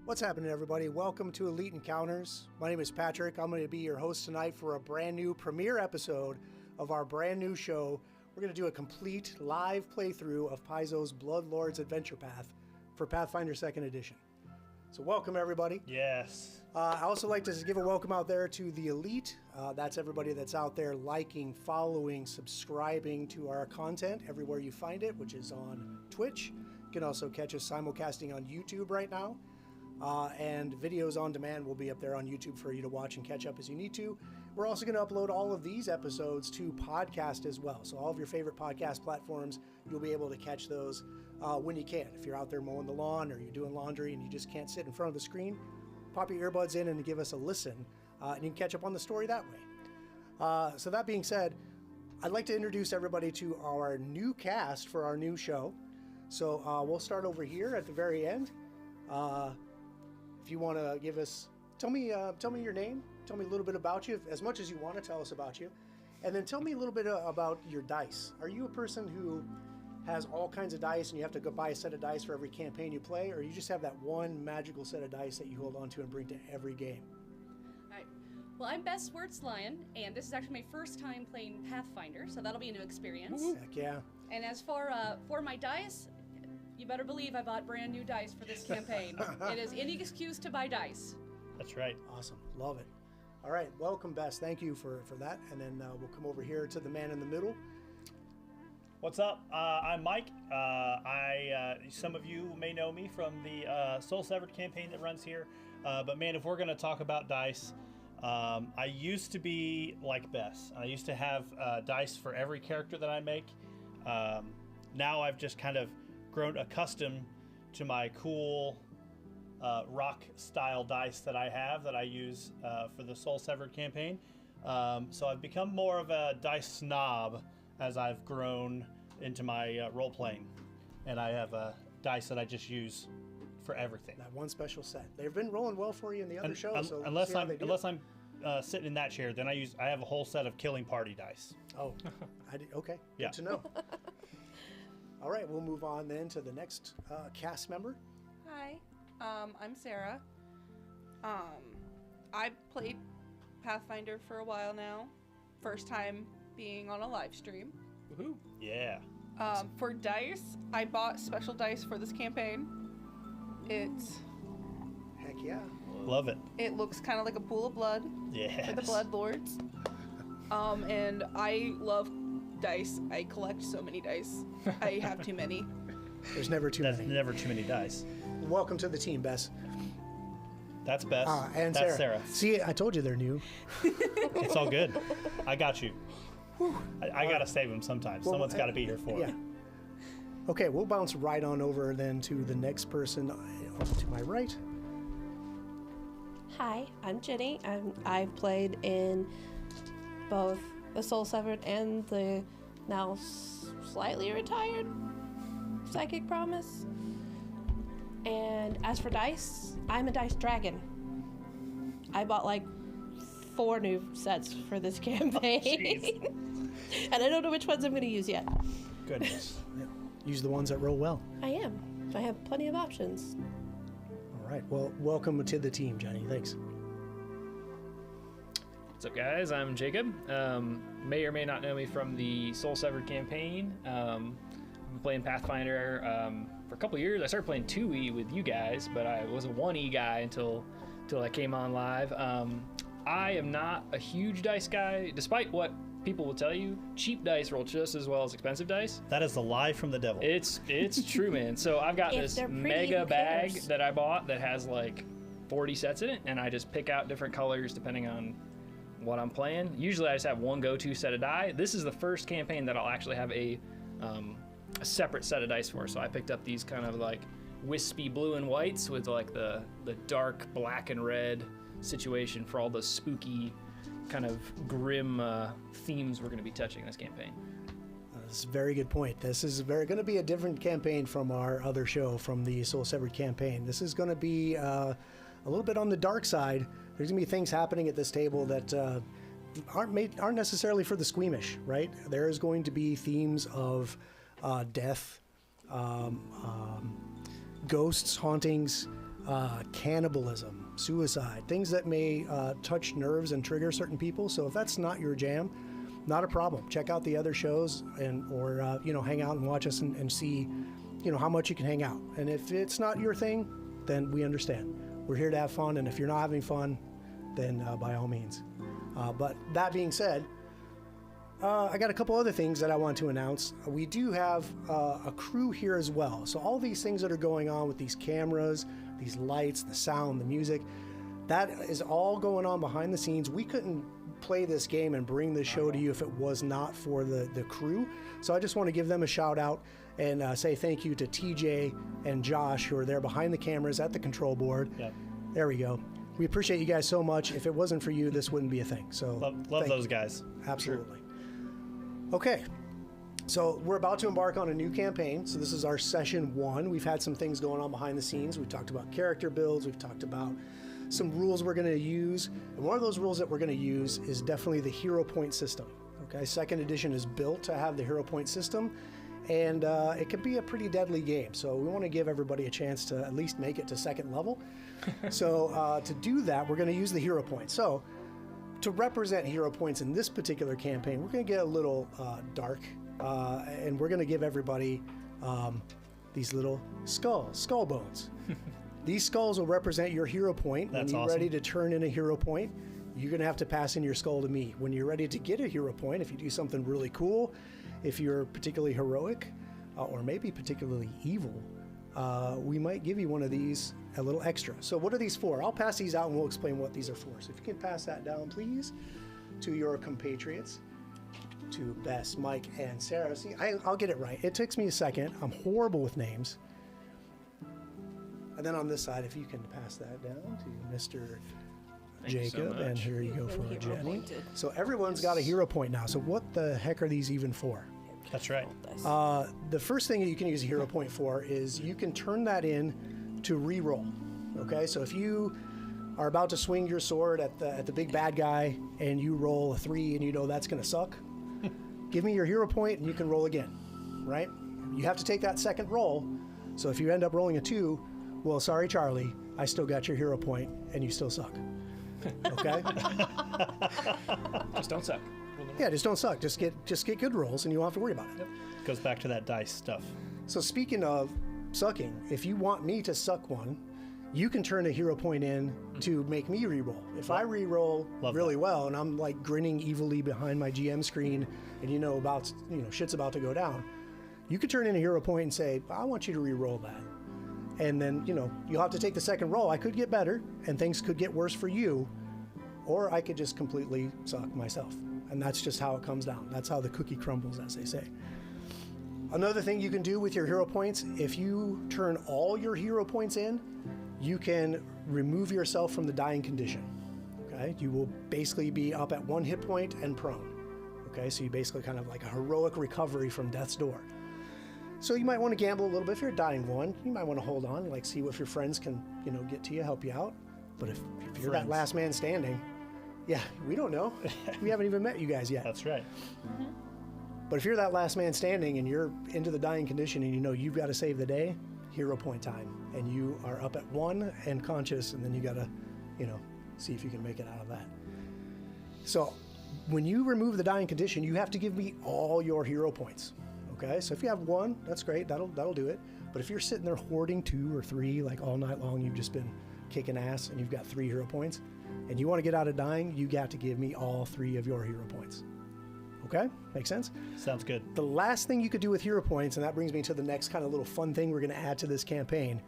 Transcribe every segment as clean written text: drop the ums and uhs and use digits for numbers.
What's happening, everybody? Welcome to Elite Encounters. My name is Patrick. I'm going to be your host tonight for a brand new premiere episode of our brand new show. We're going to do a complete live playthrough of Paizo's Blood Lords Adventure Path for Pathfinder 2nd Edition. So welcome, everybody. Yes. I also like to give a welcome out there to the Elite. That's everybody that's out there liking, following, subscribing to our content everywhere you find it, which is on Twitch. You can also catch us simulcasting on YouTube right now. And videos on demand will be up there on YouTube for you to watch and catch up as you need to. We're also going to upload all of these episodes to podcast as well. So all of your favorite podcast platforms, you'll be able to catch those when you can. If you're out there mowing the lawn or you're doing laundry and you just can't sit in front of the screen, pop your earbuds in and give us a listen, and you can catch up on the story that way. So that being said, I'd like to introduce everybody to our new cast for our new show. So we'll start over here at the very end. If you want to give us, tell me your name, tell me a little bit about you, as much as you want to tell us about you, and then tell me a little bit about your dice. Are you a person who has all kinds of dice and you have to go buy a set of dice for every campaign you play, or you just have that one magical set of dice that you hold on to and bring to every game? All right. Well, I'm Bess Wertzlion, and this is actually my first time playing Pathfinder, so that'll be a new experience. Heck yeah. And as for my dice, you better believe I bought brand new dice for this campaign. It is any excuse to buy dice. That's right. Awesome. Love it. All right. Welcome, Bess. Thank you for that. And then we'll come over here to the man in the middle. What's up? I'm Mike. Some of you may know me from the Soul Severed campaign that runs here. But man, if we're going to talk about dice, I used to be like Bess. I used to have dice for every character that I make. Now I've just kind of grown accustomed to my cool rock style dice that I have that I use for the Soul Severed campaign. So I've become more of a dice snob as I've grown into my role playing, and I have dice that I just use for everything. That one special set. They've been rolling well for you in the other shows. So unless I'm sitting in that chair, then I have a whole set of Killing Party dice. Oh, okay. Yeah. Good to know. All right, we'll move on then to the next cast member. Hi, I'm Sarah. I played Pathfinder for a while now. First time being on a live stream. Woohoo! Yeah. For dice, I bought special dice for this campaign. Heck yeah. Love it. It looks kind of like a pool of blood Yes. for the Blood Lords. And I love dice. I collect so many dice. I have too many. There's never too That's many. never too many dice. Welcome to the team, Bess. That's Bess. And That's Sarah. See, I told you they're new. It's all good. I got you. I got to save them sometimes. Well, Someone's got to be here for Yeah. them. Okay, we'll bounce right on over then to the next person to my right. Hi, I'm Jenny. I've played in both the Soul Severed and the now slightly retired Psychic Promise. And as for dice, I'm a dice dragon. I bought like 4 new sets for this campaign. And I don't know which ones I'm going to use yet. Goodness. Yeah. Use the ones that roll well. I am. I have plenty of options. All right, well, welcome to the team, Jenny. Thanks. What's up, guys? I'm Jacob. May or may not know me from the Soul Severed campaign. I've been playing Pathfinder for a couple years. I started playing 2E with you guys, but I was a 1E guy until I came on live. I am not a huge dice guy, despite what people will tell you. Cheap dice roll just as well as expensive dice. That is the lie from the devil. It's true, man. So I've got If this they're pretty, mega who bag cares? that I bought that has like 40 sets in it, and I just pick out different colors depending on what I'm playing. Usually I just have one go-to set of die. This is the first campaign that I'll actually have a separate set of dice for. So I picked up these kind of like wispy blue and whites with like the dark black and red situation for all the spooky kind of grim themes we're going to be touching in this campaign. That's a very good point. This is going to be a different campaign from our other show, from the Soul Severed campaign. This is going to be a little bit on the dark side. There's going to be things happening at this table that aren't necessarily for the squeamish, right? There is going to be themes of death, ghosts, hauntings, cannibalism, suicide, things that may touch nerves and trigger certain people. So if that's not your jam, not a problem. Check out the other shows or hang out and watch us and see, how much you can hang out. And if it's not your thing, then we understand. We're here to have fun, and if you're not having fun, then by all means. But that being said, I got a couple other things that I want to announce. We do have a crew here as well. So all these things that are going on with these cameras, these lights, the sound, the music, that is all going on behind the scenes. We couldn't play this game and bring this show to you if it was not for the crew. So I just want to give them a shout out and say thank you to TJ and Josh, who are there behind the cameras at the control board. Yep. There we go. We appreciate you guys so much. If it wasn't for you, this wouldn't be a thing. So love those guys. Absolutely. Sure. Okay. So we're about to embark on a new campaign. So this is our session 1. We've had some things going on behind the scenes. We've talked about character builds. We've talked about some rules we're going to use. And one of those rules that we're going to use is definitely the hero point system. Okay. 2nd edition is built to have the hero point system. And it can be a pretty deadly game. So we want to give everybody a chance to at least make it to 2nd level. So to do that, we're going to use the hero points. So to represent hero points in this particular campaign, we're going to get a little dark. And we're going to give everybody these little skull bones. These skulls will represent your hero point. That's when you're awesome. ready to turn in a hero point, you're going to have to pass in your skull to me. When you're ready to get a hero point, if you do something really cool, if you're particularly heroic or maybe particularly evil, we might give you one of these a little extra. So what are these for? I'll pass these out and we'll explain what these are for. So if you can pass that down, please, to your compatriots, to Bess, Mike, and Sarah. See, I'll get it right. It takes me a second. I'm horrible with names. And then on this side, if you can pass that down to Mr. Jacob, and here you go for Jenny. So everyone's got a hero point now. So what the heck are these even for? That's right. The first thing that you can use a hero point for is you can turn that in to re-roll. Okay, so if you are about to swing your sword at the big bad guy and you roll a 3 and you know that's going to suck, give me your hero point and you can roll again, right? You have to take that second roll. So if you end up rolling a 2, well, sorry, Charlie, I still got your hero point and you still suck. Okay? Just don't suck. Yeah, just don't suck. Just get good rolls and you don't have to worry about it. Yep. Goes back to that dice stuff. So speaking of sucking, if you want me to suck one, you can turn a hero point in to make me re-roll. If I re-roll really well and I'm like grinning evilly behind my GM screen and shit's about to go down, you could turn in a hero point and say, I want you to re-roll that. And then, you'll have to take the second roll. I could get better and things could get worse for you, or I could just completely suck myself. And that's just how it comes down. That's how the cookie crumbles, as they say. Another thing you can do with your hero points, if you turn all your hero points in, you can remove yourself from the dying condition. Okay? You will basically be up at 1 hit point and prone. Okay? So you basically kind of like a heroic recovery from death's door. So you might want to gamble a little bit. If you're dying 1, you might want to hold on, like see if your friends can, get to you, help you out. But if you're that last man standing, yeah, we don't know. We haven't even met you guys yet. That's right. Mm-hmm. But if you're that last man standing and you're into the dying condition and you've got to save the day, hero point time. And you are up at 1 and conscious, and then you got to, see if you can make it out of that. So when you remove the dying condition, you have to give me all your hero points. Okay, so if you have 1, that's great. That'll do it. But if you're sitting there hoarding 2 or 3, like all night long, you've just been kicking ass and you've got 3 hero points, and you want to get out of dying, you got to give me all 3 of your hero points. Okay, make sense? Sounds good. The last thing you could do with hero points, and that brings me to the next kind of little fun thing we're going to add to this campaign,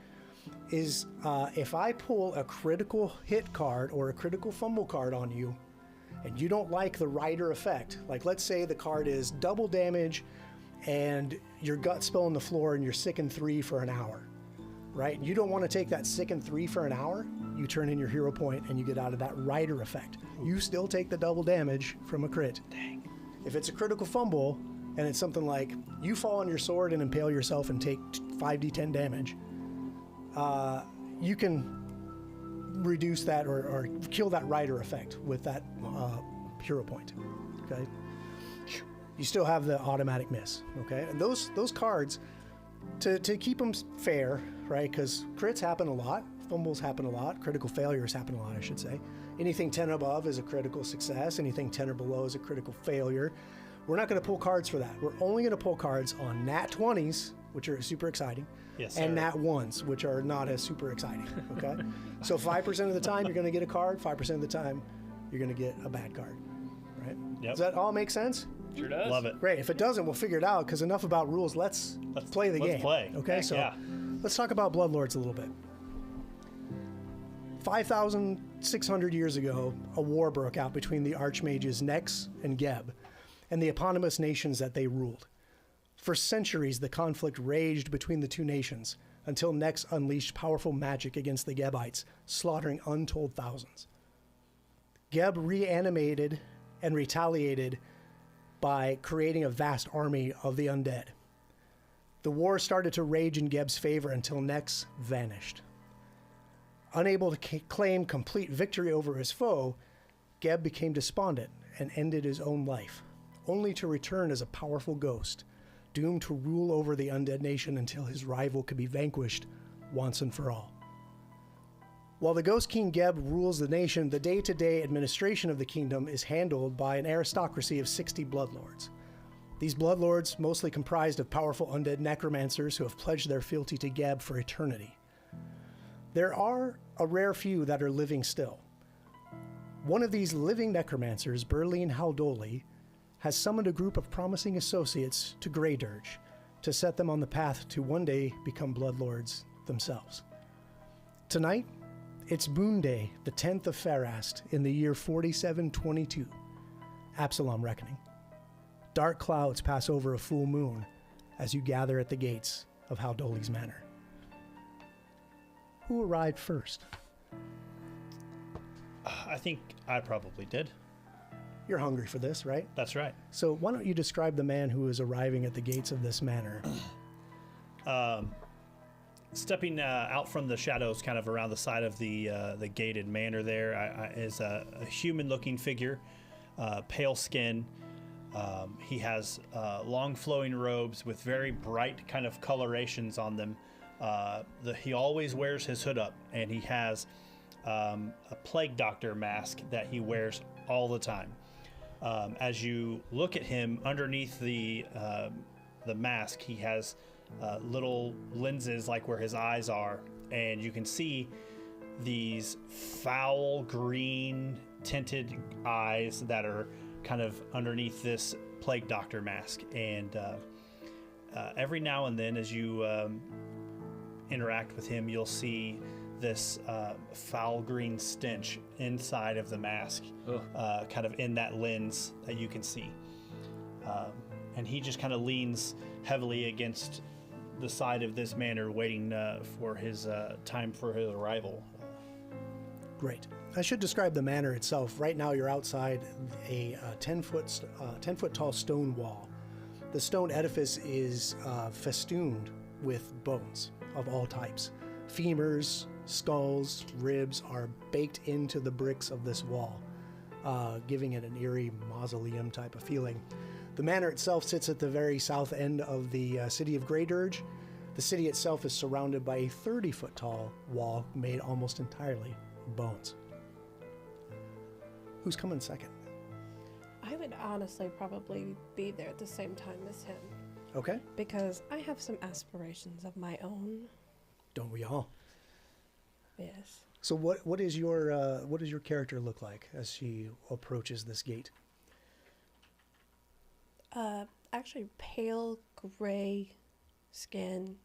is if I pull a critical hit card or a critical fumble card on you, and you don't like the rider effect, like let's say the card is double damage and your gut's spilling the floor and you're sick in 3 for an hour, right? You don't want to take that sick in 3 for an hour. You turn in your hero point and you get out of that rider effect. You still take the double damage from a crit. Dang. If it's a critical fumble and it's something like you fall on your sword and impale yourself and take 5d10 damage, you can reduce that or kill that rider effect with that hero point, okay? You still have the automatic miss, okay? And those cards, to keep them fair, right? Because crits happen a lot. fumbles happen a lot. Critical failures happen a lot, I should say. Anything 10 above is a critical success. Anything 10 or below is a critical failure. We're not going to pull cards for that. We're only going to pull cards on nat 20s, which are super exciting, Yes, and sir. nat 1s, which are not as super exciting, okay? So 5% of the time, you're going to get a card. 5% of the time, you're going to get a bad card, right? Yep. Does that all make sense? Sure does. Love it. Great. If it doesn't, we'll figure it out, because enough about rules. Let's play the game. Let's play. Okay, Heck so yeah. let's talk about Bloodlords a little bit. 5,600 years ago, a war broke out between the archmages Nex and Geb and the eponymous nations that they ruled. For centuries, the conflict raged between the two nations until Nex unleashed powerful magic against the Gebites, slaughtering untold thousands. Geb reanimated and retaliated by creating a vast army of the undead. The war started to rage in Geb's favor until Nex vanished. Unable to claim complete victory over his foe, Geb became despondent and ended his own life, only to return as a powerful ghost, doomed to rule over the undead nation until his rival could be vanquished once and for all. While the Ghost King Geb rules the nation, the day-to-day administration of the kingdom is handled by an aristocracy of 60 bloodlords. These bloodlords, mostly comprised of powerful undead necromancers who have pledged their fealty to Geb for eternity. There are a rare few that are living still. One of these living necromancers, Berlin Haldoli, has summoned a group of promising associates to Grey Dirge to set them on the path to one day become bloodlords themselves. Tonight, it's Moon Day, the 10th of Farast, in the year 4722, Absalom Reckoning. Dark clouds pass over a full moon as you gather at the gates of Haldoli's Manor. Who arrived first? I think I probably did. You're hungry for this, right? That's right. So why don't you describe the man who is arriving at the gates of this manor? Stepping out from the shadows, kind of around the side of the gated manor, there is a human-looking figure, pale skin. He has long flowing robes with very bright kind of colorations on them. He always wears his hood up, and he has a plague doctor mask that he wears all the time. As you look at him, underneath the mask, he has little lenses like where his eyes are, and you can see these foul green tinted eyes that are kind of underneath this plague doctor mask. And every now and then, as you interact with him, you'll see this foul green stench inside of the mask, kind of in that lens that you can see. And he just kind of leans heavily against the side of this manor, waiting for his time for his arrival. Great. I should describe the manor itself. Right now you're outside a 10-foot tall stone wall. The stone edifice is festooned with bones of all types. Femurs, skulls, ribs are baked into the bricks of this wall, giving it an eerie mausoleum type of feeling. The manor itself sits at the very south end of the city of Grey Dirge. The city itself is surrounded by a 30-foot tall wall made almost entirely of bones. Who's coming second? I would honestly probably be there at the same time as him Okay. because I have some aspirations of my own. Don't we all? Yes. So what does your character look like as she approaches this gate? Actually, pale gray skin,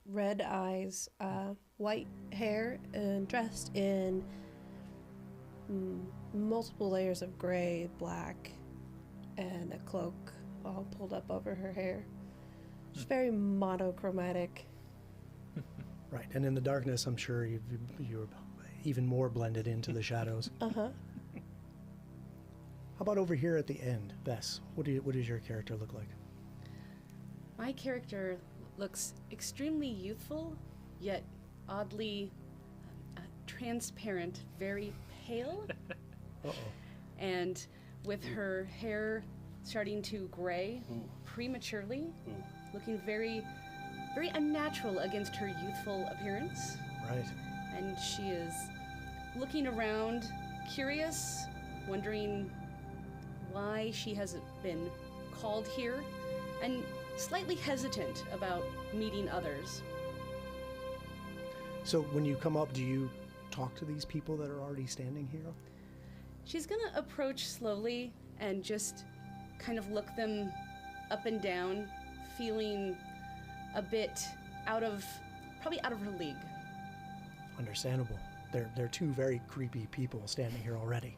red eyes, white hair, and dressed in multiple layers of gray, black, and a cloak all pulled up over her hair. She's very monochromatic. Right, and in the darkness, I'm sure you're even more blended into the shadows. Uh-huh. How about over here at the end, Bess? What does your character look like? My character looks extremely youthful, yet oddly transparent, very pale, Uh-oh. and with her hair starting to gray prematurely, looking very, very unnatural against her youthful appearance. Right. and she is looking around, curious, wondering why she hasn't been called here, and slightly hesitant about meeting others. So when you come up, do you talk to these people that are already standing here? She's gonna approach slowly and just kind of look them up and down, feeling a bit probably out of her league. Understandable. They're two very creepy people standing here already.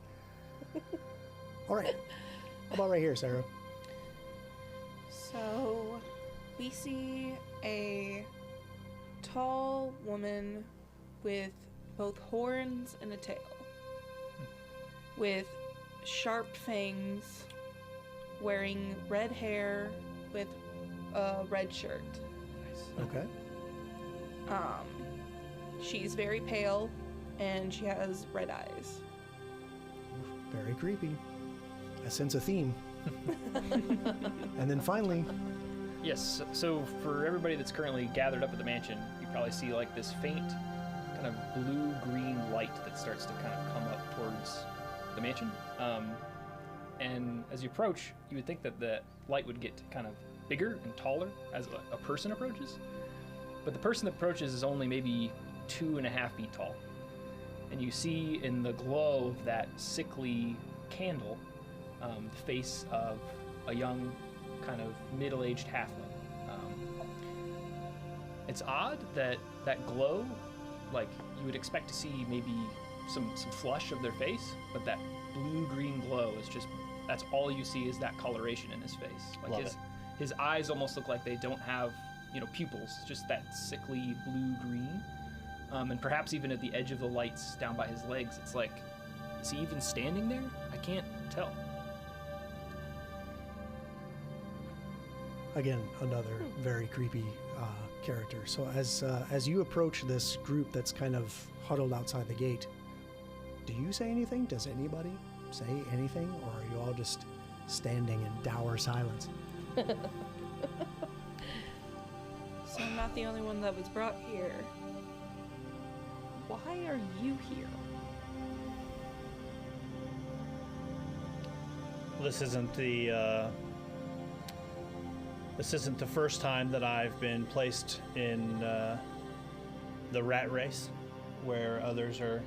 All right. How about right here, Sarah? So, we see a tall woman with both horns and a tail, with sharp fangs, wearing red hair with a red shirt. Okay. She's very pale, and she has red eyes. Very creepy. I sense a theme. And then finally, Yes, so for everybody that's currently gathered up at the mansion, you probably see like this faint kind of blue-green light that starts to kind of come up towards the mansion. And as you approach, you would think that the light would get kind of bigger and taller as a person approaches. But the person that approaches is only maybe 2.5 feet tall. And you see in the glow of that sickly candle the face of a young, kind of middle-aged halfling. It's odd that that glow, like you would expect to see maybe some flush of their face, but that blue-green glow is just, that's all you see is that coloration in his face. Like Love his eyes almost look like they don't have, pupils, just that sickly blue-green. And perhaps even at the edge of the lights down by his legs, it's like, is he even standing there? I can't tell. again, another very creepy character. So as you approach this group that's kind of huddled outside the gate, do you say anything? Does anybody say anything? Or are you all just standing in dour silence? So I'm not the only one that was brought here. Why are you here? This isn't the first time that I've been placed in the rat race, where others are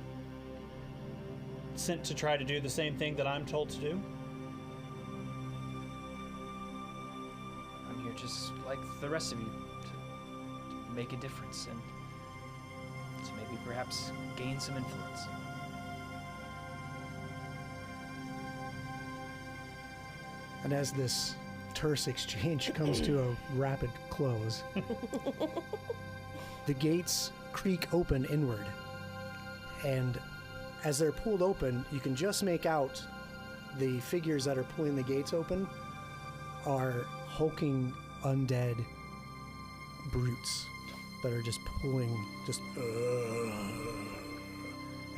sent to try to do the same thing that I'm told to do. I'm here just like the rest of you to make a difference and to maybe perhaps gain some influence. And as this terse exchange comes to a rapid close, the gates creak open inward. And as they're pulled open, you can just make out the figures that are pulling the gates open are hulking undead brutes that are just pulling,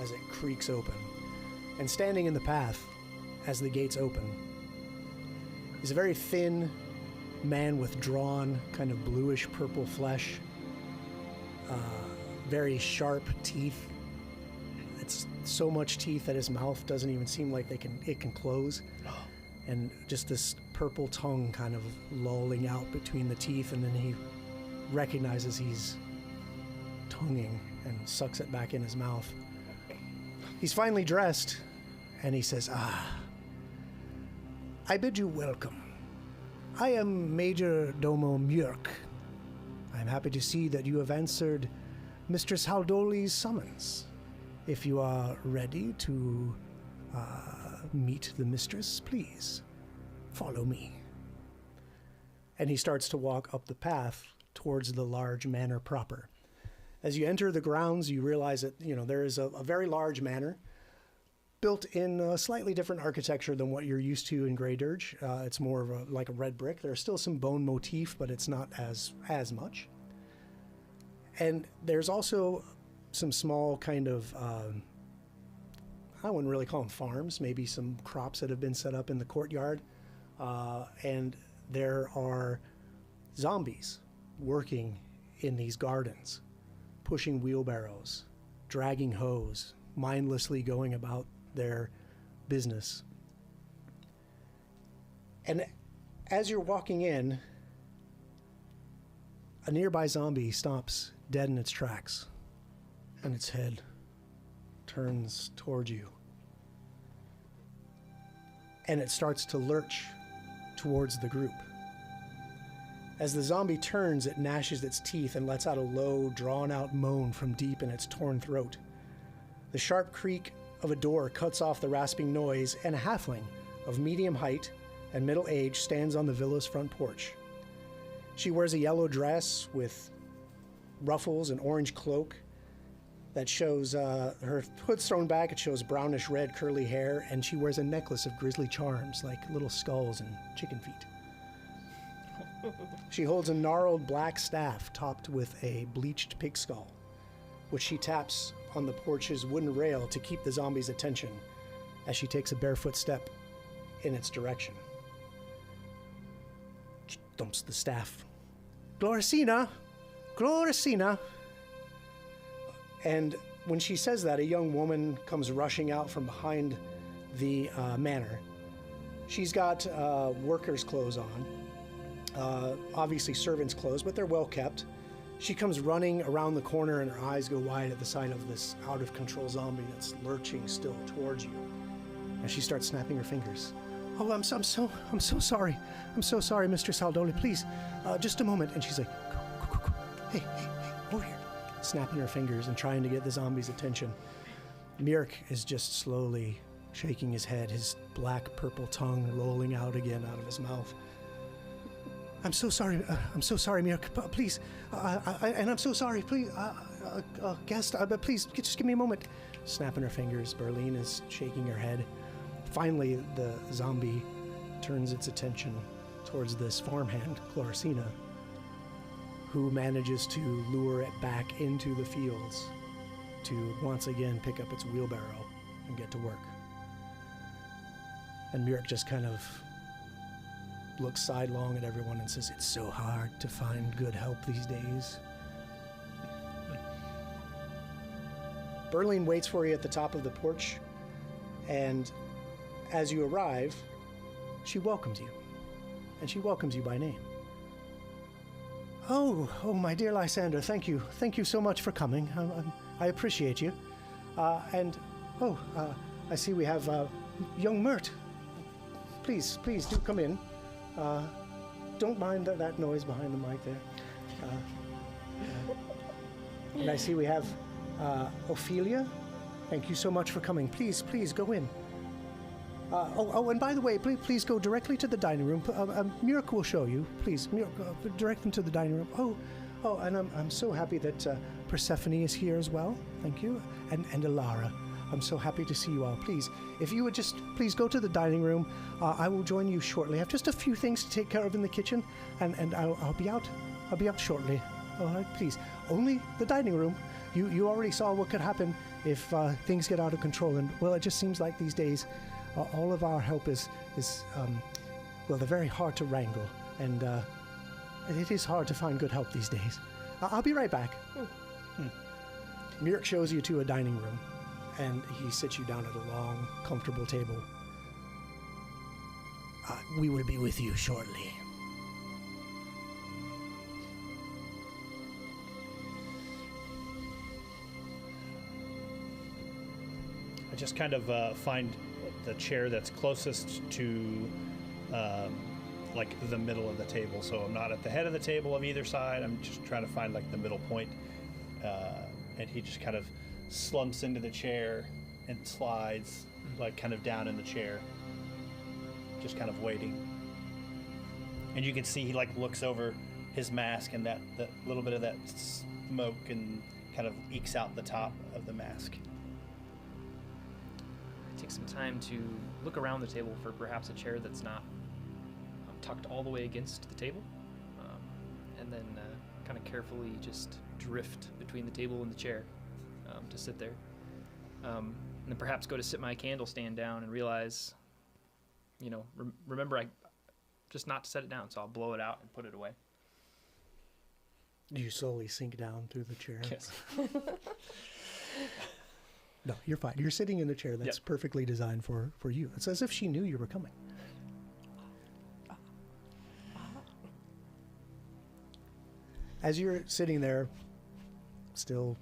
as it creaks open. And standing in the path as the gates open is a very thin man with drawn, kind of bluish purple flesh, very sharp teeth. It's so much teeth that his mouth doesn't even seem like it can close. And just this purple tongue kind of lolling out between the teeth, and then he recognizes he's tonguing and sucks it back in his mouth. He's finally dressed, and he says, I bid you welcome. I am Major Domo Mjörk. I'm happy to see that you have answered Mistress Haldoli's summons. If you are ready to meet the mistress, please follow me. And he starts to walk up the path towards the large manor proper. As you enter the grounds, you realize that there is a very large manor built in a slightly different architecture than what you're used to in Grey Dirge. It's more of like a red brick. There's still some bone motif, but it's not as much. And there's also some small kind of, I wouldn't really call them farms, maybe some crops that have been set up in the courtyard. And there are zombies working in these gardens, pushing wheelbarrows, dragging hose, mindlessly going about their business. And as you're walking in, a nearby zombie stops dead in its tracks, and its head turns towards you. And it starts to lurch towards the group. As the zombie turns, it gnashes its teeth and lets out a low, drawn-out moan from deep in its torn throat. The sharp creak of a door cuts off the rasping noise, and a halfling of medium height and middle age stands on the villa's front porch. She wears a yellow dress with ruffles and orange cloak that shows her hood's thrown back. It shows brownish red curly hair, and she wears a necklace of grisly charms like little skulls and chicken feet. She holds a gnarled black staff topped with a bleached pig skull, which she taps on the porch's wooden rail to keep the zombie's attention as she takes a barefoot step in its direction. She thumps the staff. Gloricina! Gloricina! And when she says that, a young woman comes rushing out from behind the manor. She's got workers' clothes on, obviously servants' clothes, but they're well kept. She comes running around the corner, and her eyes go wide at the sight of this out-of-control zombie that's lurching still towards you. And she starts snapping her fingers. Oh, I'm so sorry. I'm so sorry, Mistress Aldoli. Please, just a moment. And she's like, go. Hey, over here. Snapping her fingers and trying to get the zombie's attention. Mirk is just slowly shaking his head, his black purple tongue lolling out again out of his mouth. I'm so sorry, Mirk. Please, and I'm so sorry. Please, guest, but please, just give me a moment. Snapping her fingers, Berlin is shaking her head. Finally, the zombie turns its attention towards this farmhand, Gloricina, who manages to lure it back into the fields to once again pick up its wheelbarrow and get to work. And Mirk just kind of looks sidelong at everyone and says, it's so hard to find good help these days. Berlin waits for you at the top of the porch, and as you arrive, she welcomes you, and she welcomes you by name. Oh, my dear Lysander, thank you. Thank you so much for coming. I appreciate you. I see we have young Mert. Please do come in. Don't mind that noise behind the mic there. And I see we have Ophelia. Thank you so much for coming. Please go in. And by the way, please go directly to the dining room. Mirk will show you. Please, Mirk, direct them to the dining room. And I'm so happy that Persephone is here as well. Thank you. And Alara. I'm so happy to see you all. Please, if you would just please go to the dining room. I will join you shortly. I have just a few things to take care of in the kitchen, and I'll be out. I'll be out shortly. All right, please. Only the dining room. You already saw what could happen if things get out of control. And well, it just seems like these days, all of our help is they're very hard to wrangle, and it is hard to find good help these days. I'll be right back. Mirk shows you to a dining room, and he sits you down at a long, comfortable table. We will be with you shortly. I just kind of find the chair that's closest to like the middle of the table, so I'm not at the head of the table of either side. I'm just trying to find like the middle point, and he just kind of slumps into the chair and slides like kind of down in the chair, just kind of waiting. And you can see he like looks over his mask, and that little bit of that smoke and kind of ekes out the top of the mask. Take some time to look around the table for perhaps a chair that's not tucked all the way against the table, and then kind of carefully just drift between the table and the chair to sit there, and then perhaps go to sit my candle stand down and realize, remember I just not to set it down, so I'll blow it out and put it away. You slowly sink down through the chair. Yes. No, you're fine. You're sitting in a chair that's perfectly designed for you. It's as if she knew you were coming. As you're sitting there, still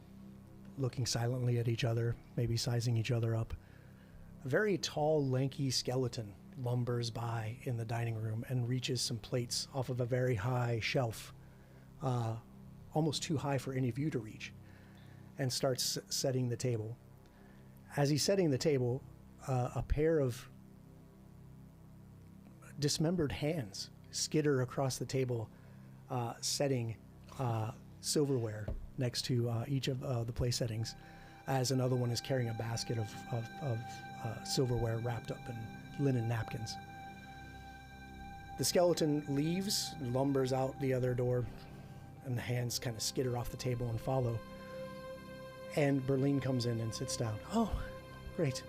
looking silently at each other, maybe sizing each other up, a very tall, lanky skeleton lumbers by in the dining room and reaches some plates off of a very high shelf, almost too high for any of you to reach, and starts setting the table. As he's setting the table, a pair of dismembered hands skitter across the table, setting silverware next to each of the place settings, as another one is carrying a basket of silverware wrapped up in linen napkins. The skeleton leaves, lumbers out the other door, and the hands kind of skitter off the table and follow. And Berlin comes in and sits down. Oh, great.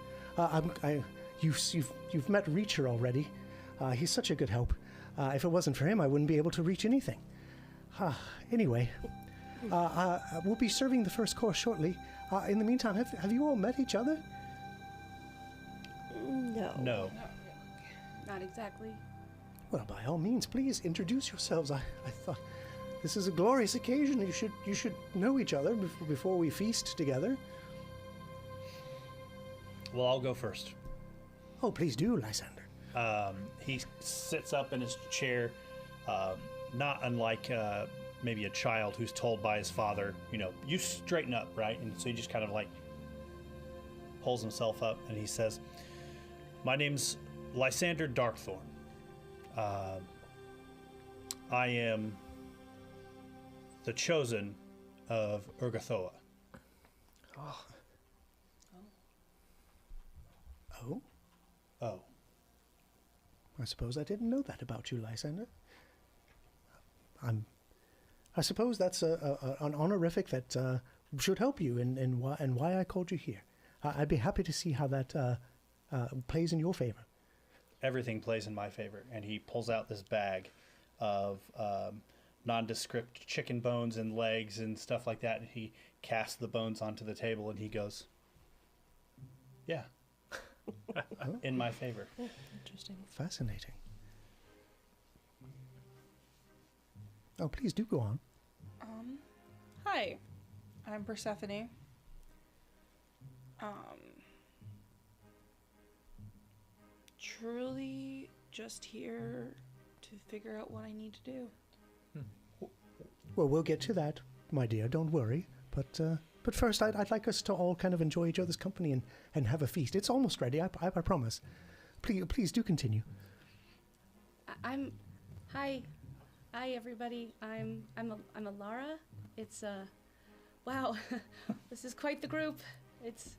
You've met Reacher already. He's such a good help. If it wasn't for him, I wouldn't be able to reach anything. Anyway, we'll be serving the first course shortly. In the meantime, have you all met each other? No. No. Not exactly. Well, by all means, please introduce yourselves. I thought this is a glorious occasion. You should know each other before we feast together. Well, I'll go first. Oh, please do, Lysander. He sits up in his chair, not unlike maybe a child who's told by his father, you straighten up, right? And so he just kind of like pulls himself up and he says, my name's Lysander Darkthorn. I am the chosen of Urgathoa. Oh? Oh. I suppose I didn't know that about you, Lysander. I suppose that's an honorific that should help you in why I called you here. I'd be happy to see how that plays in your favor. Everything plays in my favor. And he pulls out this bag of nondescript chicken bones and legs and stuff like that. And he casts the bones onto the table and he goes, yeah, in my favor. Interesting. Fascinating. Oh, please do go on. Hi, I'm Persephone. Truly just here to figure out what I need to do. Well, we'll get to that, my dear. Don't worry. But first, I'd like us to all kind of enjoy each other's company and have a feast. It's almost ready. I promise. Please do continue. Hi, everybody. I'm Alara. It's wow, this is quite the group. It's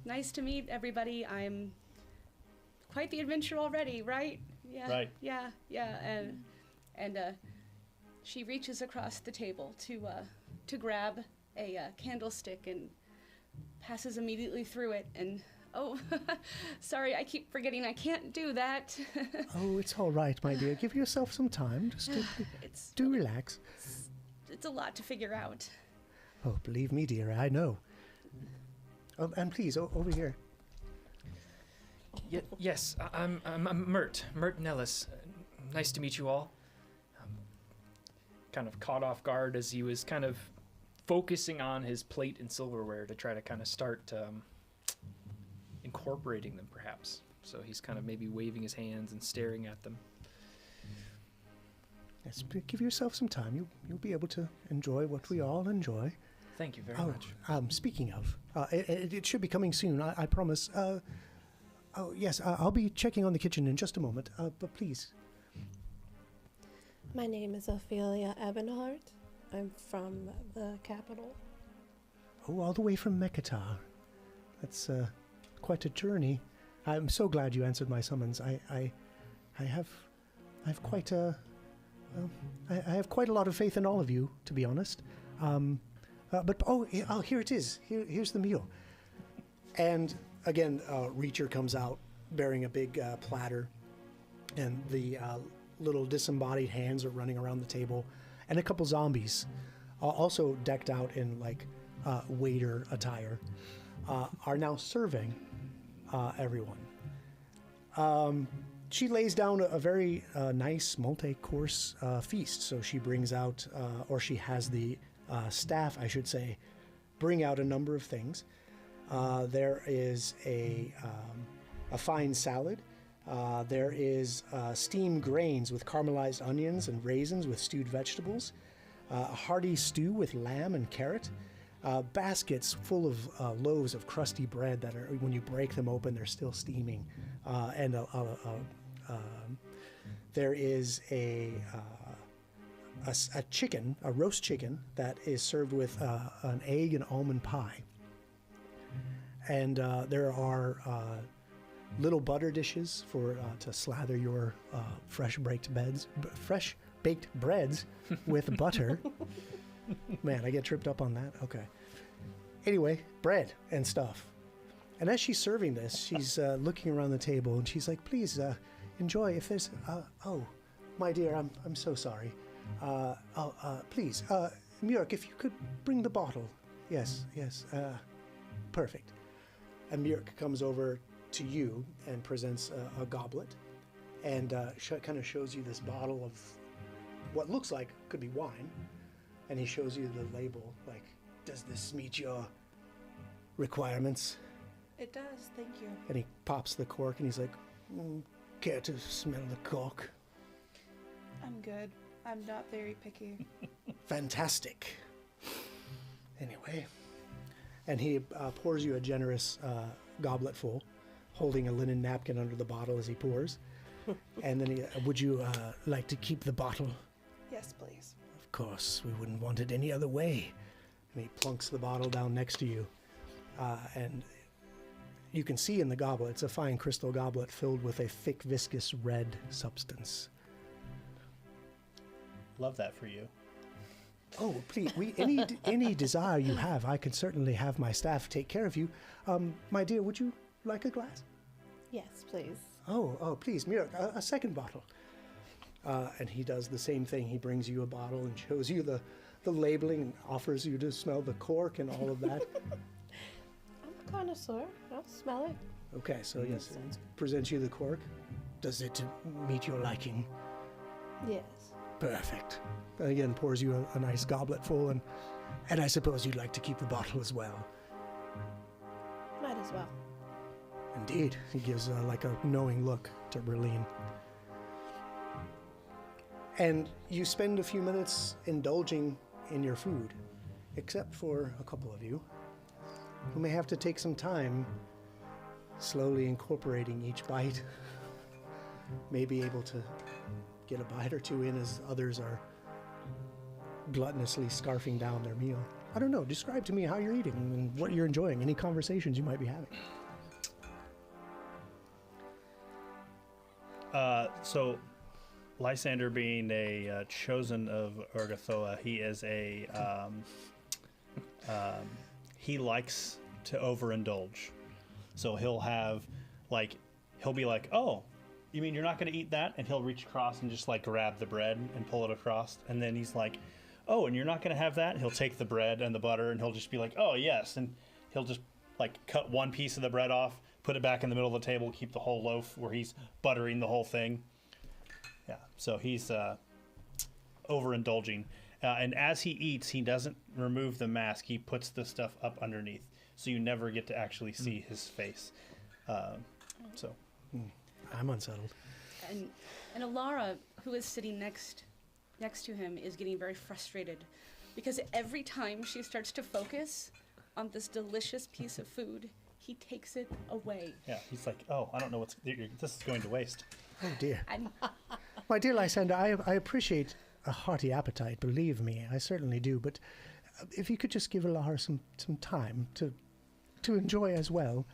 nice to meet everybody. I'm quite the adventure already, right? Yeah. Right. Yeah. And she reaches across the table to grab a candlestick and passes immediately through it. And oh, sorry, I keep forgetting I can't do that. Oh, it's all right, my dear. Give yourself some time. Just do relax. It's a lot to figure out. Oh, believe me, dear, I know. And please, over here. Yes, I'm Mert Nellis. Nice to meet you all. Kind of caught off guard as he was kind of focusing on his plate and silverware to try to kind of start incorporating them, perhaps. So he's kind of maybe waving his hands and staring at them. Yes, give yourself some time. You'll be able to enjoy what we all enjoy. Thank you very much. Speaking of, it should be coming soon. I promise. Oh yes, I'll be checking on the kitchen in just a moment. But please. My name is Ophelia Ebenhart. I'm from the capital. Oh, all the way from Mekatar. That's quite a journey. I'm so glad you answered my summons. I have quite a I have quite a lot of faith in all of you, to be honest. But here it is. Here's the meal. And again, Reacher comes out bearing a big platter, and the little disembodied hands are running around the table, and a couple zombies, also decked out in like waiter attire, are now serving everyone. She lays down a very nice multi-course feast. So she brings out, or she has the staff, I should say, bring out a number of things. There is a fine salad. There is steamed grains with caramelized onions and raisins with stewed vegetables. A hearty stew with lamb and carrot. Baskets full of loaves of crusty bread that are, when you break them open, they're still steaming. And there is a chicken, a roast chicken, that is served with an egg and almond pie. And there are little butter dishes for to slather your fresh baked breads with butter. Man, I get tripped up on that. Okay. Anyway, bread and stuff. And as she's serving this, she's looking around the table and she's like, "Please enjoy. If there's oh, my dear, I'm so sorry. Please, Mjörk, if you could bring the bottle. Yes. Perfect." And Mjörk comes over to you and presents a goblet and kind of shows you this bottle of what looks like could be wine. And he shows you the label, like, "Does this meet your requirements?" It does, thank you. And he pops the cork and he's like, "Care to smell the cork?" I'm good. I'm not very picky. Fantastic. Anyway. And he pours you a generous goblet full, holding a linen napkin under the bottle as he pours. And then "Would you like to keep the bottle?" Yes, please. "Of course, we wouldn't want it any other way." And he plunks the bottle down next to you. And you can see in the goblet, it's a fine crystal goblet filled with a thick, viscous red substance. Love that for you. "Oh, please, any desire you have, I can certainly have my staff take care of you. My dear, would you like a glass?" Yes, please. Oh, please, Mjörk, a second bottle." And he does the same thing. He brings you a bottle and shows you the labeling and offers you to smell the cork and all of that. I'm a connoisseur. I'll smell it. Okay, so yes, it presents you the cork. "Does it meet your liking?" Yes. "Perfect." And again, pours you a nice goblet full, and I suppose you'd like to keep the bottle as well. Might as well. Indeed. He gives like a knowing look to Berlin. And you spend a few minutes indulging in your food, except for a couple of you, who may have to take some time slowly incorporating each bite. May be able to get a bite or two in as others are gluttonously scarfing down their meal. I don't know. Describe to me how you're eating and what you're enjoying, any conversations you might be having. So Lysander, being a chosen of Urgathoa, he is he likes to overindulge. So he'll be like, "Oh, you mean you're not going to eat that?" And he'll reach across and just like grab the bread and pull it across. And then he's like, "Oh, and you're not going to have that?" He'll take the bread and the butter and he'll just be like, "Oh, yes." And he'll just like cut one piece of the bread off, put it back in the middle of the table, keep the whole loaf where he's buttering the whole thing. Yeah, so he's overindulging. And as he eats, he doesn't remove the mask. He puts the stuff up underneath, so you never get to actually see his face. I'm unsettled. And Alara, who is sitting next to him, is getting very frustrated because every time she starts to focus on this delicious piece of food, he takes it away. Yeah, he's like, "Oh, I don't know this is going to waste." Oh dear. And My dear Lysander, I appreciate a hearty appetite, believe me, I certainly do, but if you could just give Alara some time to enjoy as well.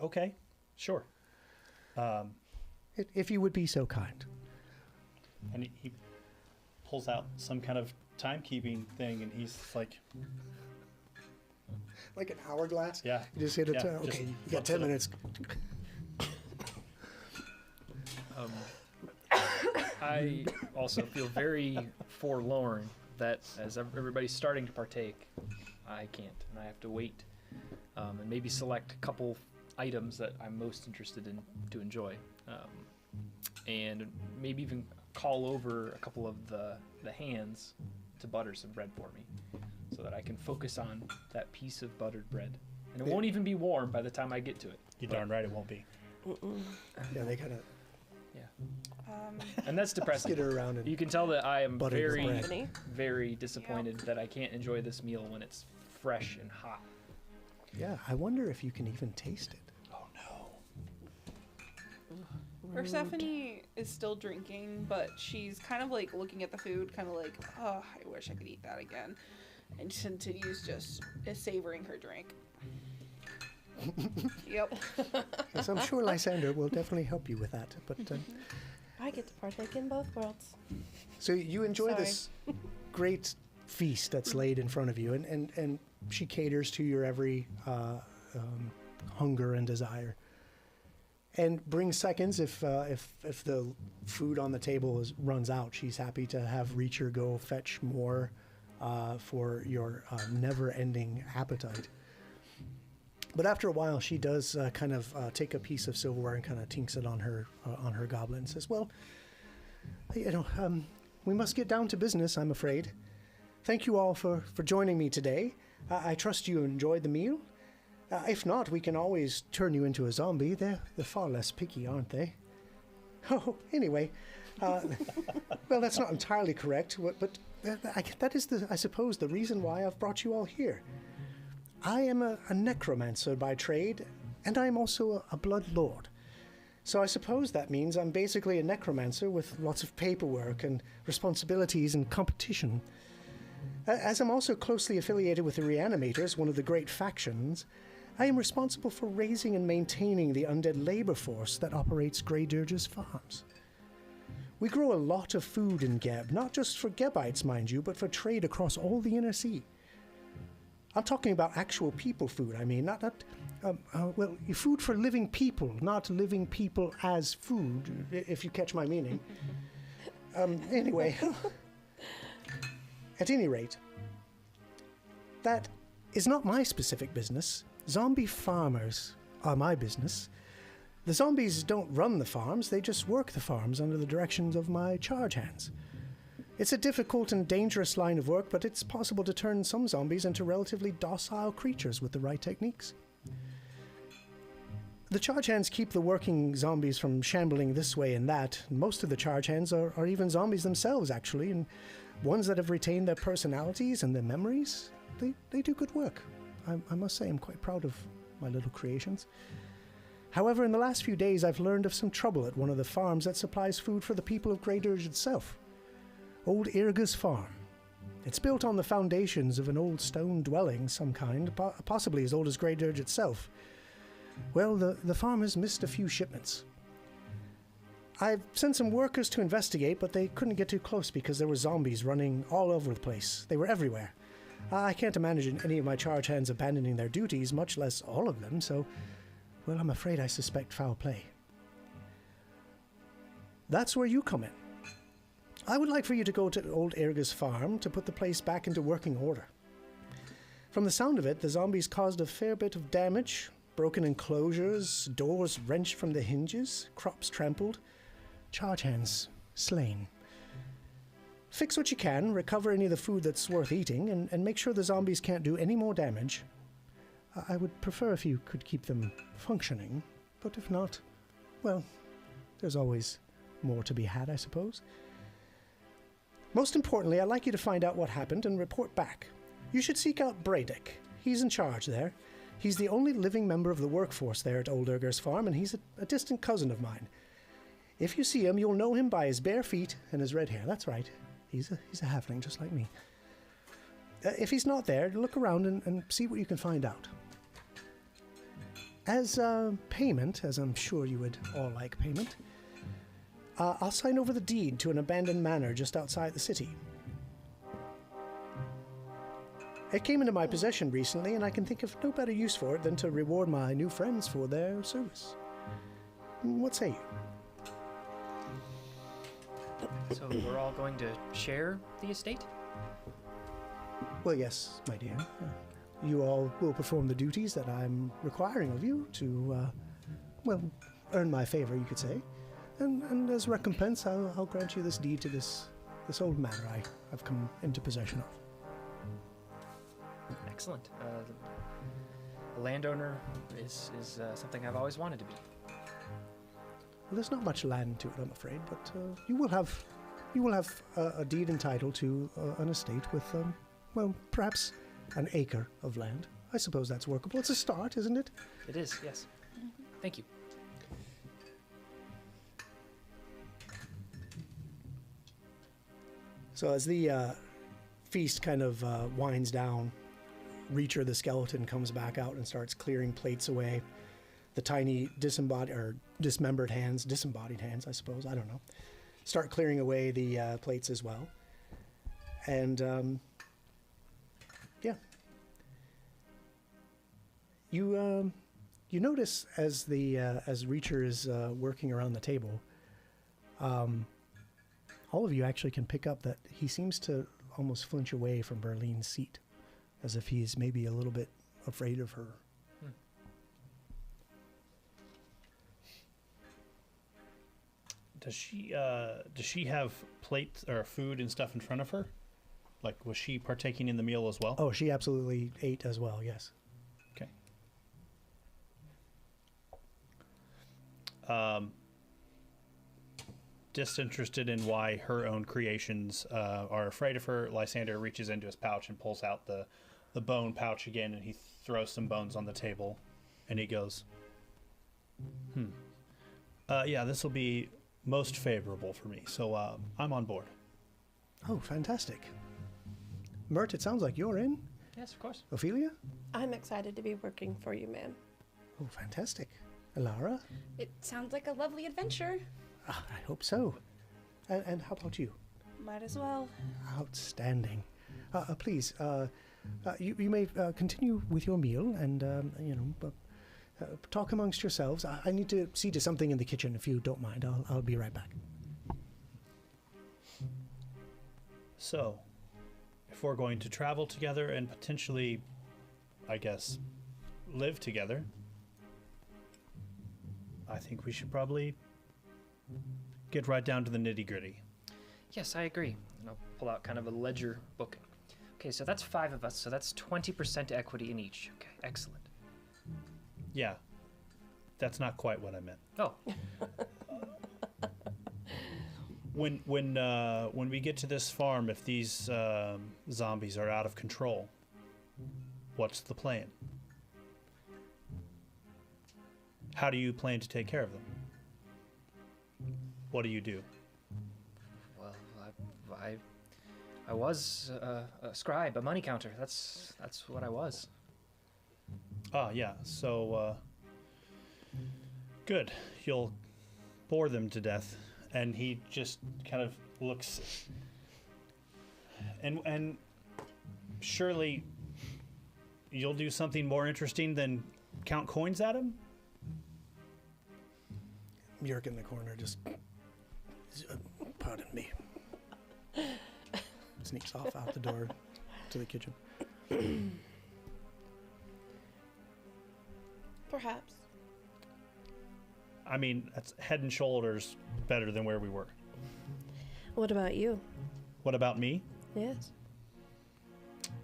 Okay, sure. If you would be so kind. And he pulls out some kind of timekeeping thing, and he's like, Like an hourglass? Yeah. You just hit it. Yeah, Okay, just you got 10 flips it up. minutes. I also feel very forlorn that as everybody's starting to partake, I can't, and I have to wait and maybe select a couple items that I'm most interested in to enjoy, and maybe even call over a couple of the hands to butter some bread for me, so that I can focus on that piece of buttered bread, and it won't even be warm by the time I get to it. You're darn right it won't be. Yeah, they kind of And that's depressing. skid her around and You can tell that I am butter the very, bread. very disappointed that I can't enjoy this meal when it's fresh and hot. Yeah, I wonder if you can even taste it. Oh no. Persephone is still drinking, but she's kind of like looking at the food, kind of like, oh, I wish I could eat that again. And she continues just savoring her drink. Yep. Yes, I'm sure Lysander will definitely help you with that. But I get to partake in both worlds. so you enjoy Sorry. this great feast that's laid in front of you, and she caters to your every hunger and desire, and brings seconds if the food on the table runs out. She's happy to have Reacher go fetch more for your never-ending appetite. But after a while, she does kind of take a piece of silverware and kind of tinks it on her goblet and says, "Well, we must get down to business, I'm afraid. Thank you all for joining me today. I trust you enjoyed the meal. If not, we can always turn you into a zombie. They're far less picky, aren't they?" Oh, anyway, well, that's not entirely correct, but that is, I suppose, the reason why I've brought you all here. I am a necromancer by trade, and I am also a blood lord. So I suppose that means I'm basically a necromancer with lots of paperwork and responsibilities and competition. As I'm also closely affiliated with the Reanimators, one of the great factions, I am responsible for raising and maintaining the undead labor force that operates Grey Dirge's farms. We grow a lot of food in Geb, not just for Gebites, mind you, but for trade across all the Inner Sea. I'm talking about actual people food, I mean, not food for living people, not living people as food, if you catch my meaning. Anyway, at any rate, that is not my specific business. Zombie farmers are my business. The zombies don't run the farms, they just work the farms under the directions of my charge hands. It's a difficult and dangerous line of work, but it's possible to turn some zombies into relatively docile creatures with the right techniques. The charge hands keep the working zombies from shambling this way and that. Most of the charge hands are even zombies themselves, actually, and ones that have retained their personalities and their memories, they do good work. I must say I'm quite proud of my little creations. However, in the last few days, I've learned of some trouble at one of the farms that supplies food for the people of Grey Dirge itself. Old Irga's farm. It's built on the foundations of an old stone dwelling, some kind, possibly as old as Grey Dirge itself. Well, the farm has missed a few shipments. I've sent some workers to investigate, but they couldn't get too close because there were zombies running all over the place. They were everywhere. I can't imagine any of my charge hands abandoning their duties, much less all of them, so, well, I'm afraid I suspect foul play. That's where you come in. I would like for you to go to old Irga's farm to put the place back into working order. From the sound of it, the zombies caused a fair bit of damage, broken enclosures, doors wrenched from the hinges, crops trampled, charge hands slain. Fix what you can, recover any of the food that's worth eating, and make sure the zombies can't do any more damage. I would prefer if you could keep them functioning, but if not, well, there's always more to be had, I suppose. Most importantly, I'd like you to find out what happened and report back. You should seek out Bradek. He's in charge there. He's the only living member of the workforce there at Old Urger's farm, and he's a distant cousin of mine. If you see him, you'll know him by his bare feet and his red hair. That's right. He's a halfling just like me. If he's not there, look around and see what you can find out. As payment, as I'm sure you would all like payment, I'll sign over the deed to an abandoned manor just outside the city. It came into my possession recently, and I can think of no better use for it than to reward my new friends for their service. What say you? So we're all going to share the estate? Well, yes, my dear. You all will perform the duties that I'm requiring of you to, well, earn my favor, you could say. And as recompense, I'll grant you this deed to this old manor I've come into possession of. Excellent. A landowner is something I've always wanted to be. Well, there's not much land to it, I'm afraid, but you will have a deed entitled to an estate with, well, perhaps an acre of land. I suppose that's workable. It's a start, isn't it? It is, yes. Thank you. So as the feast kind of winds down, Reacher the skeleton comes back out and starts clearing plates away. The tiny dismembered hands, disembodied hands, I suppose, I don't know, start clearing away the plates as well. And yeah, you notice as Reacher is working around the table, all of you actually can pick up that he seems to almost flinch away from Berline's seat, as if he's maybe a little bit afraid of her. Does she have plates or food and stuff in front of her? Like, was she partaking in the meal as well? Oh, she absolutely ate as well, yes. Okay. Disinterested in why her own creations are afraid of her, Lysander reaches into his pouch and pulls out the bone pouch again, and he throws some bones on the table, and he goes, yeah, this will be most favorable for me, so I'm on board. Oh, fantastic. Mert, it sounds like you're in. Yes, of course. Ophelia? I'm excited to be working for you, ma'am. Oh, fantastic. Elara? It sounds like a lovely adventure. I hope so. And how about you? Might as well. Outstanding. Please, you may continue with your meal and, talk amongst yourselves. I need to see to something in the kitchen, if you don't mind. I'll be right back. So, if we're going to travel together and potentially, I guess, live together, I think we should probably get right down to the nitty-gritty. Yes, I agree. And I'll pull out kind of a ledger book. Okay, so that's 5 of us, so that's 20% equity in each. Okay, excellent. Yeah, that's not quite what I meant. Oh, When we get to this farm, if these zombies are out of control, what's the plan? How do you plan to take care of them? What do you do? well, I was a scribe, a money counter. That's what I was. Ah, yeah. So, good. You'll bore them to death, and he just kind of looks. And surely, you'll do something more interesting than count coins at him. Yerk in the corner just, pardon me. Sneaks off out the door to the kitchen. Perhaps. I mean, that's head and shoulders better than where we were. What about you? What about me? Yes.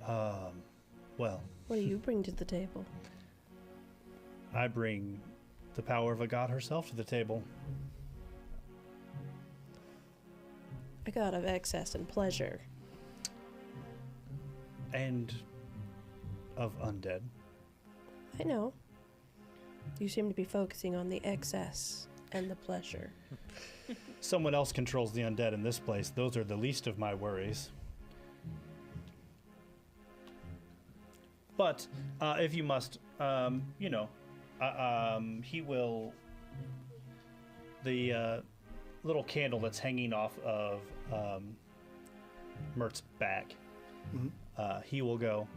Well, What do you bring to the table? I bring the power of a god herself to the table. A god of excess and pleasure. And of undead. I know. You seem to be focusing on the excess and the pleasure. Someone else controls the undead in this place. Those are the least of my worries. But if you must, he will. The little candle that's hanging off of Mert's back. Mm-hmm. He will go.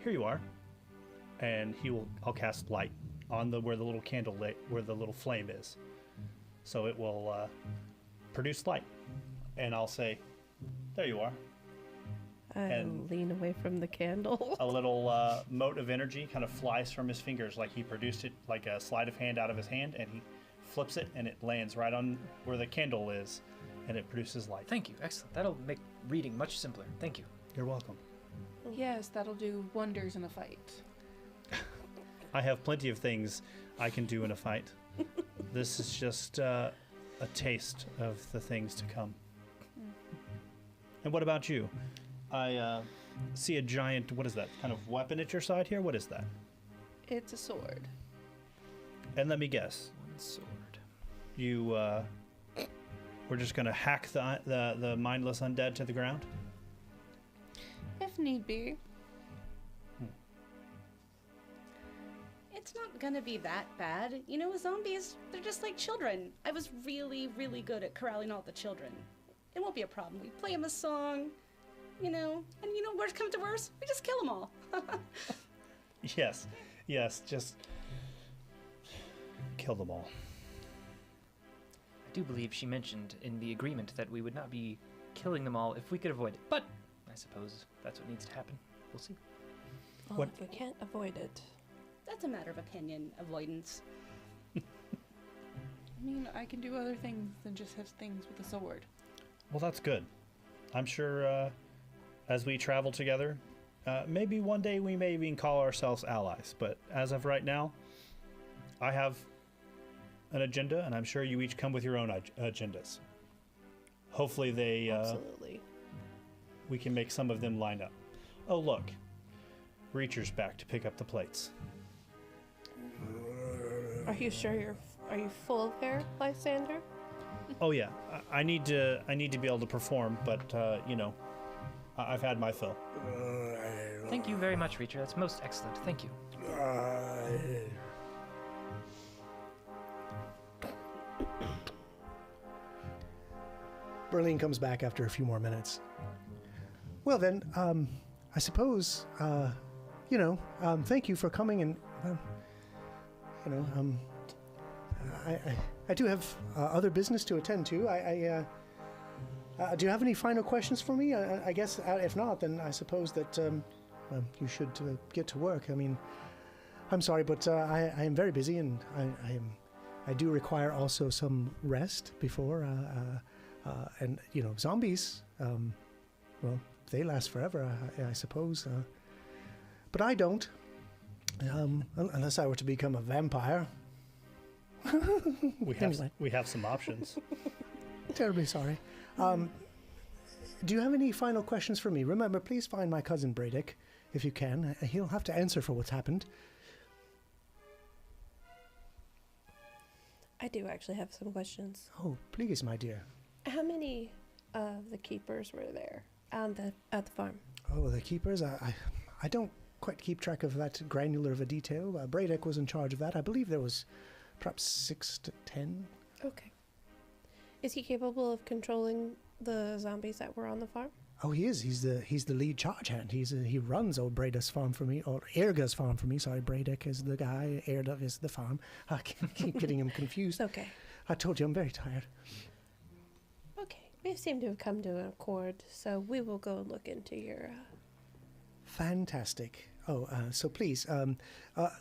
Here you are, and I'll cast light on where the little candle where the little flame is, so it will produce light, and I'll say, "There you are." And lean away from the candle. a little mote of energy kind of flies from his fingers, like he produced it like a sleight of hand out of his hand, and he flips it, and it lands right on where the candle is, and it produces light. Thank you. Excellent. That'll make reading much simpler. Thank you. You're welcome. Yes, that'll do wonders in a fight. I have plenty of things I can do in a fight. This is just a taste of the things to come. And what about you? I see a giant, what is that, kind of weapon at your side here? What is that? It's a sword. And let me guess, One sword. you, we're just going to hack the mindless undead to the ground? If need be. It's not gonna be that bad. You know, zombies, they're just like children. I was really, really good at corralling all the children. It won't be a problem. We play them a song, you know, and you know, worst comes to worst, we just kill them all. Yes, just kill them all. I do believe she mentioned in the agreement that we would not be killing them all if we could avoid it. But I suppose that's what needs to happen. We'll see. Well, What- if we can't avoid it. That's a matter of opinion, avoidance. I mean, I can do other things than just hit things with a sword. Well, that's good. I'm sure as we travel together, maybe one day we may even call ourselves allies. But as of right now, I have an agenda, and I'm sure you each come with your own agendas. Hopefully Absolutely. we can make some of them line up. Oh, look. Reacher's back to pick up the plates. Are you sure are you full of hair, Lysander? Oh, yeah. I need to be able to perform, but, you know, I've had my fill. Thank you very much, Reacher. That's most excellent. Thank you. Berlin comes back after a few more minutes. Well then, I suppose, thank you for coming, and I do have other business to attend to. Do you have any final questions for me? I guess if not, then I suppose that you should get to work. I mean, I'm sorry, but I am very busy, and I do require also some rest before. And zombies. Well, they last forever, I suppose. But I don't, unless I were to become a vampire. We have some options. Terribly sorry. Do you have any final questions for me? Remember, please find my cousin Bradick, if you can. He'll have to answer for what's happened. I do actually have some questions. Oh, please, my dear. How many of the keepers were there at the farm? Oh, the keepers? I don't quite keep track of that granular of a detail. Bradick was in charge of that. I believe there was perhaps 6 to 10. Okay. Is he capable of controlling the zombies that were on the farm? Oh, he is. He's the lead charge hand. He runs old Brada's farm for me, or Erga's farm for me. Sorry, Bradick is the guy. Erga is the farm. I keep getting him confused. Okay. I told you I'm very tired. Okay. We seem to have come to an accord, so we will go look into your... Fantastic. Oh, so please,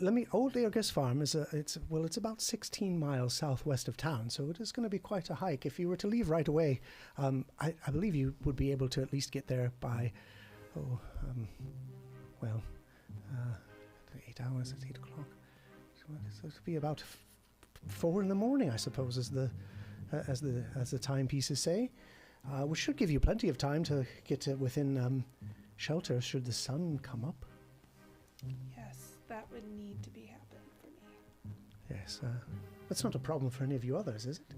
let me. Old Erga's farm is it's about 16 miles southwest of town, so it is going to be quite a hike. If you were to leave right away, I believe you would be able to at least get there by, 8 hours. It's 8 o'clock. So it'll be about 4 in the morning, I suppose, as the timepieces say, which should give you plenty of time to get to within shelter should the sun come up. Yes, that would need to be happen for me. Yes, that's not a problem for any of you others, is it?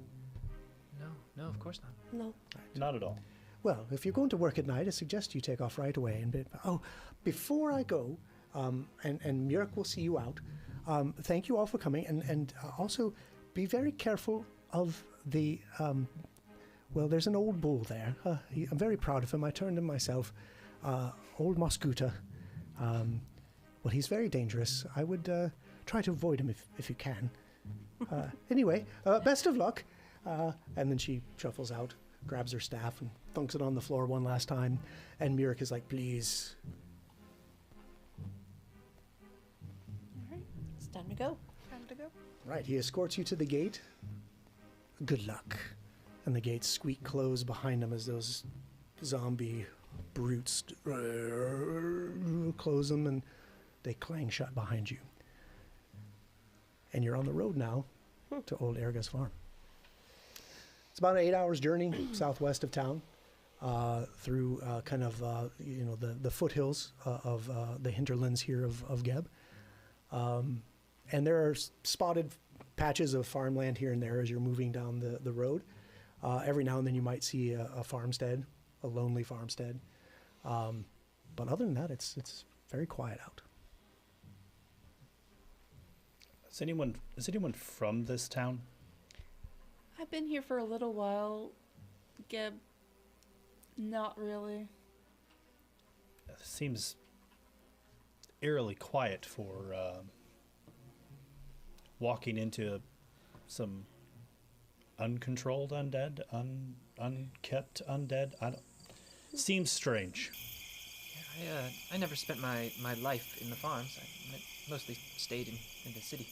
No, of course not. No. Not at all. Well, if you're going to work at night, I suggest you take off right away. Before I go, and Murk will see you out, thank you all for coming, and also be very careful of the, there's an old bull there. I'm very proud of him. I turned him myself. Old Mosquita. Well, he's very dangerous. I would try to avoid him if you can. Anyway, best of luck. And then she shuffles out. grabs her staff and thunks it on the floor one last time. And Mirik is like, please. It's time to go. Time to go. Right, he escorts you to the gate. Good luck. And the gates squeak close behind him as those zombie brutes close them, and they clang shut behind you. And you're on the road now to Old Erga's farm. It's about an 8 hours journey southwest of town, through the foothills of the hinterlands here of Geb. And there are spotted patches of farmland here and there as you're moving down the road. Every now and then you might see a farmstead, a lonely farmstead. But other than that, it's very quiet out. Is anyone from this town? I've been here for a little while. Geb, not really. It seems eerily quiet for walking into some uncontrolled undead, unkept undead. Seems strange. Yeah, I never spent my life in the farms. I mostly stayed in the city.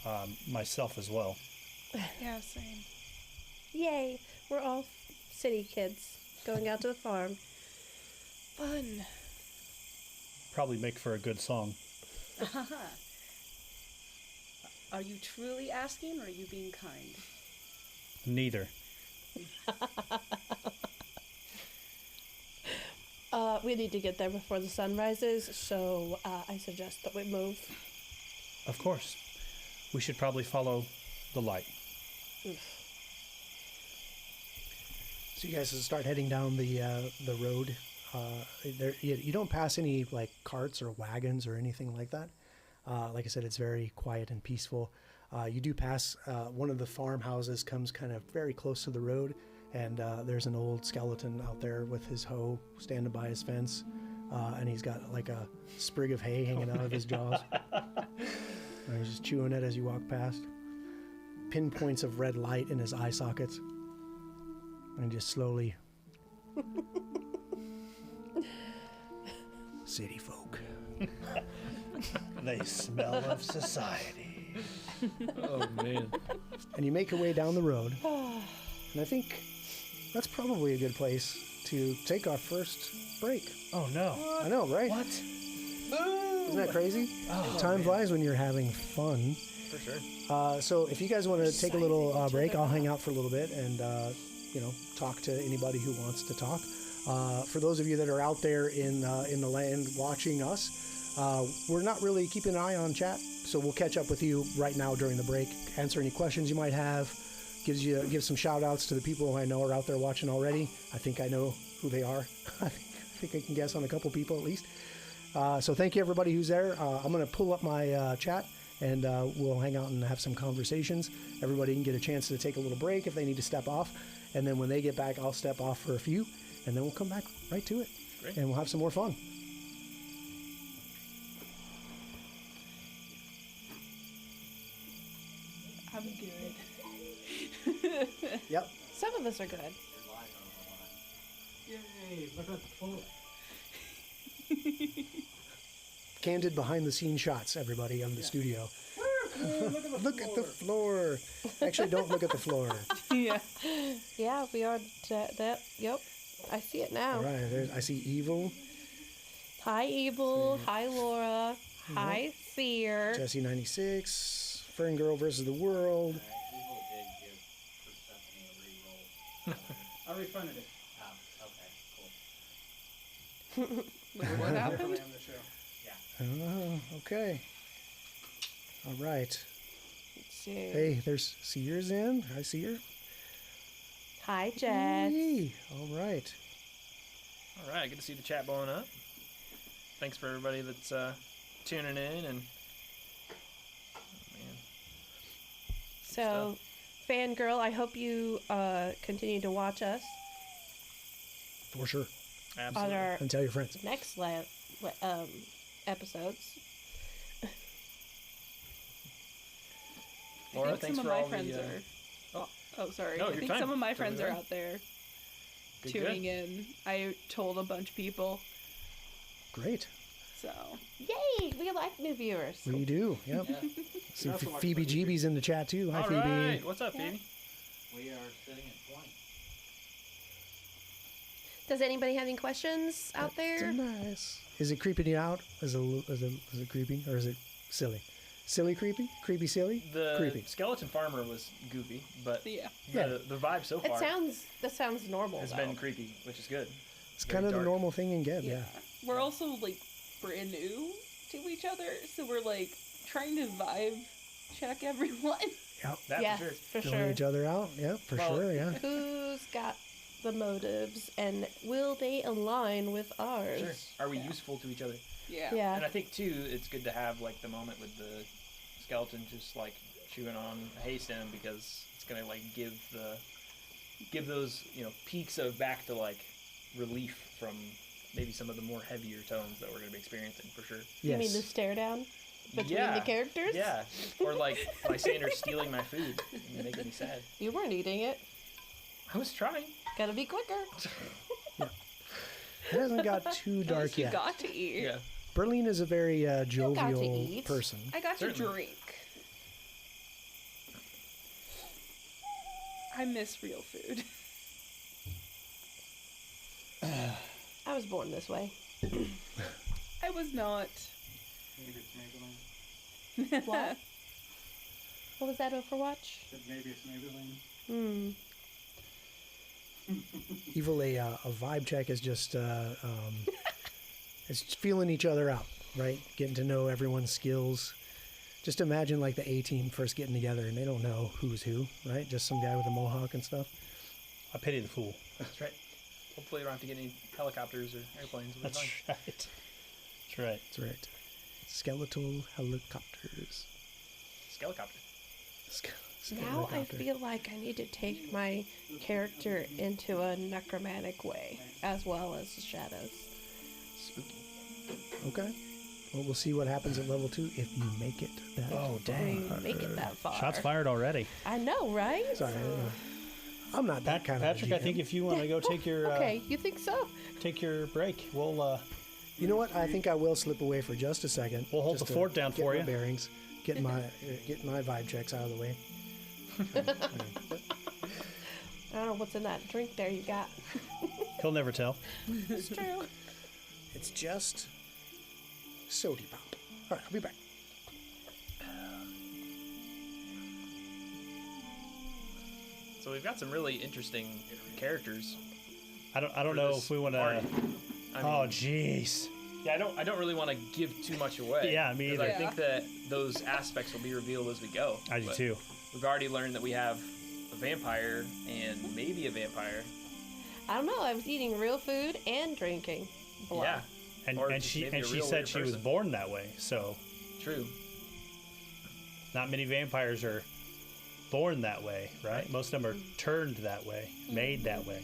Yeah. Myself as well. Yeah, same. Yay! We're all city kids going out to the farm. Fun. Probably make for a good song. Are you truly asking, or are you being kind? Neither. We need to get there before the sun rises, so I suggest that we move. Of course. We should probably follow the light. So you guys start heading down the road. You don't pass any like carts or wagons or anything like that. Like I said, it's very quiet and peaceful. You do pass one of the farmhouses, comes kind of very close to the road, and there's an old skeleton out there with his hoe standing by his fence, and he's got like a sprig of hay hanging out of his jaws. And he's just chewing it as you walk past. Pinpoints of red light in his eye sockets, and just slowly. City folk. They smell of society. Oh man. And you make your way down the road. And I think that's probably a good place to take our first break. Oh no. I know, right? What? Isn't that crazy? Time flies when you're having fun. For sure. So if you guys want to take a little break, I'll hang out for a little bit and talk to anybody who wants to talk. For those of you that are out there in the land watching us, we're not really keeping an eye on chat, so we'll catch up with you right now during the break, answer any questions you might have, give some shout outs to the people who I know are out there watching already. I think I know who they are. I think I can guess on a couple people at least. So thank you everybody who's there. I'm going to pull up my chat and we'll hang out and have some conversations. Everybody can get a chance to take a little break if they need to step off, and then when they get back, I'll step off for a few, and then we'll come back right to it. Great. And we'll have some more fun. I'm good. Yep. Some of us are good. Yay, look at the floor. Candid behind the scenes shots, everybody, on the studio. Look at the floor. Actually, don't look at the floor. Yeah. Yeah, we are that. Yep. I see it now. All right, I see Evil, Hi, Evil. Hi, Laura. Hi, Fear. Jesse 96, Fern Girl versus the World. Evil did give Persephone a reroll. I refunded it. Oh, okay, cool. Wait, what happened? Definitely on the show. Oh, okay. All right. Let's see. Hey, there's Seer's in. Hi, Seer. Hi, Jess. Hey, all right. All right, good to see the chat blowing up. Thanks for everybody that's tuning in and. Oh, man. So, Fangirl, I hope you continue to watch us For sure. on Absolutely. our And tell your friends. next episodes. Laura, I think thanks some for of my all friends the. are. Oh, sorry. No, I you're think fine. some of my Totally friends are fine. out there. tuning in. I told a bunch of people, Great. so Yay! We like new viewers. We do. Yep. See Not so much Phoebe about you. GB's in the chat too. Hi, All Phoebe. right. What's up, Yeah. Phoebe? We are sitting at 20. Does anybody have any questions out there? Nice. Is it creeping you out? Is it creepy or is it silly? Silly creepy? Creepy silly? The Creepy. skeleton farmer was goofy, but yeah. the vibe so far That sounds normal. has though. been creepy, which is good. It's Very kind of the dark. normal thing in Geb, yeah. We're also like brand new to each other, so we're like trying to vibe check everyone. Yep. That Yeah, for sure. for Filling sure. each other out. Yep, for Well, sure, yeah. Who's got the motives, and will they align with ours? Sure. Are we useful to each other? Yeah. Yeah. And I think too, it's good to have like the moment with the skeleton just like chewing on a hay stem, because it's gonna like give those peaks of back to like relief from maybe some of the more heavier tones that we're gonna be experiencing for sure. You mean Yes. the stare down between Yeah. the characters? Yeah. Or like Lysander stealing my food and making me sad. You weren't eating it. I was trying. Gotta be quicker. It hasn't got too At dark least you yet. got to eat. Yeah. Berlin is a very jovial eat. person. I got Certainly. to drink. I miss real food. I was born this way. I was not. Maybe it's Maybelline. What? What was that, Overwatch? Said maybe it's Maybelline. Hmm. Evil, a vibe check is just it's feeling each other out, right? Getting to know everyone's skills. Just imagine like the A team first getting together and they don't know who's who, right? Just some guy with a mohawk and stuff. I pity the fool. That's right. Hopefully we don't have to get any helicopters or airplanes. We'll be That's fine. right. That's right. That's right. Skeletal helicopters. Skelicopter. Now I Skelicopter. feel like I need to take my character into a necromantic way, as well as the shadows. Spooky. Okay. Well, we'll see what happens at level 2 if you make it that Oh, We dang. make it that far. Shots fired already. I know, right? Sorry. I'm not that kind Patrick, of I think if you want to go take your Okay, you think so? take your break, we'll You know what? I think I will slip away for just a second. We'll hold just the to fort down get for my you. bearings, get my vibe checks out of the way. I don't know what's in that drink there you got. he'll never tell. It's true. It's just sody pop. All right, I'll be back. So we've got some really interesting characters. I don't for know this if we want to. party. I mean, Oh, jeez. yeah, I don't really want to give too much away. Yeah, me 'cause either. I think that those aspects will be revealed as we go. I do But too. We've already learned that we have a vampire and maybe a vampire. I don't know. I was eating real food and drinking blood. Yeah, And Or and just she maybe and a she real said weird she was person. born that way. So true. not many vampires are born that way, right? Most of them are turned that way, made that way.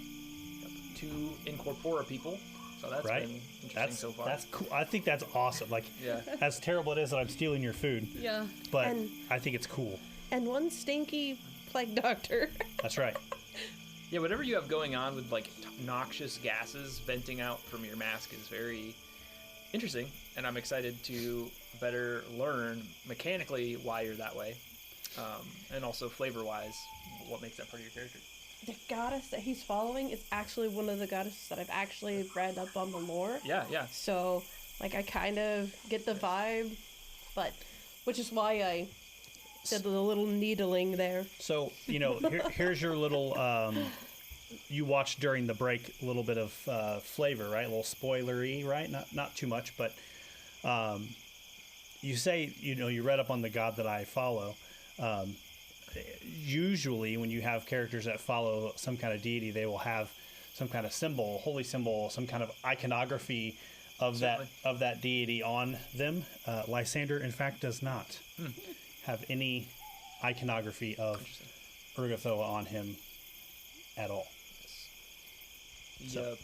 Two incorpora people. So that's Right. been interesting That's so far. that's cool. I think that's awesome. Like, Yeah. as terrible it is that I'm stealing your food, Yeah. but And- I think it's cool. And one stinky plague doctor. That's right. Yeah, whatever you have going on with like noxious gases venting out from your mask is very interesting, and I'm excited to better learn mechanically why you're that way, and also flavor-wise what makes that part of your character. The goddess that he's following is actually one of the goddesses that I've actually read up on the lore. Yeah, yeah. So, like, I kind of get the vibe, but which is why I did the little needling there. So here's your little. You watched during the break a little bit of flavor, right? A little spoilery, right? Not too much, but you say you read up on the god that I follow. Usually, when you have characters that follow some kind of deity, they will have some kind of symbol, holy symbol, some kind of iconography of Certainly. that deity on them. Lysander, in fact, does not have any iconography of Urgathoa on him at all. The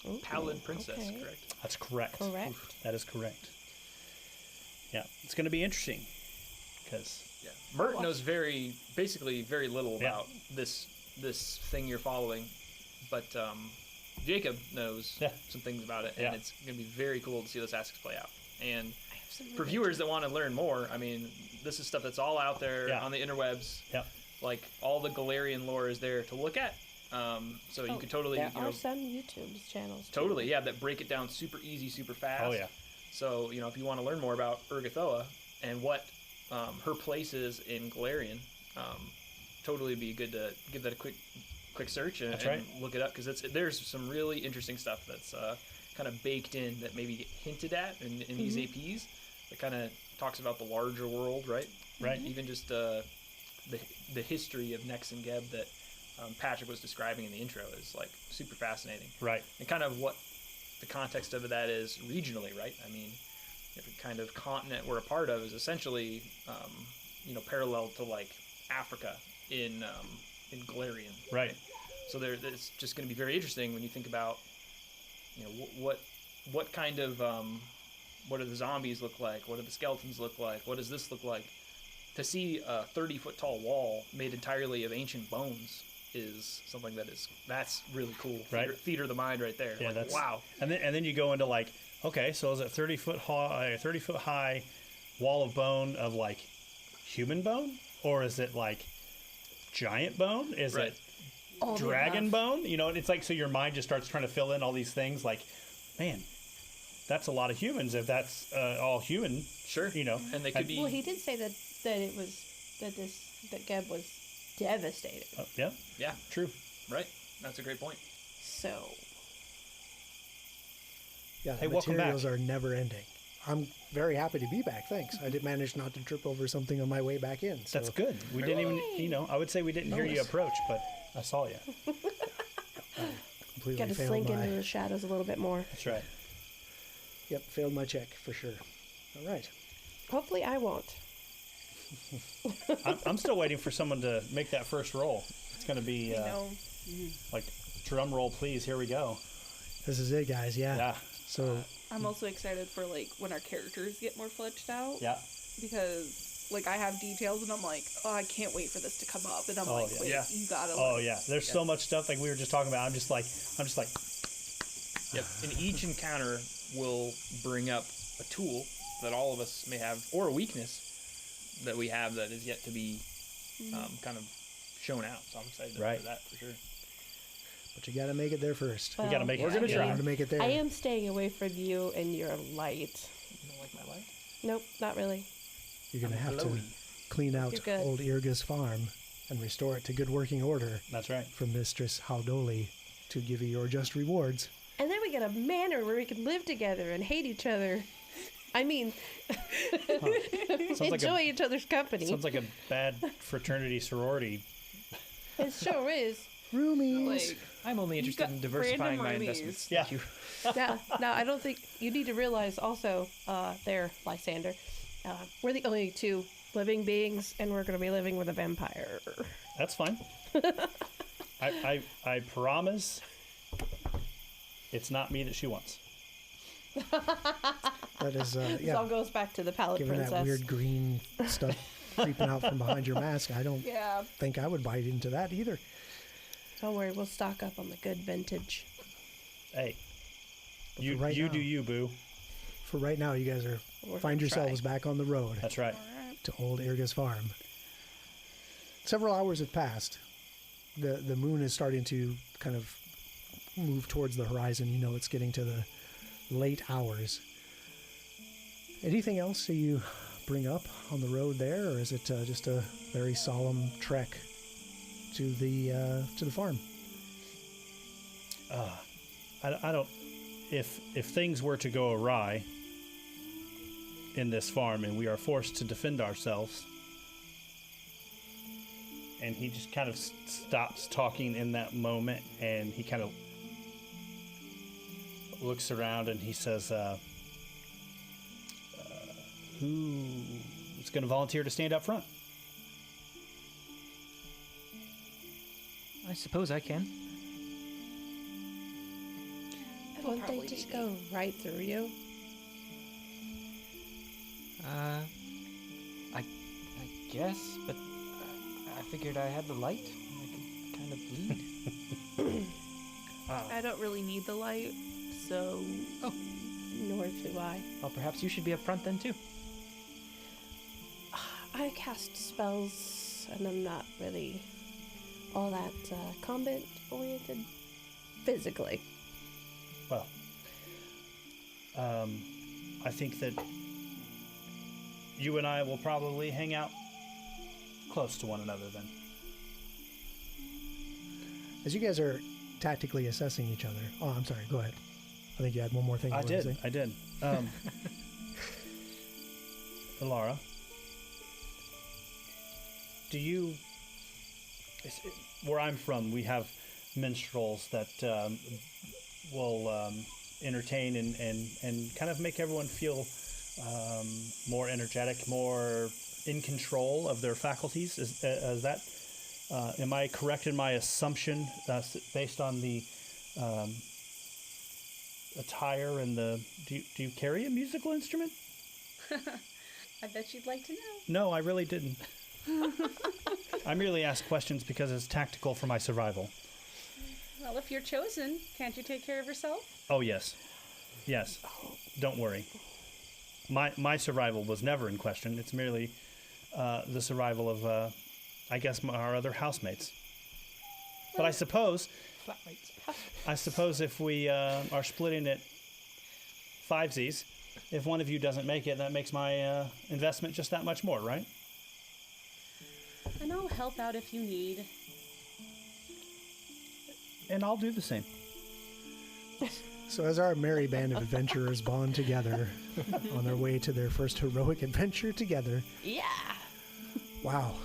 Ooh, Pallid Princess, okay. correct? That's correct. Correct. That is correct. Yeah, it's going to be interesting because Yeah. Mert knows basically very little Yeah. about this thing you're following, but Jacob knows Yeah. some things about it, Yeah. and it's going to be very cool to see those asks play out. And I have some for viewers that want to learn more, I mean, this is stuff that's all out there Yeah. on the interwebs. Yeah. Like, all the Galarian lore is there to look at. So you could totally, There you know, are some YouTube channels. too. totally, yeah, that break it down super easy, super fast. Oh, yeah. So, you know, if you want to learn more about Urgathoa and what her place is in Galarian, totally be good to give that a quick search and, That's right. and look it up, because there's some really interesting stuff that's kind of baked in that maybe get hinted at in these APs that kind of talks about the larger world, right? Right. Even just the history of Nex and Geb that Patrick was describing in the intro is like super fascinating. Right. And kind of what the context of that is regionally, right? I mean, every kind of continent we're a part of is essentially, you know, parallel to like Africa in Galarian. Right. So it's just going to be very interesting when you think about, you know, what kind of what do the zombies look like? What do the skeletons look like? What does this look like? To see a 30-foot tall wall made entirely of ancient bones is something that's really cool. Right. Theater of the mind right there. Yeah, Like, that's wow. And then you go into like, okay, so is it 30 foot high wall of bone of like human bone, or is it like giant bone? Is Right. it All the dragon above. bone? You know, it's like, so your mind just starts trying to fill in all these things. Like, man, that's a lot of humans. If that's all human, Sure. you know, And they could be. Well, he did say that Geb was devastated. yeah, Yeah. true. Right. That's a great point. So Yeah, Hey, the welcome back. materials are never ending. I'm very happy to be back. Thanks. I did manage not to trip over something on my way back in. So That's good. We didn't even, you know, I would say we didn't hear you Bonus. approach, but I saw you. completely got to failed slink my. into the shadows a little bit more. That's right. Yep, failed my check for sure. All right. Hopefully, I won't. I'm still waiting for someone to make that first roll. It's going to be like, drum roll, please. Here we go. This is it, guys. Yeah. Yeah. So I'm also excited for like when our characters get more fleshed out. Yeah. Because like I have details and I'm like, oh, I can't wait for this to come up. And I'm Oh, like, yeah. wait, Yeah. you gotta. Oh like, yeah. There's so much stuff like we were just talking about. I'm just like, Yep. And each encounter will bring up a tool that all of us may have, or a weakness that we have that is yet to be kind of shown out. So I'm excited Right. for that for sure. but you got to make it there first. we got to make it. We're gonna You try. got to make it there. I am staying away from you and your light. You don't like my light? Nope, not really. You're going to have to glowy. clean out You're good. old Irga's farm and restore it to good working order That's right. for Mistress Haldoli to give you your just rewards. And then we get a manor where we can live together and hate each other. I mean, Sounds like enjoy a each other's company. sounds like a bad fraternity sorority. It sure is. Roomies. Like, I'm only interested got in diversifying random my roomies. investments. Yeah. Thank you. Yeah. Now, I don't think you need to realize also, there, Lysander, we're the only two living beings, and we're going to be living with a vampire. That's fine. I promise it's not me that she wants. That is, This all goes back to the Palette given Princess. that weird green stuff creeping out from behind your mask, I don't yeah. think I would bite into that either. Don't worry, we'll stock up on the good vintage. Hey, But you for right you now- do you, boo. For right now, you guys are We're find gonna try. yourselves back on the road That's right. to old Irga's farm. Several hours have passed. The moon is starting to kind of move towards the horizon. You know it's getting to the late hours. Anything else that you bring up on the road there, or is it just a very solemn trek to the farm? I don't. If things were to go awry in this farm and we are forced to defend ourselves, and he just kind of stops talking in that moment, and he kind of looks around and he says, "Who's going to volunteer to stand up front?" I suppose I can. It'll Wouldn't they probably just be go me. right through you? I guess, but I figured I had the light. I could kind of lead. I don't really need the light, so. Oh. Nor do I. Well, perhaps you should be up front then too. I cast spells, and I'm not really all that combat oriented physically. Well, I think that you and I will probably hang out close to one another then. As you guys are tactically assessing each other. Oh, I'm sorry. Go ahead. I think you had one more thing. I did. Alara, do you? Where I'm from, we have minstrels that will entertain and kind of make everyone feel more energetic, more in control of their faculties. Is that? Am I correct in my assumption based on the attire and the? Do you carry a musical instrument? I bet you'd like to know. No, I really didn't. I merely ask questions because it's tactical for my survival. Well, if you're chosen, can't you take care of yourself? Oh, yes. Yes. Don't worry. My survival was never in question. It's merely the survival of, I guess, our other housemates. But I suppose if we are splitting it fivesies, if one of you doesn't make it, that makes my investment just that much more, right? And I'll help out if you need. And I'll do the same. So as our merry band of adventurers bond together on their way to their first heroic adventure together. Yeah. Wow.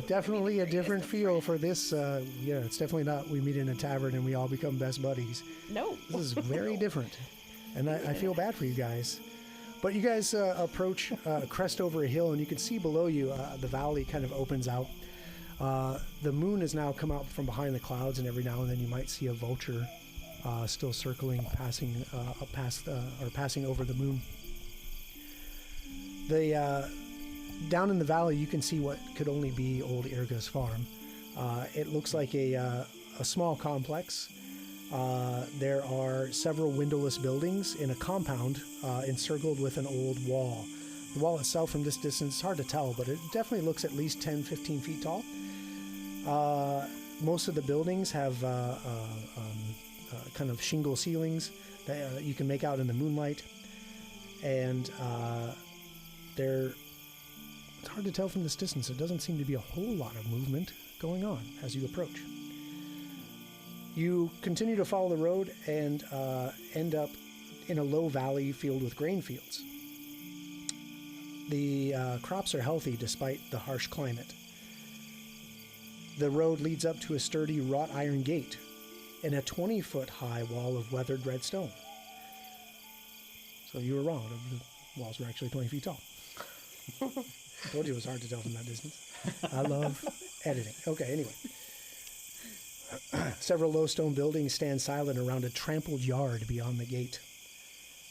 Definitely a different feel for this. Yeah, it's definitely not we meet in a tavern and we all become best buddies. No. This is very different. And I feel bad for you guys. But you guys approach a crest over a hill, and you can see below you the valley kind of opens out. The moon has now come out from behind the clouds, and every now and then you might see a vulture still circling, passing over the moon. Down in the valley, you can see what could only be old Irga's farm. It looks like a small complex. There are several windowless buildings in a compound encircled with an old wall. The wall itself from this distance is hard to tell, but it definitely looks at least 10, 15 feet tall. Most of the buildings have kind of shingle ceilings that you can make out in the moonlight. And it's hard to tell from this distance. It doesn't seem to be a whole lot of movement going on as you approach. You continue to follow the road and end up in a low valley filled with grain fields. The crops are healthy despite the harsh climate. The road leads up to a sturdy wrought iron gate and a 20-foot high wall of weathered red stone. So you were wrong. The walls were actually 20 feet tall. I told you it was hard to tell from that distance. I love editing. Okay, anyway. Several low stone buildings stand silent around a trampled yard beyond the gate,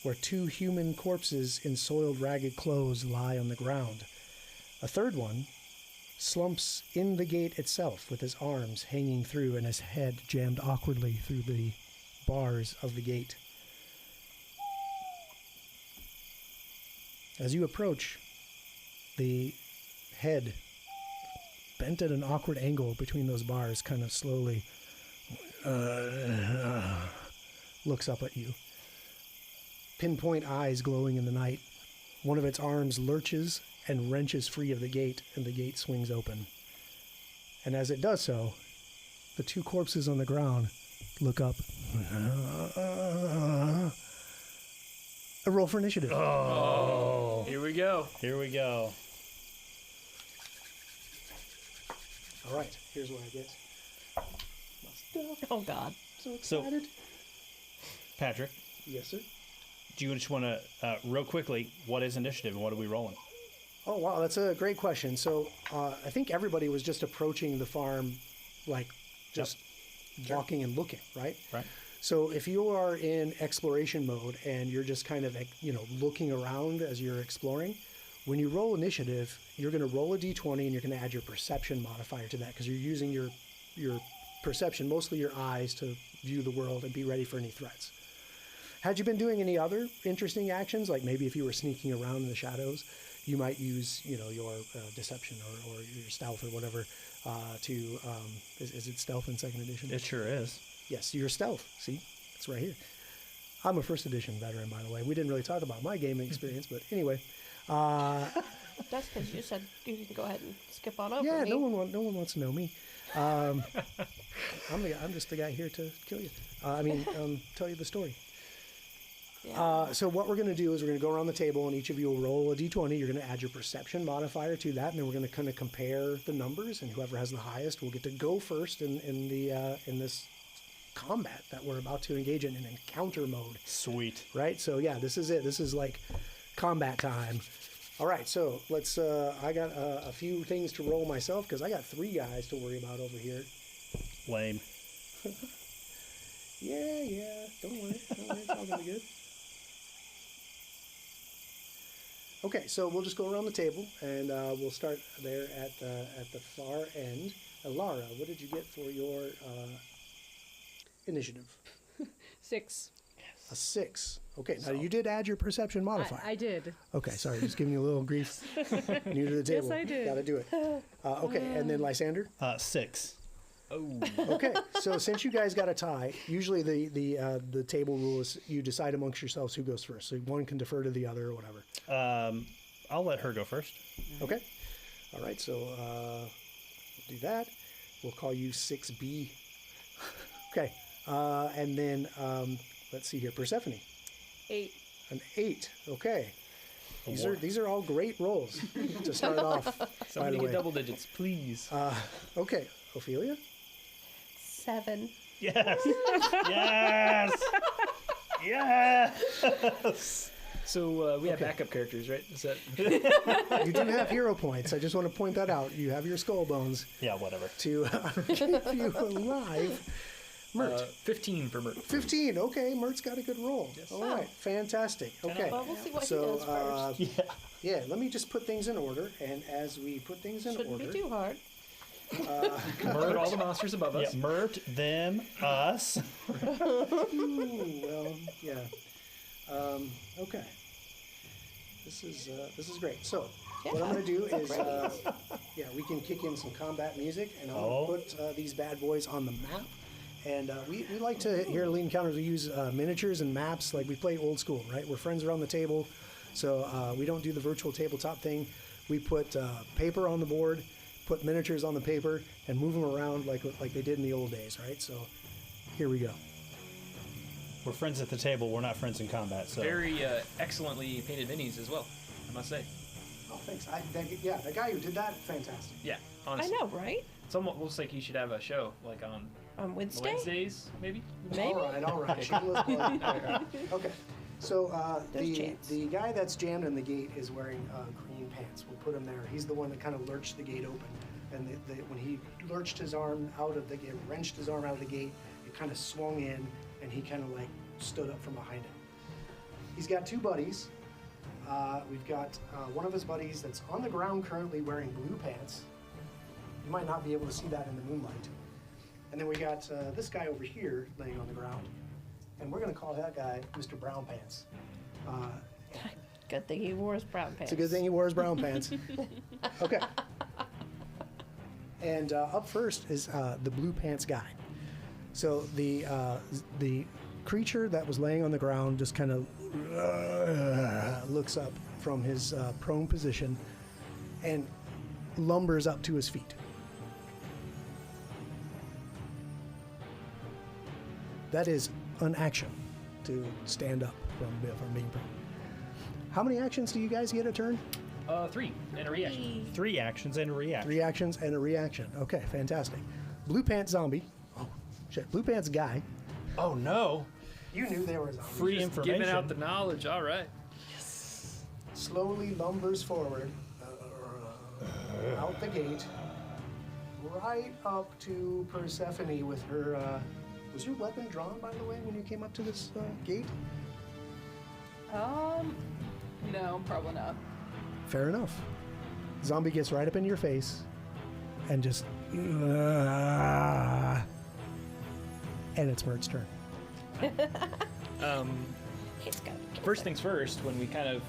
where two human corpses in soiled, ragged clothes lie on the ground. A third one slumps in the gate itself with his arms hanging through and his head jammed awkwardly through the bars of the gate. As you approach, the head, bent at an awkward angle between those bars, kind of slowly looks up at you. Pinpoint eyes glowing in the night. One of its arms lurches and wrenches free of the gate, and the gate swings open. And as it does so, the two corpses on the ground look up. A roll for initiative. Oh. Here we go. Here we go. All right, here's what I get. My stuff. Oh, God. So excited. Patrick, Yes, sir. do you just want to, real quickly, what is initiative and what are we rolling? Oh, wow, that's a great question. So I think everybody was just approaching the farm, like just walking and looking, right? Right. So if you are in exploration mode and you're just kind of, looking around as you're exploring, when you roll initiative, you're going to roll a d20 and you're going to add your perception modifier to that because you're using your perception, mostly your eyes, to view the world and be ready for any threats. Had you been doing any other interesting actions, like maybe if you were sneaking around in the shadows, you might use, you know, your deception or your stealth or whatever to, is it stealth in 2nd edition? It sure is. Yes, your stealth. See, it's right here. I'm a 1st edition veteran, by the way. We didn't really talk about my gaming experience, but anyway. That's because you said you can go ahead and skip on over Yeah, me. no one wants to know me. I'm just the guy here to kill you. Tell you the story. Yeah. So what we're going to do is we're going to go around the table, and each of you will roll a d20. You're going to add your perception modifier to that, and then we're going to kind of compare the numbers, and whoever has the highest will get to go first in this combat that we're about to engage in encounter mode. Sweet. Right? So yeah, this is it. This is like combat time. All right, so let's. I got a few things to roll myself because I got 3 guys to worry about over here. Lame. Yeah. Don't worry. It's all gonna be good. Okay, so we'll just go around the table and we'll start there at the far end. Lara, what did you get for your initiative? 6. A 6. Okay, now you did add your perception modifier. I did. Okay, sorry, just giving you a little grief. New to the table. Yes, I did. Gotta do it. Okay, and then Lysander? 6. Oh. Okay, so since you guys got a tie, usually the table rule is you decide amongst yourselves who goes first. So one can defer to the other or whatever. I'll let her go first. Okay. All right, so we'll do that. We'll call you 6B. Okay, and then let's see here, Persephone. 8. An 8. Okay. These are all great rolls to start off. By Somebody the get way. double digits, please. Okay, Ophelia. 7. Yes. Yes. Yes. So we have Okay. backup characters, right? Is that You do have hero points. I just want to point that out. You have your skull bones Yeah, whatever. to keep you alive. Mert. 15 for Mert? 15. Okay, Mert's got a good roll. Yes. All right, fantastic. Okay. Well, we'll see what So, he does first. Yeah. Yeah, let me just put things in order. And as we put things in Shouldn't order, be too hard. Mert, all the monsters above us. Yeah, Mert, them, us. ooh, well, yeah. Okay. This is great. So, what I'm going to do is, we can kick in some combat music, and I'll put these bad boys on the map. And we like to, here at Elite Encounters, we use miniatures and maps. Like, we play old school, right? We're friends around the table, so we don't do the virtual tabletop thing. We put paper on the board, put miniatures on the paper, and move them around like they did in the old days, right? So, here we go. We're friends at the table. We're not friends in combat. So Very excellently painted minis as well, I must say. Oh, thanks. The guy who did that, fantastic. Yeah, I honestly. know, right? It's almost like you should have a show, like on On Wednesday? Wednesdays, maybe? Maybe. All right. Shameless plug. Okay. So There's chance. the guy that's jammed in the gate is wearing green pants. We'll put him there. He's the one that kind of lurched the gate open. And when he lurched his arm out of the gate, wrenched his arm out of the gate, it kind of swung in, and he kind of like stood up from behind him. He's got 2 buddies. We've got one of his buddies that's on the ground currently wearing blue pants. You might not be able to see that in the moonlight. And then we got this guy over here laying on the ground. And we're going to call that guy Mr. Brown Pants. Good thing he wore his brown pants. It's a good thing he wore his brown pants. Okay. And up first is the blue pants guy. So the creature that was laying on the ground just kind of looks up from his prone position and lumbers up to his feet. That is an action to stand up from being prone. How many actions do you guys get a turn? 3, and a reaction. 3 actions and a reaction. 3 actions and a reaction. Okay, fantastic. Blue pants zombie. Oh, shit. Blue pants guy. Oh no! You knew they were zombies. Free information. Giving out the knowledge, all right. Slowly lumbers forward, out the gate, right up to Persephone with her. Was your weapon drawn, by the way, when you came up to this gate? No, probably not. Fair enough. Zombie gets right up in your face and just. And it's Mert's turn. He's got to First things first, when we kind of,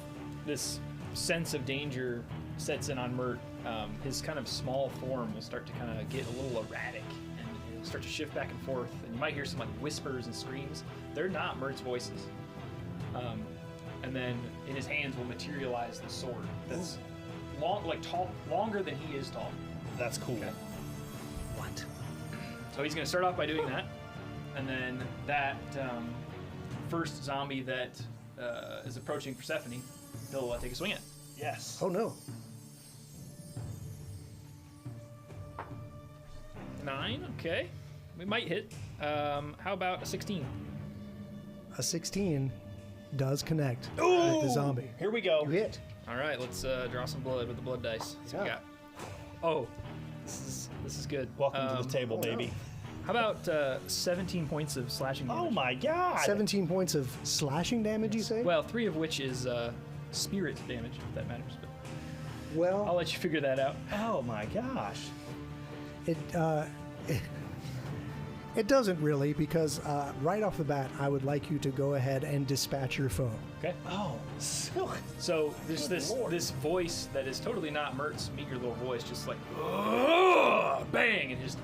this sense of danger sets in on Mert, his kind of small form will start to kind of get a little erratic, and he'll start to shift back and forth, and you might hear some like whispers and screams. They're not Mert's voices. And then in his hands will materialize the sword that's longer than he is tall. That's cool. Okay. What? So he's going to start off by doing that, and then that first zombie that is approaching Persephone, he'll take a swing at. Yes. Oh no. 9, okay. We might hit. How about a 16? A 16 does connect with the zombie. Here we go. You hit. All right, let's draw some blood with the blood dice. See what we Yeah. got. Oh, this is good. Welcome to the table, baby. How about 17 points of slashing damage? Oh my god. 17 points of slashing damage, you say? Well, 3 of which is spirit damage, if that matters. But I'll Well, let you figure that out. Oh my gosh. it doesn't really, because right off the bat, I would like you to go ahead and dispatch your foe. Okay. Oh, silk. So there's Good Lord. this voice that is totally not Mert's meager little voice, just like "Ugh!" Bang, and just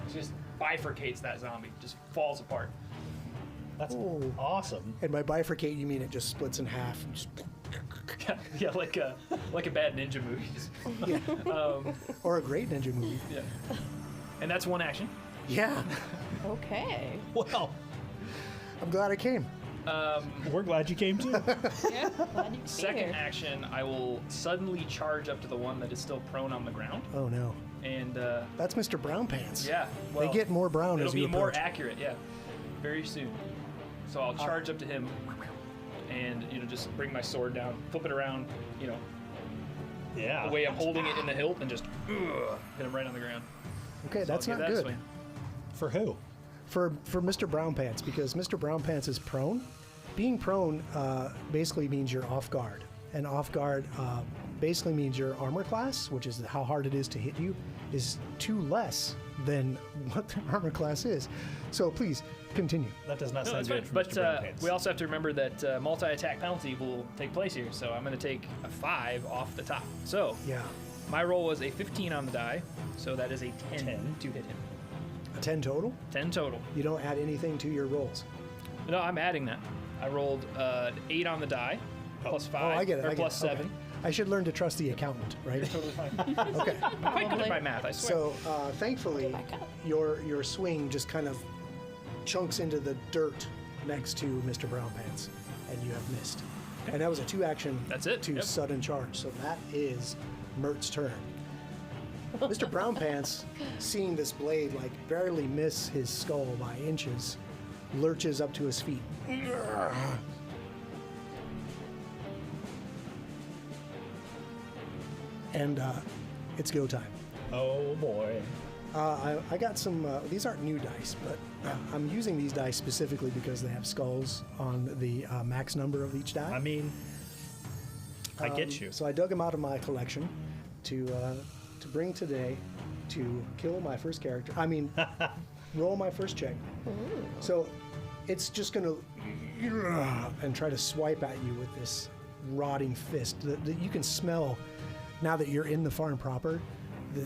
bifurcates that zombie, just falls apart. That's Oh. awesome. And by bifurcate, you mean it just splits in half. And just, Yeah, like a bad ninja movie. yeah. Um, Or a great ninja movie. yeah. And that's one action. Yeah. Okay. Well, I'm glad I came. we're glad you came too. Yeah. Glad you could be Second here. action, I will suddenly charge up to the one that is still prone on the ground, Oh no. and That's Mr. Brown Pants. yeah, well, They get more brown it'll as you be more approach. accurate, yeah, very soon. So I'll charge up to him, and just bring my sword down, flip it around, Yeah. the way I'm holding it in the hilt, and just hit him right on the ground. Okay, So that's I'll not give that a good. swing. For who? For Mr. Brown Pants, because Mr. Brown Pants is prone. Being prone basically means you're off guard, and off guard basically means your armor class, which is how hard it is to hit you, is 2 less than what the armor class is. So please continue. That does not No, sound that's good fine. for But Mr. Brown Pants. we also have to remember that multi-attack penalty will take place here, so I'm going to take a 5 off the top. So Yeah, my roll was a 15 on the die, so that is a 10, 10. to hit him. a 10 total. 10 total. You don't add anything to your rolls. No, I'm adding that. I rolled 8 on the die, plus 5, Oh, I get it. or I get plus it. Okay. 7. I should learn to trust the accountant, right? Totally fine. Okay. I'm quite good Probably. at my math, I swear. So thankfully, Back up. your swing just kind of chunks into the dirt next to Mr. Brown Pants, and you have missed. And that was a 2-action That's it, to yep. sudden charge. So that is Mert's turn. Mr. Brown Pants, seeing this blade like barely miss his skull by inches, lurches up to his feet. And it's go time. Oh boy. I got some, these aren't new dice, but I'm using these dice specifically because they have skulls on the max number of each die. I mean, I get you. So I dug them out of my collection to bring today to kill my first character. I mean, roll my first check. So it's just going to and try to swipe at you with this rotting fist that you can smell now that you're in the farm proper.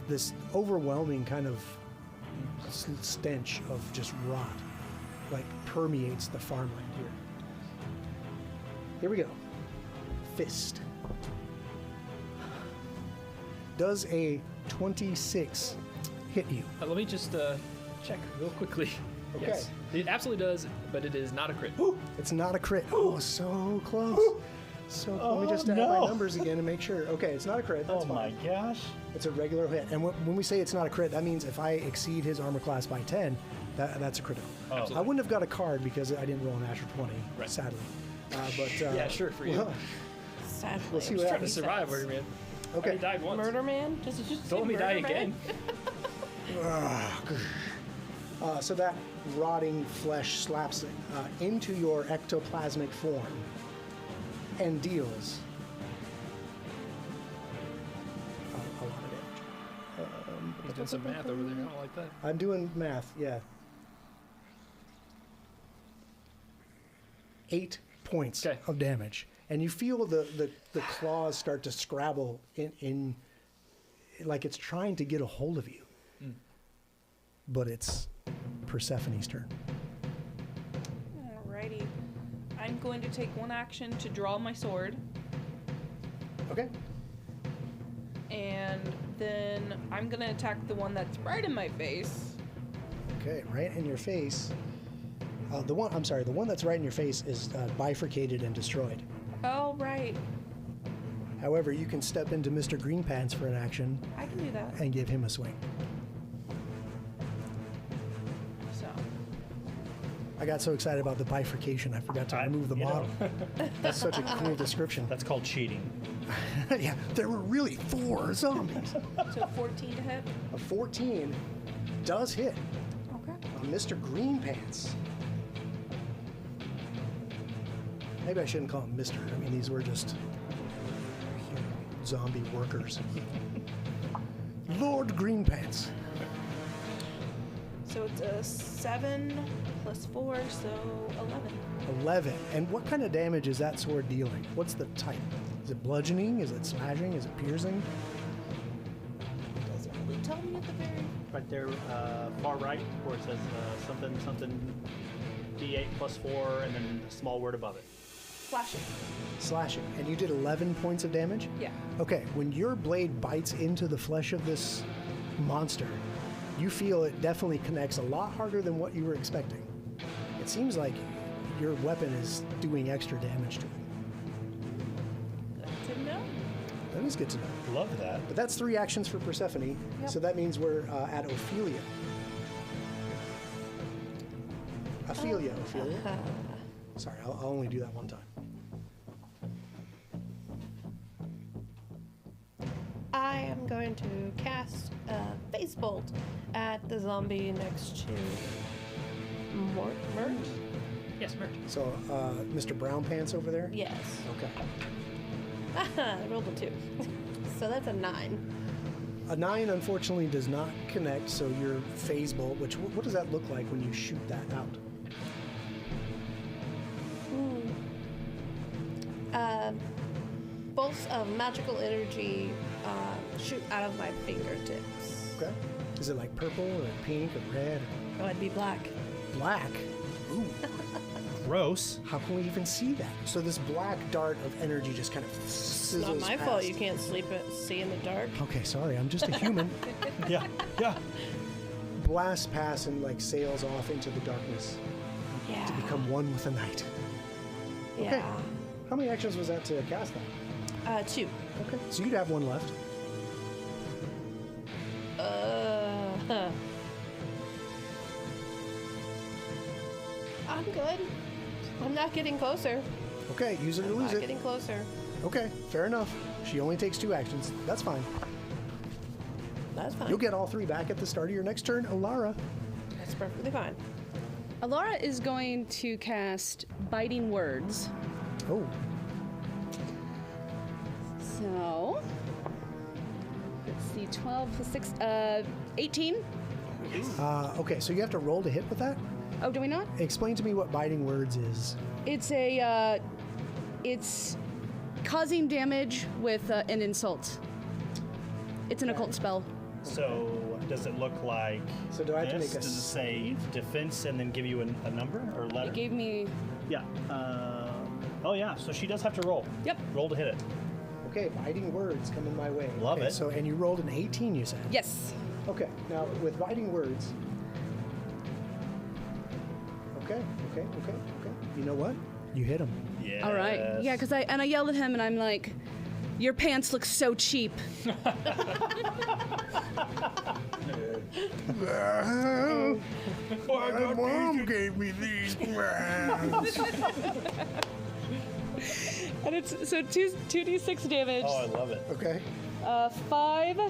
This overwhelming kind of stench of just rot like permeates the farmland here. Here we go. Fist. Does a 26 hit you? Let me just check real quickly. Okay. Yes, it absolutely does, but it is not a crit. It's not a crit. Oh, so close. So let me just add no. my numbers again and make sure. Okay, it's not a crit. That's Oh my fine. gosh. It's a regular hit. And when we say it's not a crit, that means if I exceed his armor class by 10, that's a critical. Oh. I wouldn't have got a card because I didn't roll a natural 20, Right. sadly. But Yeah, sure, for you. well, Sadly, We'll see I'm what sure Trying to he survive, says. over here, man. I okay. already died once. Murder man? Just Don't let me murder die man? again. So that rotting flesh slaps into your ectoplasmic form and deals a lot of damage. He's doing some math over there. I don't like that. I'm doing math, yeah. 8 points Okay. of damage. And you feel the claws start to scrabble in like it's trying to get a hold of you. But it's Persephone's turn. Alrighty. I'm going to take one action to draw my sword, Okay. and then I'm gonna attack the one that's right in my face. Okay, right in your face. The one that's right in your face is bifurcated and destroyed. Oh, right. However, you can step into Mr. Greenpants for an action I can do that. and give him a swing. So, I got so excited about the bifurcation, I forgot to remove the you know. model. That's such a cool description. That's called cheating. Yeah, there were really 4 zombies. so 14 to hit. A 14 does hit Okay. on Mr. Greenpants. Maybe I shouldn't call him Mr. I mean, these were just zombie workers. Lord Greenpants. So it's a 7 plus 4, so 11. 11. And what kind of damage is that sword dealing? What's the type? Is it bludgeoning? Is it slashing? Is it piercing? Does it really tell me at the very? Right there, far right, where it says something D8 plus 4, and then a small word above it. Flashing. Slashing. And you did 11 points of damage? Yeah. Okay, when your blade bites into the flesh of this monster, you feel it definitely connects a lot harder than what you were expecting. It seems like your weapon is doing extra damage to it. Good to know. That is good to know. Love that. But that's 3 actions for Persephone, Yep. so that means we're at Ophelia. Ophelia. Sorry, I'll only do that one time. I am going to cast a Face Bolt at the zombie next to Mert? Yes, Mert. So, Mr. Brown Pants over there? Yes. Okay. I rolled a 2. So that's a 9. A 9, unfortunately, does not connect, so your phase bolt, which, what does that look like when you shoot that out? Bolts of magical energy shoot out of my fingertips. Okay. Is it like purple or pink or red Oh, it'd be black. or black? Ooh, Gross. how can we even see that? So this black dart of energy just kind of It's sizzles not my past. fault you can't see in the dark. Okay, sorry, I'm just a human. Yeah, yeah. Blasts past and like sails off into the darkness Yeah. to become one with the night. Yeah. How many actions was that to cast that? 2. Okay, so you'd have one left. I'm good. I'm not getting closer. Okay, use it or I'm lose not it. getting closer. Okay, fair enough. She only takes 2 actions. That's fine. That's fine. You'll get all 3 back at the start of your next turn. Alara. That's perfectly fine. Alara is going to cast Biting Words. Oh, So, let's see, 12 plus 6, 18. okay, so you have to roll to hit with that? Oh, do we not? Explain to me what biting words is. It's it's causing damage with an insult. It's an occult spell. So, does it look like So do I have to this? make a Does it say defense and then give you a number or a letter? It gave me, Yeah. Oh, yeah. So she does have to roll. yep, Roll to hit it. Okay, biting words coming my way. Love okay, it. So, and you rolled an 18, you said? yes. Okay, now with biting words. Okay. You know what? You hit him. Yeah. All right. Yeah, because I yelled at him and I'm like, your pants look so cheap. My mom gave me these pants. And it's so 2d6 damage. Oh, I love it. Okay. 5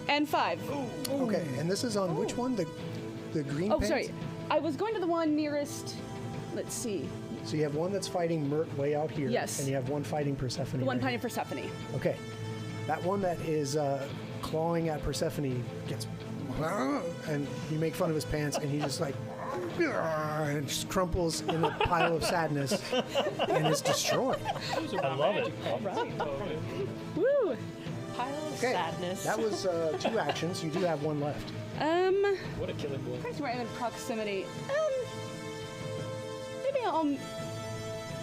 and 5. Okay, and this is on which one? The green Oh, pants? sorry. I was going to the one nearest. Let's see. So you have one that's fighting Mert way out here. Yes. And you have one fighting Persephone. The one right fighting here. Persephone. Okay. That one that is clawing at Persephone gets, and you make fun of his pants, and he just like and just crumples in a pile of sadness and is destroyed. I love it. All right. Woo. Pile of Okay, sadness. that was 2 actions. You do have 1 left. What a killing blow. Trying to where I'm in proximity. Maybe I'll.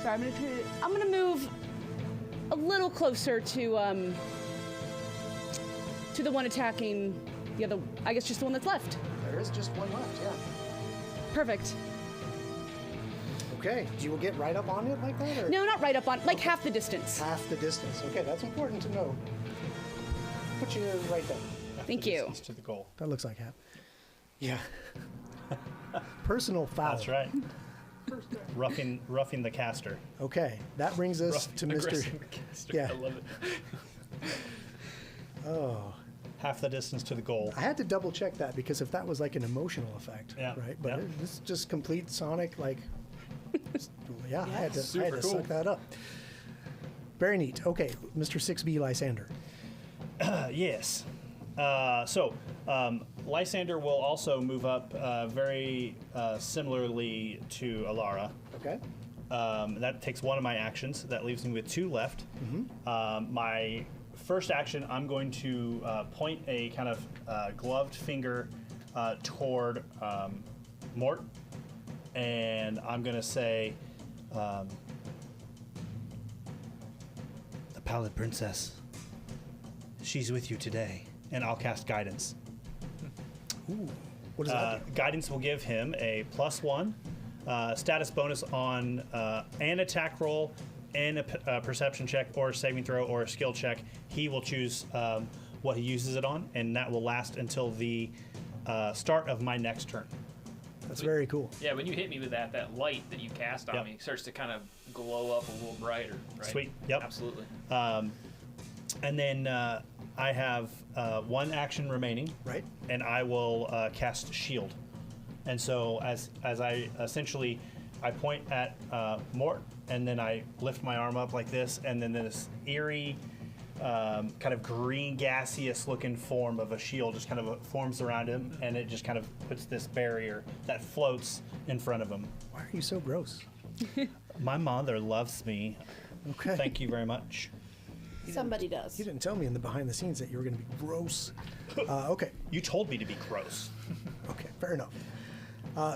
Sorry, I'm gonna move a little closer to the one attacking the other. I guess just the one that's left. There is just 1 left, yeah. Perfect. Okay, you will get right up on it like that? Or? No, not right up on, like half the distance. Half the distance. Okay, that's important to know. Put you right there. Thank you. To the goal. That looks like half. Yeah. Personal foul. That's right. Roughing the caster. Okay, that brings us to Mr. Aggressing the caster. Yeah. I love it. Oh, Half the distance to the goal. I had to double check that because if that was like an emotional effect, Yeah, right? But yeah. this is just complete Sonic, like, yeah, I had to Super cool. suck that up. Very neat. Okay, Mr. 6B Lysander. Yes. So Lysander will also move up very similarly to Alara. Okay. That takes 1 of my actions. That leaves me with 2 left. My first action, I'm going to point a kind of gloved finger toward Mort, and I'm going to say, the Pallid Princess, she's with you today, and I'll cast Guidance. Ooh, what does that do? Guidance will give him a +1 status bonus on an attack roll and a perception check or a saving throw or a skill check. He will choose what he uses it on, and that will last until the start of my next turn. That's very cool. Yeah, when you hit me with that light that you cast on Yep. me starts to kind of glow up a little brighter, right? Sweet. Yep. Absolutely. And then I have 1 action remaining, Right. and I will cast Shield. And so as I essentially, I point at Mort, and then I lift my arm up like this, and then this eerie, kind of green gaseous looking form of a shield just kind of forms around him, and it just kind of puts this barrier that floats in front of him. Why are you so gross? My mother loves me. Okay. Thank you very much. Somebody does. You didn't tell me in the behind the scenes that you were going to be gross. Okay. You told me to be gross. Okay, fair enough.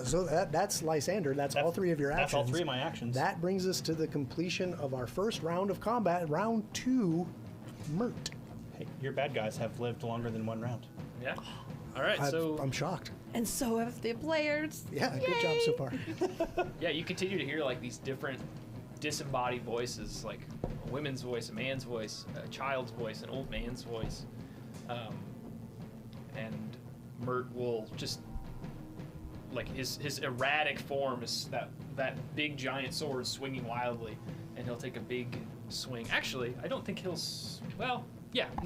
So that's Lysander. That's all 3 of your actions. That's all 3 of my actions. That brings us to the completion of our first round of combat. Round 2, Mert. Hey, your bad guys have lived longer than 1 round. Yeah. All right, so I'm shocked. And so have the players. Yeah, good job so far. yeah, you continue to hear like these different disembodied voices, like a women's voice, a man's voice, a child's voice, an old man's voice, and Mert will just like his erratic form is that big giant sword swinging wildly, and he'll take a big swing. Actually, I don't think he'll.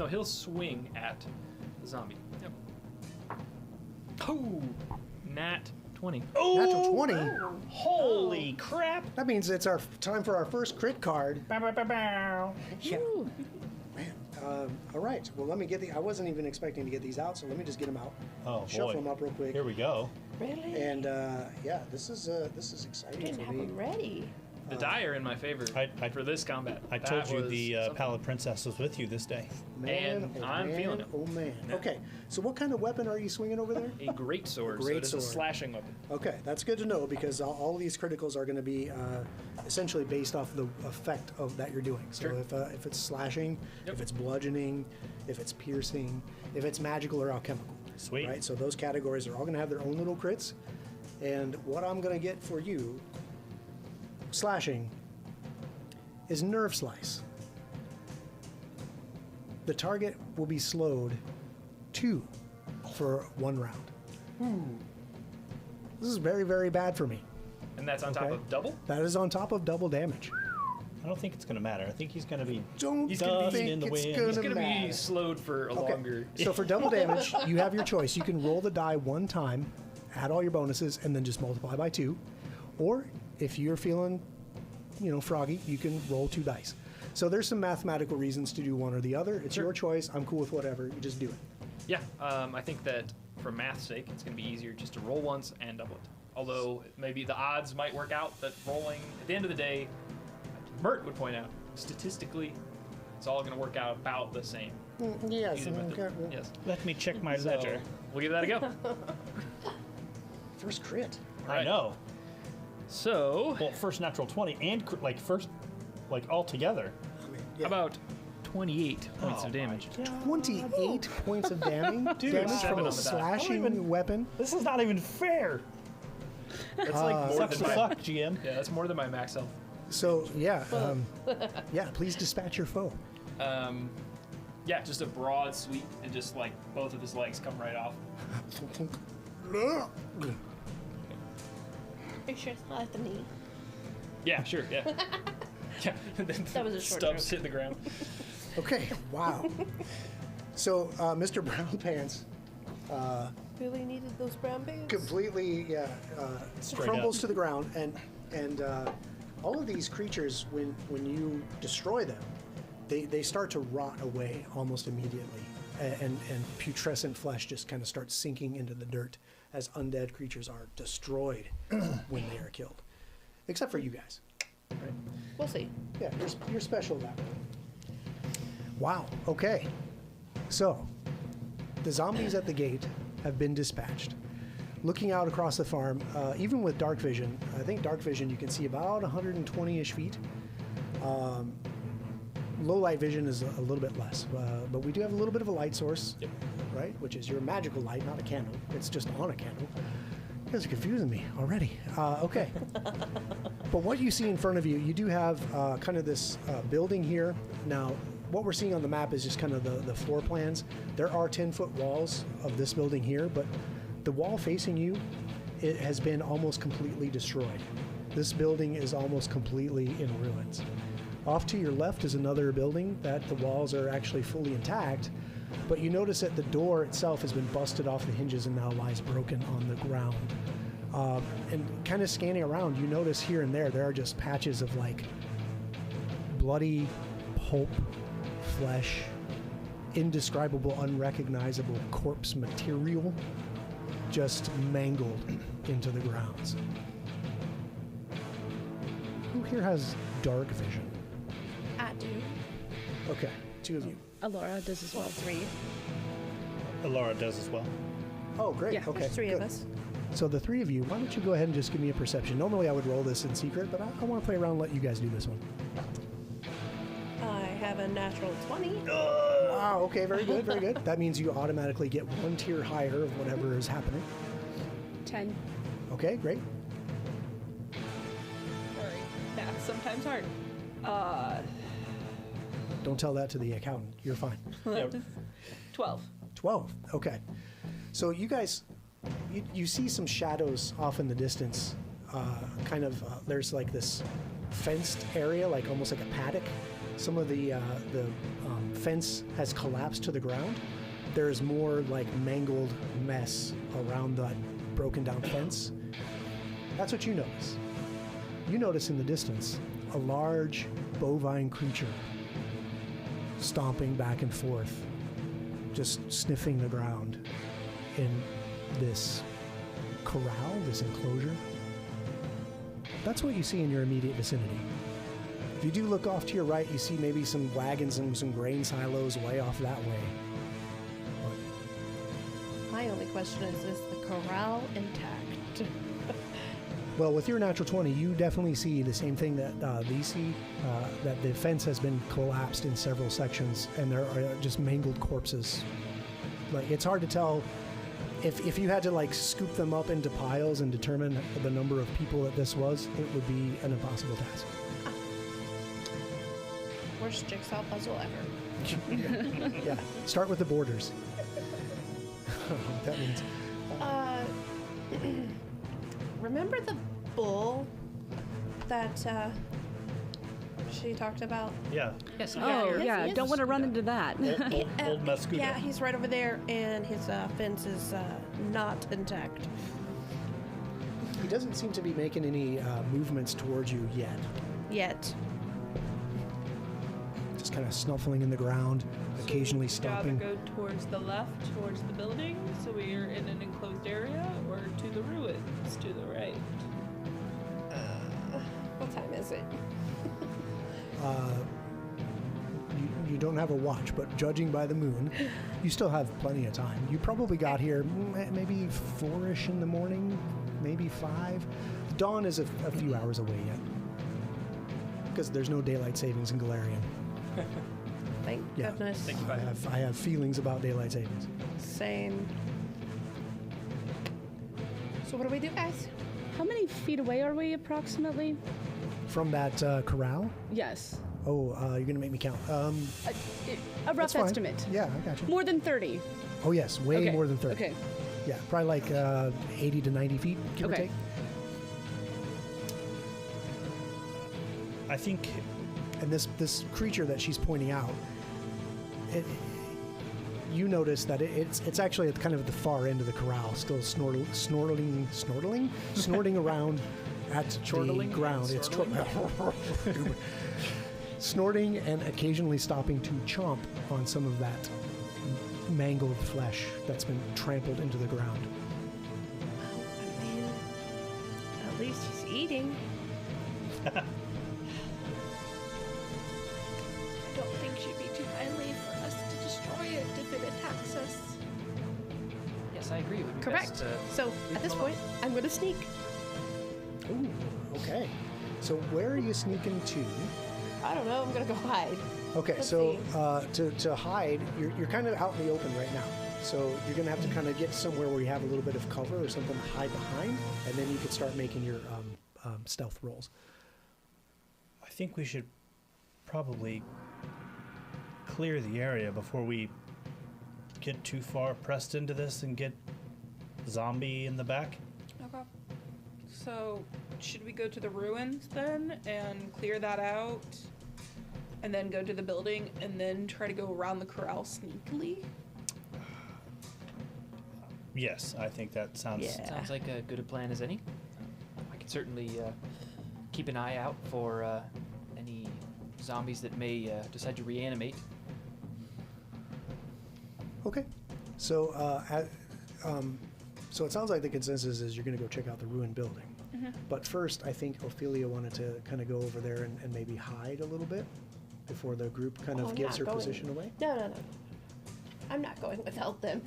He'll swing at the zombie. Yep. Oh, nat 20. Natural 20. Holy crap! That means it's our time for our first crit card. Bow, bow, bow, bow. Yeah. Man. All right. Well, let me get I wasn't even expecting to get these out, so let me just get them out. Oh Shuffle boy! them up real quick. Here we go. Really? And yeah, this is exciting Didn't for have me. them ready. The die are in my favor for this combat. I That told you was the something. Pallid Princess was with you this day. Man, And oh I'm man, feeling it. Oh man. Yeah. Okay. So what kind of weapon are you swinging over there? A great sword. A So great it is a sword. slashing weapon. Okay, that's good to know because all of these criticals are going to be essentially based off the effect of that you're doing. So Sure. if it's slashing, Yep. if it's bludgeoning, if it's piercing, if it's magical or alchemical. Sweet. Right. So those categories are all going to have their own little crits. And what I'm going to get for you, slashing, is nerve slice. The target will be slowed 2 for 1 round. This is very, very bad for me. And that's on top Okay. of double? That is on top of double damage. I don't think it's going to matter. I think he's going to be. Don't He's gonna be think in the it's wind. gonna He's going to matter. be slowed for a Okay. longer. So for double damage, you have your choice. You can roll the die 1 time, add all your bonuses, and then just multiply by 2. Or if you're feeling, froggy, you can roll 2 dice. So there's some mathematical reasons to do one or the other. It's Sure. your choice. I'm cool with whatever. You just do it. Yeah, I think that for math's sake, it's going to be easier just to roll once and double it. Although maybe the odds might work out that rolling at the end of the day, Mert would point out, statistically, it's all going to work out about the same. Yes. Even with the- Okay. yes. Let me check my So, ledger. we'll give that a go. First crit. I know. So, Well, first natural 20 and first, all together. I mean, yeah. about 28 points of damage. 28 points of damage. Dude, damage 7 from on a the die. slashing weapon. This is not even fair. That's like more Sucks than to my, suck, GM. yeah, that's more than my max health. So yeah, yeah. Please dispatch your foe. Yeah, just a broad sweep and just like both of his legs come right off. Are you sure it's not at the knee? Yeah, sure, yeah. Yeah, and then That was a short stubs joke. hit the ground. Okay. Wow. So Mr. Brown Pants Really needed those brown pants? completely Straight crumbles up. to the ground, and all of these creatures, when you destroy them, they start to rot away almost immediately, and putrescent flesh just kind of starts sinking into the dirt as undead creatures are destroyed when they are killed, except for you guys. Right? We'll see. Yeah, you're special that way. Wow. Okay. So, the zombies at the gate have been dispatched. Looking out across the farm, even with dark vision, I think dark vision you can see about 120-ish feet. Low light vision is a little bit less, but we do have a little bit of a light source, right? Which is your magical light, not a candle. It's just on a candle. You guys are confusing me already. Okay. But what you see in front of you, you do have kind of this building here. Now, what we're seeing on the map is just kind of the floor plans. There are 10-foot walls of this building here, but the wall facing you, it has been almost completely destroyed. This building is almost completely in ruins. Off to your left is another building that the walls are actually fully intact, but you notice that the door itself has been busted off the hinges and now lies broken on the ground. And kind of scanning around, you notice here and there are just patches of like bloody pulp, flesh, indescribable, unrecognizable corpse material just mangled into the grounds. Who here has dark vision? I do. Okay, two of you. Alora does as well. 3. Laura does as well. Oh, great. Yeah. Okay, There's 3 of good. us. So the three of you, why don't you go ahead and just give me a perception? Normally I would roll this in secret, but I want to play around and let you guys do this one. I have a natural 20. Wow, okay, very good, very good. That means you automatically get one tier higher of whatever is happening. 10. Okay, great. Sorry. Math's sometimes hard. Don't tell that to the accountant. You're fine. 12. 12. Okay. So you guys, you see some shadows off in the distance. There's like this fenced area, like almost like a paddock. Some of the fence has collapsed to the ground. There's more like mangled mess around that broken down fence. That's what you notice. You notice in the distance a large bovine creature stomping back and forth, just sniffing the ground in this corral, this enclosure. That's what you see in your immediate vicinity. If you do look off to your right, you see maybe some wagons and some grain silos way off that way. My only question is the corral intact? Well, with your natural 20, you definitely see the same thing that these see, that the fence has been collapsed in several sections, and there are just mangled corpses. Like, it's hard to tell if you had to like scoop them up into piles and determine the number of people that this was, it would be an impossible task. Worst jigsaw puzzle ever. Yeah, start with the borders. I don't know what that means. Remember the bull that she talked about? Yeah. Yes. Oh, yeah. yes. Don't want to run into that. Old Mascuda. Yeah, he's right over there, and his fence is not intact. He doesn't seem to be making any movements towards you yet. Yet. Just just kind of snuffling in the ground, occasionally Would you rather stopping. go towards the left, towards the building, so we are in an enclosed area, or to the ruins, to the right? What time is it? You don't have a watch, but judging by the moon, you still have plenty of time. You probably got here maybe 4-ish in the morning, maybe 5. Dawn is a few hours away yet, because there's no daylight savings in Galarian. Thank Yeah. goodness. Thank you, I have feelings about daylight savings. Same. So what do we do, guys? How many feet away are we approximately? From that corral? Yes. Oh, you're gonna make me count. A That's rough fine. estimate. Yeah, I got you. More than 30. Oh yes, way Okay, more than 30. Okay. Yeah, probably like 80 to 90 feet, give or Okay. take. I think And this creature that she's pointing out, you notice that it's actually at kind of at the far end of the corral, still snorting around at the Chortling and ground. It's snorting and occasionally stopping to chomp on some of that mangled flesh that's been trampled into the ground. I mean, at least he's eating. I don't think she'd be too kindly for us to destroy it if it attacks us. Yes, I agree. It would be Correct. best, So at this point, I'm going to sneak. Ooh, okay. So where are you sneaking to? I don't know. I'm going to go hide. Okay, Let's so to hide, you're kind of out in the open right now. So you're going to have to kind of get somewhere where you have a little bit of cover or something to hide behind, and then you can start making your stealth rolls. I think we should probably clear the area before we get too far pressed into this and get zombie in the back. Okay. So, should we go to the ruins then and clear that out? And then go to the building and then try to go around the corral sneakily? Yes, I think that sounds. Yeah. Sounds like a good a plan as any. I can certainly keep an eye out for any zombies that may decide to reanimate. Okay. So so it sounds like the consensus is you're going to go check out the ruined building. Mm-hmm. But first, I think Ophelia wanted to kind of go over there and maybe hide a little bit before the group kind Oh, of I'm gives not her going. position away. No. I'm not going without them.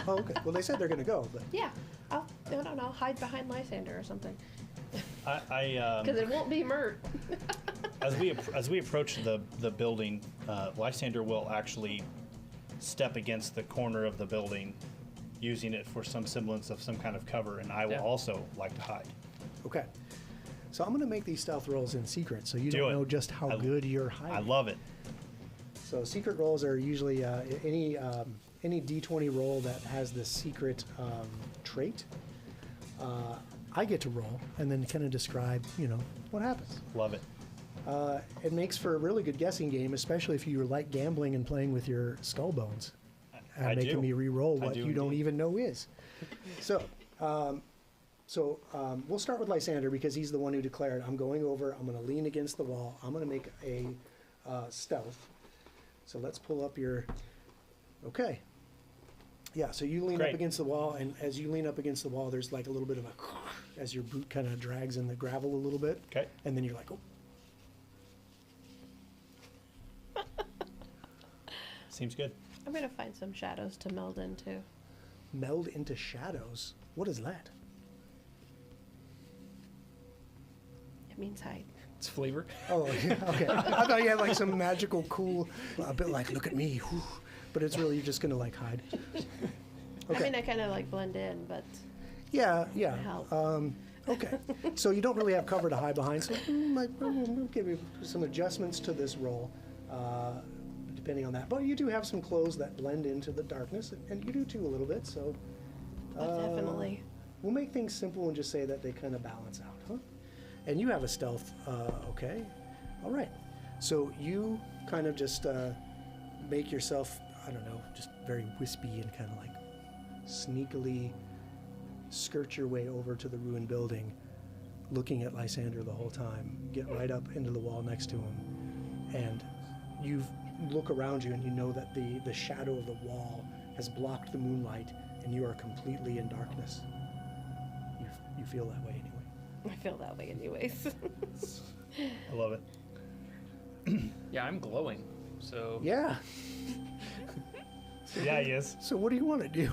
Oh, okay. Well, they said they're going to go, but Yeah. I don't know. Hide behind Lysander or something. I Because it won't be Mert. as we approach the building, Lysander will actually step against the corner of the building, using it for some semblance of some kind of cover, and I will Yeah. also like to hide. okay. So I'm going to make these stealth rolls in secret, so you Do don't it. know just how good you're hiding. I love it. So secret rolls are usually any D20 roll that has this secret trait. I get to roll and then kind of describe, what happens. Love it. It makes for a really good guessing game, especially if you like gambling and playing with your skull bones and I making do. me re-roll I what do you don't indeed. even know is. So we'll start with Lysander because he's the one who declared, I'm going over, I'm going to lean against the wall, I'm going to make a stealth. So let's pull up your, okay. Yeah, so you lean up Great. against the wall, and as you lean up against the wall, there's like a little bit of a, as your boot kind of drags in the gravel a little bit. Okay. And then you're like, oh. Seems good. I'm going to find some shadows to meld into. Meld into shadows. What is that? It means hide. It's flavor. Oh, yeah, okay. I thought you had like some magical, cool, a bit like, look at me. Whew. But it's really, you're just going to like hide. I mean, I kind of like blend in, but Yeah. help. Okay. So you don't really have cover to hide behind. So we'll give you some adjustments to this roll, depending on that. But you do have some clothes that blend into the darkness, and you do too a little bit. So definitely. we'll make things simple and just say that they kind of balance out, huh? And you have a stealth, okay. All right. So you kind of just make yourself, I don't know, just very wispy and kind of like sneakily skirt your way over to the ruined building, looking at Lysander the whole time, get right up into the wall next to him, and you look around you and you know that the shadow of the wall has blocked the moonlight and you are completely in darkness. You feel that way anyway. I feel that way anyways. I love it. Yeah, I'm glowing. So Yeah. Yeah, he is. So what do you want to do?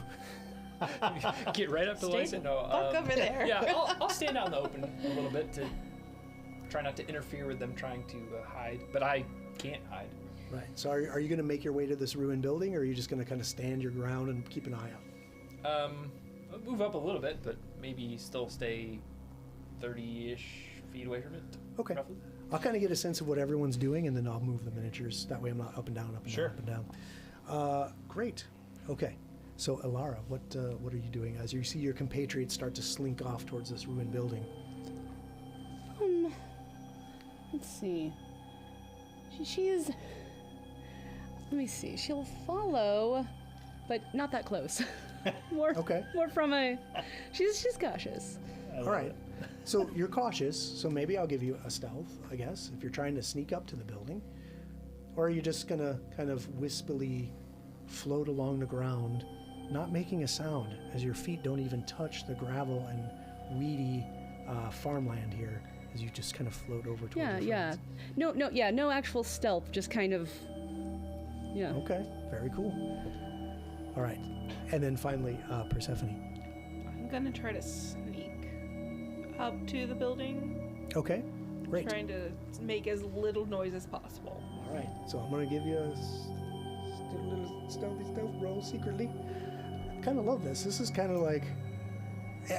get right up to Stay Lysa. the No, fuck over there. Yeah, I'll stand out in the open a little bit to try not to interfere with them trying to hide, but I can't hide. Right. So are you going to make your way to this ruined building, or are you just going to kind of stand your ground and keep an eye out? I'll move up a little bit, but maybe still stay 30-ish feet away from it. Okay. Roughly. I'll kind of get a sense of what everyone's doing, and then I'll move the miniatures. That way I'm not up and down, up and Sure. down, up and down. Great. Okay. So, Elara, what are you doing as you see your compatriots start to slink off towards this ruined building? Let's see. She's. Let me see. She'll follow, but not that close. more. Okay. More from a. She's cautious. All right. So you're cautious, so maybe I'll give you a stealth, I guess, if you're trying to sneak up to the building. Or are you just going to kind of wispily float along the ground, not making a sound, as your feet don't even touch the gravel and weedy farmland here, as you just kind of float over towards your friends? No actual stealth, just kind of. Yeah. Okay, very cool. All right. And then finally, Persephone. I'm gonna try to sneak up to the building, Okay, great. trying to make as little noise as possible. All right, so I'm going to give you a little stealth roll secretly. Kind of love this. This is kind of like,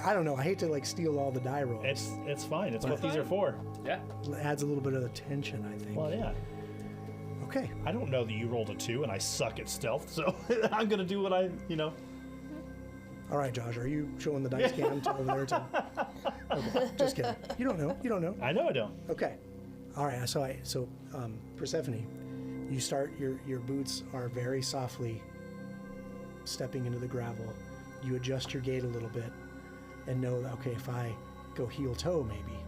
I don't know, I hate to like steal all the die rolls. It's fine. It's what these are for. Yeah. It adds a little bit of the tension, I think. Well, yeah. Okay. I don't know that you rolled a 2 and I suck at stealth, so I'm gonna do what I. All right, Josh, are you showing the dice cam over there too? Okay, just kidding. You don't know. I know I don't. Okay. All right, so Persephone, you start, your boots are very softly stepping into the gravel. You adjust your gait a little bit and know that, okay, if I go heel toe maybe,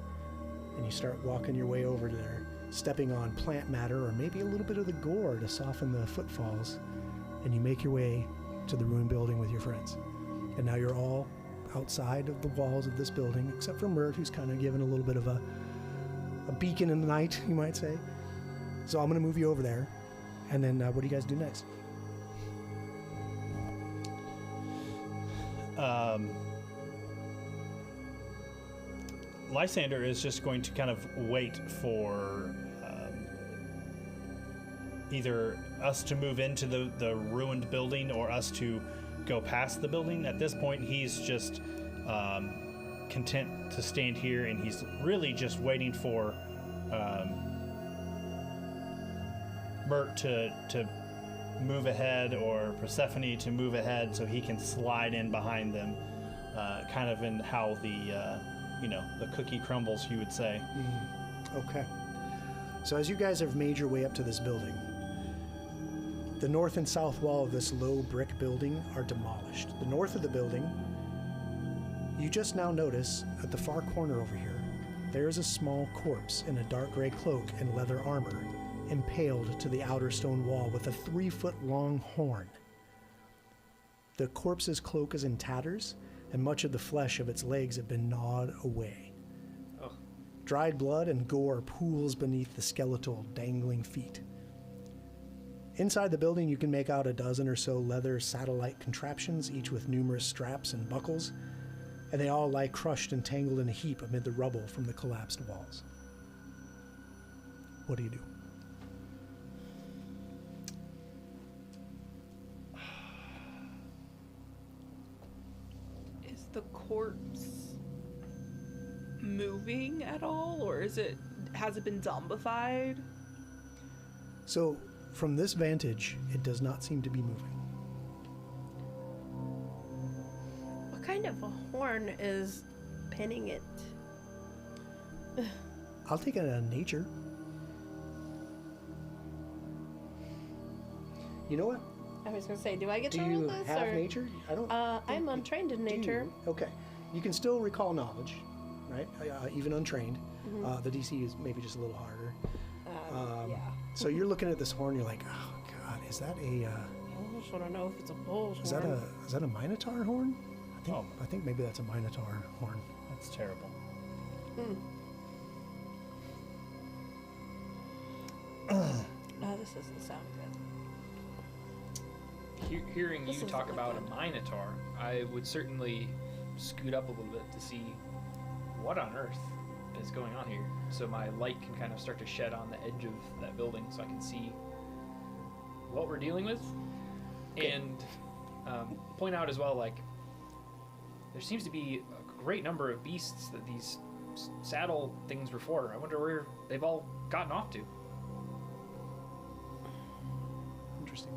and you start walking your way over there, stepping on plant matter or maybe a little bit of the gore to soften the footfalls, and you make your way to the ruined building with your friends. And now you're all outside of the walls of this building, except for Mert, who's kind of given a little bit of a beacon in the night, you might say. So I'm going to move you over there. And then what do you guys do next? Lysander is just going to kind of wait for either us to move into the ruined building or us to go past the building. At this point, he's just content to stand here, and he's really just waiting for Mert to move ahead or Persephone to move ahead so he can slide in behind them, kind of in how the cookie crumbles, you would say. Okay. So as you guys have made your way up to this building, the north and south wall of this low brick building are demolished. The north of the building, you just now notice at the far corner over here, there is a small corpse in a dark gray cloak and leather armor, impaled to the outer stone wall with a 3-foot-long horn. The corpse's cloak is in tatters, and much of the flesh of its legs have been gnawed away. Oh. Dried blood and gore pools beneath the skeletal, dangling feet. Inside the building, you can make out a dozen or so leather satellite contraptions, each with numerous straps and buckles, and they all lie crushed and tangled in a heap amid the rubble from the collapsed walls. What do you do? Is the corpse moving at all, or has it been zombified? So, from this vantage, it does not seem to be moving. What kind of a horn is pinning it? I'll take it out of nature. You know what? I was gonna say, do I get Do to roll you this? have or? nature? I don't. I'm untrained in Do nature. you? Okay. You can still recall knowledge, right? Even untrained. The DC is maybe just a little harder. Yeah. So you're looking at this horn. You're like, oh God, is that a I just want to know if it's a bull's is horn. that a minotaur horn? Oh. I think maybe that's a minotaur horn. That's terrible. This doesn't sound good. Hearing This you is talk not about good. a minotaur, I would certainly scoot up a little bit to see what on earth is going on here, so my light can kind of start to shed on the edge of that building, so I can see what we're dealing with, and point out as well, like, there seems to be a great number of beasts that these saddle things were for. I wonder where they've all gotten off to. Interesting.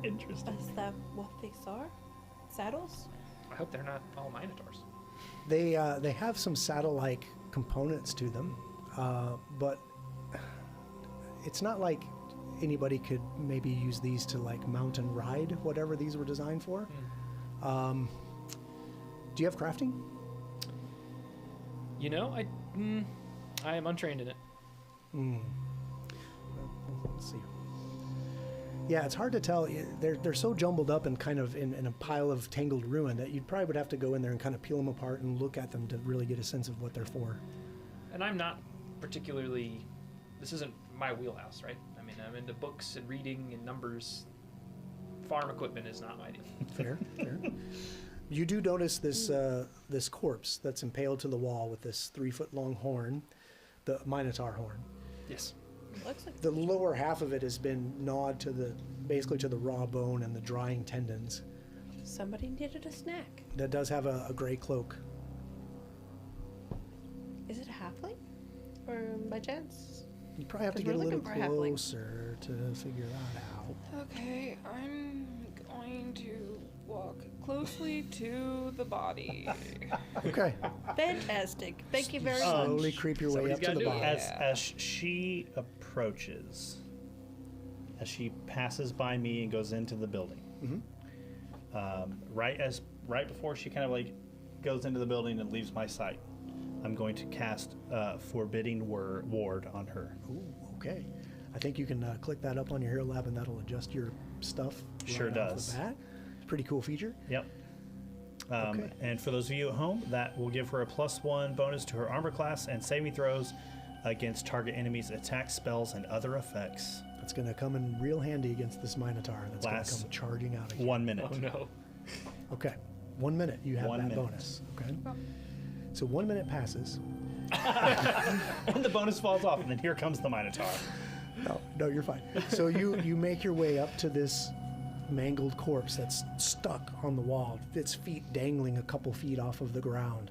Interesting. Is that what these are? Saddles? I hope they're not all minotaurs. They have some saddle-like components to them, but it's not like anybody could maybe use these to like mount and ride whatever these were designed for. Do you have crafting? You know, I am untrained in it. Let's see. Yeah, it's hard to tell. They're so jumbled up and kind of in a pile of tangled ruin that you probably would have to go in there and kind of peel them apart and look at them to really get a sense of what they're for. And I'm not particularly, this isn't my wheelhouse, right? I mean, I'm into books and reading and numbers. Farm equipment is not my deal. Fair, fair. You do notice this this corpse that's impaled to the wall with this 3-foot-long horn, the minotaur horn. Yes. Looks like The lower half of it has been gnawed to basically to the raw bone and the drying tendons. somebody needed a snack. That does have a gray cloak. Is it a halfling? Or by chance? You probably have to 'Cause get a we're little looking for a halfling. closer to figure that out. Okay, I'm going to walk closely to the body. Okay. Fantastic. Thank you very Slowly much. creep your way Somebody's up to gotta the do it. bottom. As she approaches, as she passes by me and goes into the building, right before she kind of like goes into the building and leaves my sight, I'm going to cast Forbidding Ward on her. Ooh, okay. I think you can click that up on your Hero Lab and that'll adjust your stuff. Sure right off does. the bat. Pretty cool feature. Yep. Okay. And for those of you at home, that will give her a +1 bonus to her armor class and saving throws against target enemies' attack spells and other effects. That's going to come in real handy against this Minotaur that's going to Lasts come charging out again. 1 minute. Oh no. Okay. 1 minute. You have 1 that minute. bonus. Okay. So 1 minute passes. And the bonus falls off, and then here comes the Minotaur. No, you're fine. So you make your way up to this mangled corpse that's stuck on the wall, its feet dangling a couple feet off of the ground.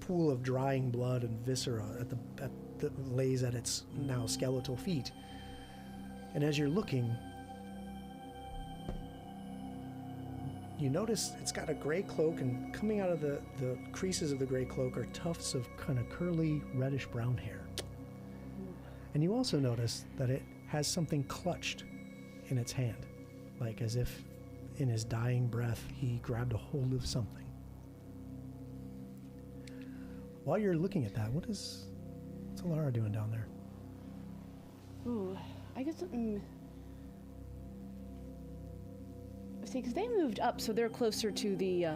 Pool of drying blood and viscera that lays at its now skeletal feet. And as you're looking, you notice it's got a gray cloak, and coming out of the creases of the gray cloak are tufts of kind of curly reddish brown hair. And you also notice that it has something clutched in its hand, like as if in his dying breath he grabbed a hold of something. While you're looking at that, what's Alara doing down there? Ooh, I guess. See, because they moved up, so they're closer to the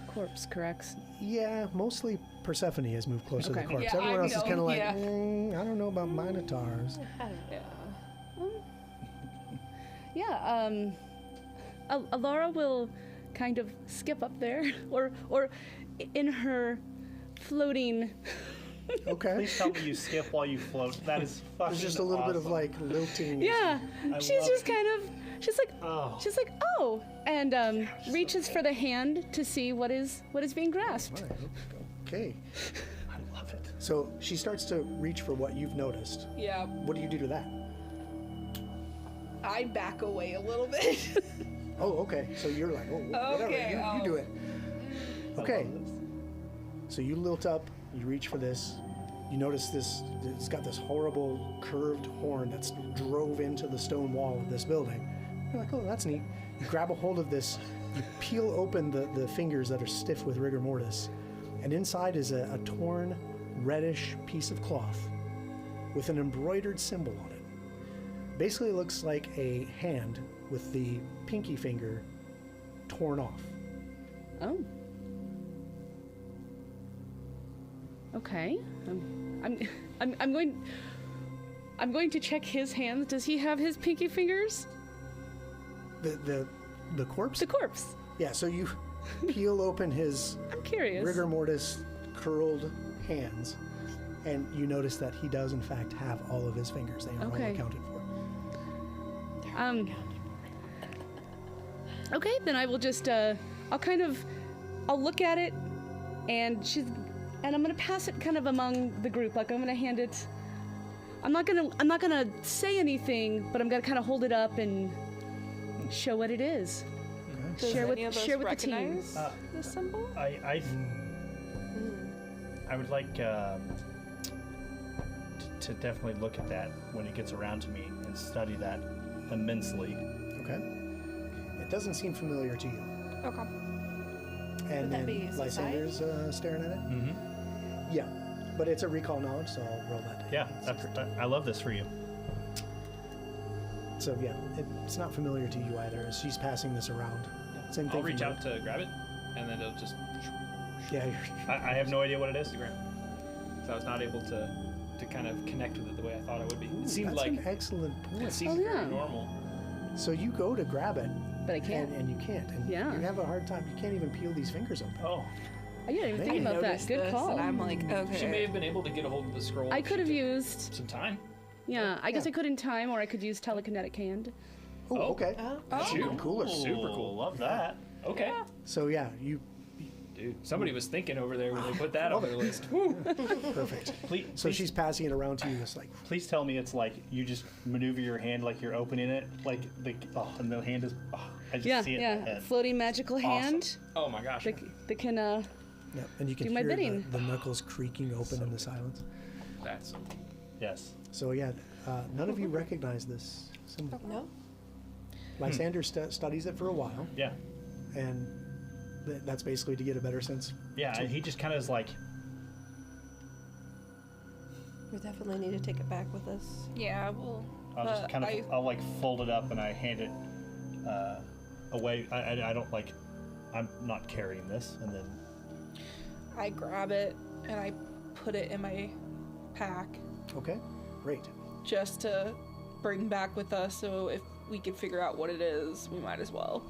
corpse, correct? Yeah, mostly Persephone has moved closer to the Okay. corpse. Yeah, Everyone I else is know, kind of like, yeah. I don't know about Minotaurs. Yeah. Alara will kind of skip up there, or in her floating. Okay. Please tell me you skip while you float. That is fucking There's just a little bit of awesome. like lilting. Yeah, I she's love just kind of. She's like, Oh. oh, and reaches for the hand to see what is being grasped. All right, okay. I love it. So she starts to reach for what you've noticed. Yeah, What do you do to that? I back away a little bit. Oh, okay. So you're like, oh, whatever. Okay, You do it. Okay. I love this. So you lilt up. You reach for this. You notice this. It's got this horrible curved horn that's drove into the stone wall of this building. You're like, oh, that's neat. You grab a hold of this. You peel open the fingers that are stiff with rigor mortis, and inside is a torn, reddish piece of cloth. with an embroidered symbol on it. Basically, it looks like a hand with the pinky finger torn off. Oh. Okay. I'm going to check his hands. Does he have his pinky fingers? The corpse? The corpse. Yeah, so you peel open his I'm curious. rigor mortis curled hands, and you notice that he does in fact have all of his fingers. They are all Okay. accounted for. Okay, then I will just I'll look at it, and I'm gonna pass it kind of among the group. Like I'm gonna hand it. I'm not gonna say anything, but I'm gonna kind of hold it up and show what it is. Does Share with- any of us share with the team. recognize the symbol? I would like to definitely look at that when it gets around to me and study that immensely. Okay. It doesn't seem familiar to you. Okay. And that then be Lysander's staring at it. Mm-hmm. Yeah, but it's a recall knowledge, so I'll roll that. Yeah, I love this for you. So yeah, it's not familiar to you either. As she's passing this around. Same thing. I'll reach for you. out to grab it, and then it'll just. Yeah. I have no idea what it is. So I was not able to kind of connect with it the way I thought I would be. Ooh, It seemed that's like an excellent point. it seemed Oh, yeah. very normal. So you go to grab it, But I can't. and you can't, and Yeah. you have a hard time. You can't even peel these fingers open. Oh, I didn't even I think about that. noticed Good this, call. And I'm like, okay. She may have been able to get a hold of the scroll. I if could she have took used. some time. Yeah, I guess Yeah. I could in time, or I could use telekinetic hand. Oh, Oh. okay. That's even cooler. Super cool. Love that. Okay. So yeah, you Dude, somebody was thinking over there when they put that on Love their it. list. perfect. Please, So please, she's passing it around to you. It's like please tell me it's like you just maneuver your hand like you're opening it, like and the hand is. Oh, I just see it in my Yeah. head. Floating magical hand Oh my gosh. that can. yeah, and you can Do my hear bidding. the knuckles creaking open in the silence. That's Yes. So yeah, none of you recognize this symbol. No? Lysander studies it for a while, Yeah. and that's basically to get a better sense. Yeah. And he just kind of is like, We definitely need to take it back with us. Yeah, well, I'll just kind of, I- I'll like fold it up and I hand it away. I don't like, I'm not carrying this, and then. I grab it and I put it in my pack Okay, great. just to bring back with us. So if we could figure out what it is, we might as well.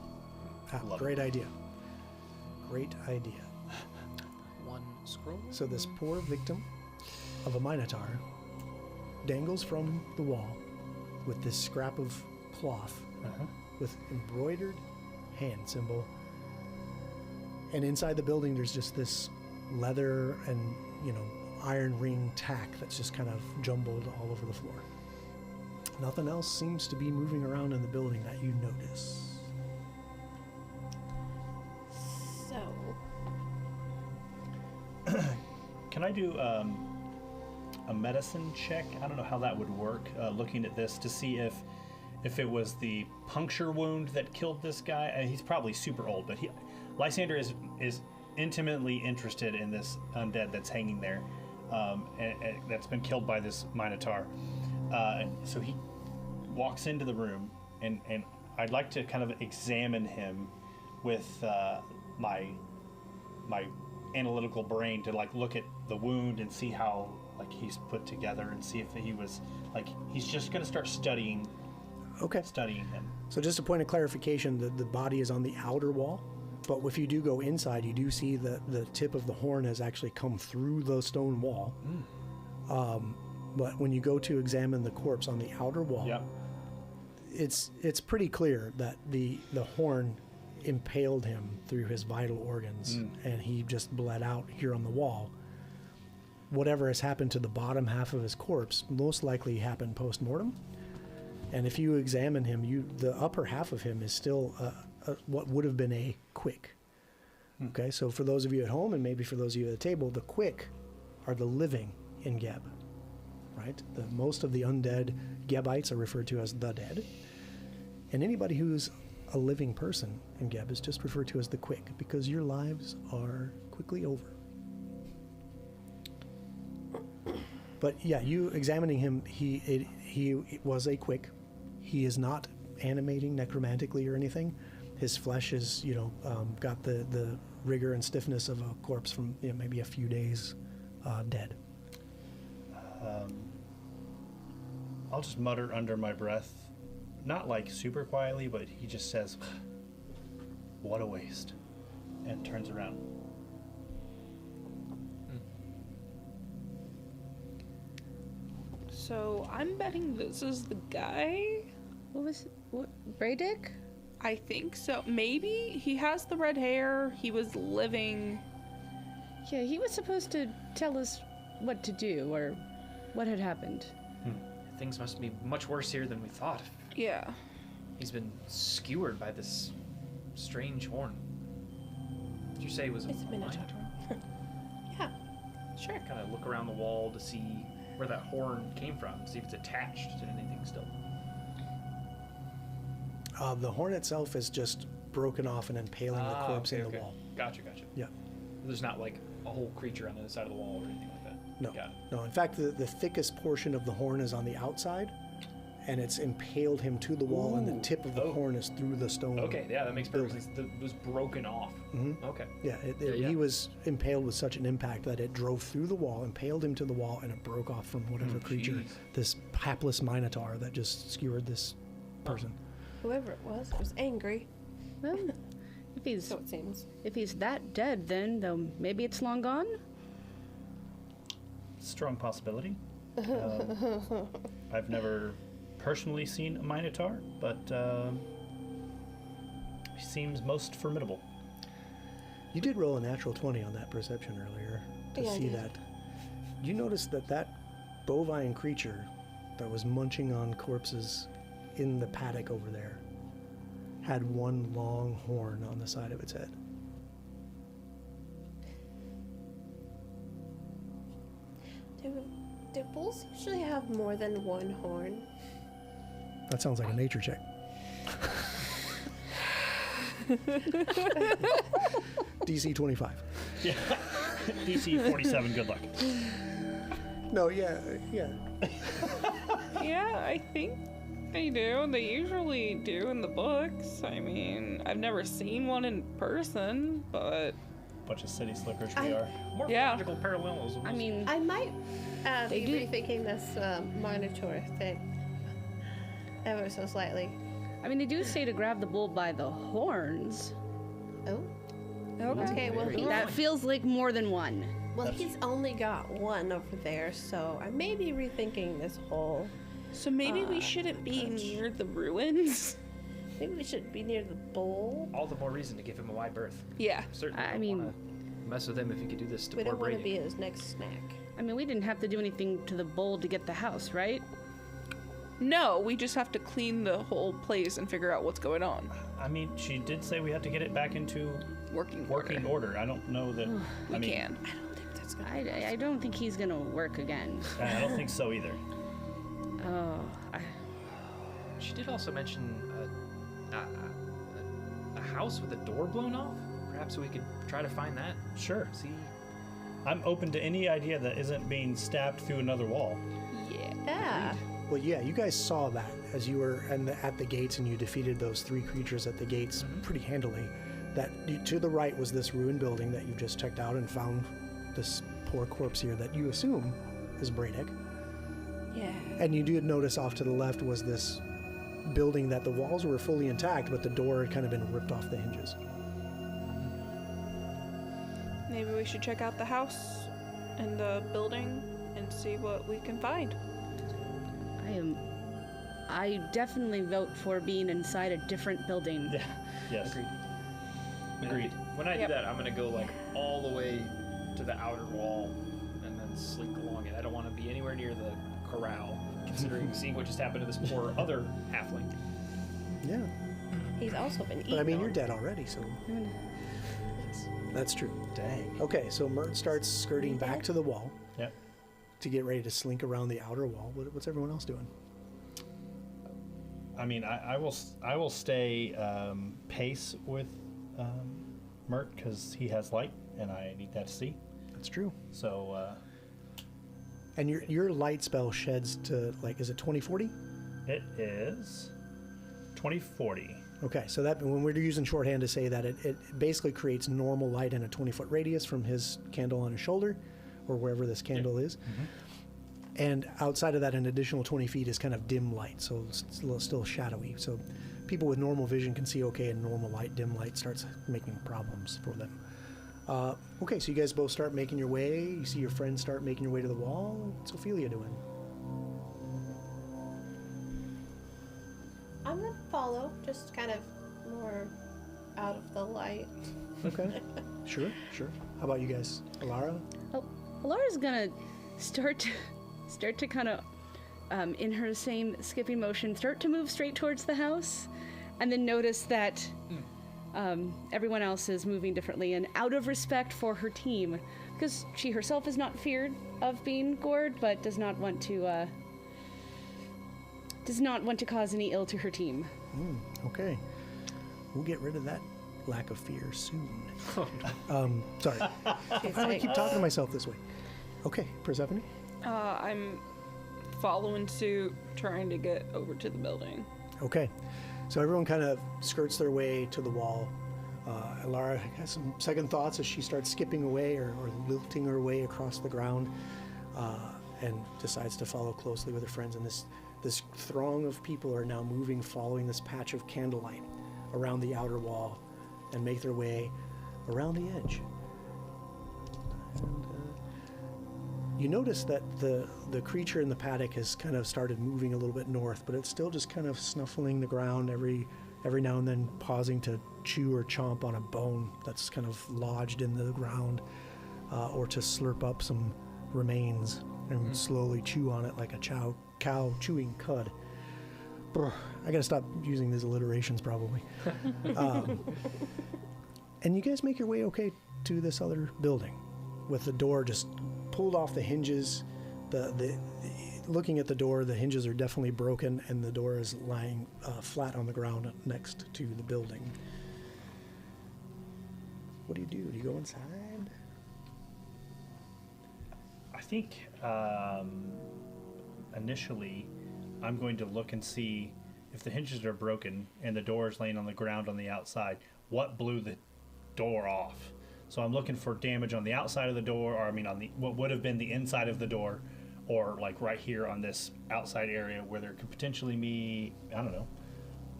Love Great idea. Great idea. One scroll. So this poor victim of a minotaur dangles from the wall with this scrap of cloth with embroidered hand symbol. And inside the building, there's just this leather and, iron ring tack that's just kind of jumbled all over the floor. Nothing else seems to be moving around in the building that you notice. So, Can I do a medicine check? I don't know how that would work. Looking at this to see if it was the puncture wound that killed this guy. He's probably super old, but Lysander is intimately interested in this undead that's hanging there, and that's been killed by this minotaur. So he walks into the room, and I'd like to kind of examine him with my analytical brain to like look at the wound and see how like he's put together and see if he was like he's just gonna start studying him. So just a point of clarification, the body is on the outer wall, but if you do go inside, you do see the tip of the horn has actually come through the stone wall. But when you go to examine the corpse on the outer wall, Yep. it's pretty clear that the horn impaled him through his vital organs, and he just bled out here on the wall. Whatever has happened to the bottom half of his corpse most likely happened post-mortem. And if you examine him, the upper half of him is still what would have been a quick. Okay, so for those of you at home, and maybe for those of you at the table, the quick are the living in Geb, right? Most of the undead Gebites are referred to as the dead. And anybody who's a living person in Geb is just referred to as the quick, because your lives are quickly over. But yeah, you examining him, he was a quick. He is not animating necromantically or anything. His flesh is, got the rigor and stiffness of a corpse from maybe a few days dead. I'll just mutter under my breath, not like super quietly, but he just says, "What a waste," and turns around. So I'm betting this is the guy. What, Braydick? I think so. Maybe he has the red hair. He was living. Yeah, he was supposed to tell us what to do or what had happened. Things must be much worse here than we thought. Yeah. He's been skewered by this strange horn. Did you say it was It's a minotaur. Yeah, sure. Kind of look around the wall to see where that horn came from, see if it's attached to anything still. The horn itself is just broken off and impaling the corpse in the wall. Gotcha. Yeah. There's not like a whole creature on the other side of the wall or anything like that. No. Got it. No. In fact, the thickest portion of the horn is on the outside, and it's impaled him to the wall, and the tip of the horn is through the stone. Okay, yeah, that makes perfect sense. It was broken off. Mhm. Okay. Yeah, Yeah. He was impaled with such an impact that it drove through the wall, impaled him to the wall, and it broke off from whatever creature, jeez. this hapless minotaur that just skewered this person. Whoever it was angry. Well, if he's So it seems. if he's that dead, then though maybe it's long gone. Strong possibility. I've never personally seen a minotaur, but he seems most formidable. You did roll a natural 20 on that perception earlier to Yeah, I see did. that. You noticed that bovine creature that was munching on corpses in the paddock over there had one long horn on the side of its head. Do bulls usually have more than one horn? That sounds like a nature check. DC 25. Yeah. DC 47. Good luck. No, yeah. Yeah, I think they do. They usually do in the books. I mean, I've never seen one in person, but Bunch of city slickers we are. More Yeah. logical parallelisms. I mean, I might They be do- rethinking this minotaur thing ever so slightly. they do say to grab the bull by the horns. Oh, okay. okay. Well, That feels like more than one. he's only got one over there, so I may be rethinking this whole. So maybe we shouldn't be near the ruins. Maybe we should be near the bowl. all the more reason to give him a wide berth. Yeah. Certainly I don't mean- want to mess with him if you could do this to We poor don't want to Brady. be his next snack. We didn't have to do anything to the bull to get the house, right? No, we just have to clean the whole place and figure out what's going on. I mean, she did say we have to get it back into Working order. I don't know that. We can. I don't think that's gonna. I don't think he's gonna work again. I don't think so either. Oh, She did also mention a house with a door blown off. Perhaps we could try to find that. Sure. See. I'm open to any idea that isn't being stabbed through another wall. Yeah. Yeah. Well, yeah, you guys saw that as you were at the gates and you defeated those three creatures at the gates pretty handily. To the right was this ruined building that you just checked out and found this poor corpse here that you assume is Braydick. Yeah. And you did notice off to the left was this building that the walls were fully intact, but the door had kind of been ripped off the hinges. Maybe we should check out the house and the building and see what we can find. I definitely vote for being inside a different building. Yeah. Yes. Agreed. When I Yep. do that, I'm gonna go like all the way to the outer wall and then slink along it. I don't want to be anywhere near the corral, considering seeing what just happened to this poor other halfling. Yeah. He's also been eaten. But I mean, you're on. dead already, so Yes. that's true. Dang. Okay, so Mert starts skirting back to the wall Yep. to get ready to slink around the outer wall. What's everyone else doing? I mean, I will stay pace with Mert because he has light and I need that to see. That's true. So And your light spell sheds to, like, is it 2040? It is 2040. Okay, so that when we're using shorthand to say that, it basically creates normal light in a 20-foot radius from his candle on his shoulder, or wherever this candle is. And outside of that, an additional 20 feet is kind of dim light, so it's still shadowy. So people with normal vision can see okay, and normal light, dim light starts making problems for them. Okay, so you guys both start making your way. You see your friends start making your way to the wall. What's Ophelia doing? I'm gonna follow, just kind of more out of the light. Okay, sure. How about you guys? Alara? Oh, Alara's gonna start to kind of, in her same skipping motion, start to move straight towards the house, and then notice that everyone else is moving differently, and out of respect for her team, because she herself is not feared of being gored, but does not want to cause any ill to her team. Okay, we'll get rid of that lack of fear soon. Sorry, I keep talking to myself this way. Okay, Persephone? I'm following suit, trying to get over to the building. Okay, so everyone kind of skirts their way to the wall. Alara has some second thoughts as she starts skipping away or lilting her way across the ground, and decides to follow closely with her friends. And this throng of people are now moving, following this patch of candlelight around the outer wall, and make their way around the edge. And you notice that the creature in the paddock has kind of started moving a little bit north, but it's still just kind of snuffling the ground every now and then, pausing to chew or chomp on a bone that's kind of lodged in the ground, or to slurp up some remains and slowly chew on it like a cow chewing cud. Brr, I gotta stop using these alliterations probably. And you guys make your way okay to this other building, with the door just pulled off the hinges. Looking at the door, the hinges are definitely broken, and the door is lying flat on the ground next to the building. What do? Do you go inside? I think initially I'm going to look and see if the hinges are broken and the door is laying on the ground on the outside, what blew the door off. So I'm looking for damage on the outside of the door, or on the what would have been the inside of the door, or like right here on this outside area where there could potentially be, I don't know,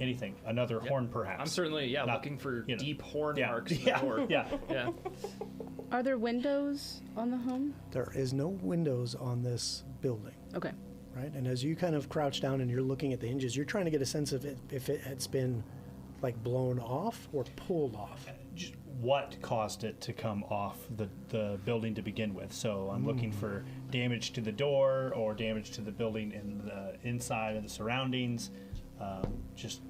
anything, another horn perhaps. I'm certainly looking for deep horn marks in the door. Yeah. Are there windows on the home? There is no windows on this building. Okay. Right, and as you kind of crouch down and you're looking at the hinges, you're trying to get a sense of if it has been like blown off or pulled off. Just what caused it to come off the building to begin with. So I'm looking for damage to the door or damage to the building in the inside and the surroundings. Just,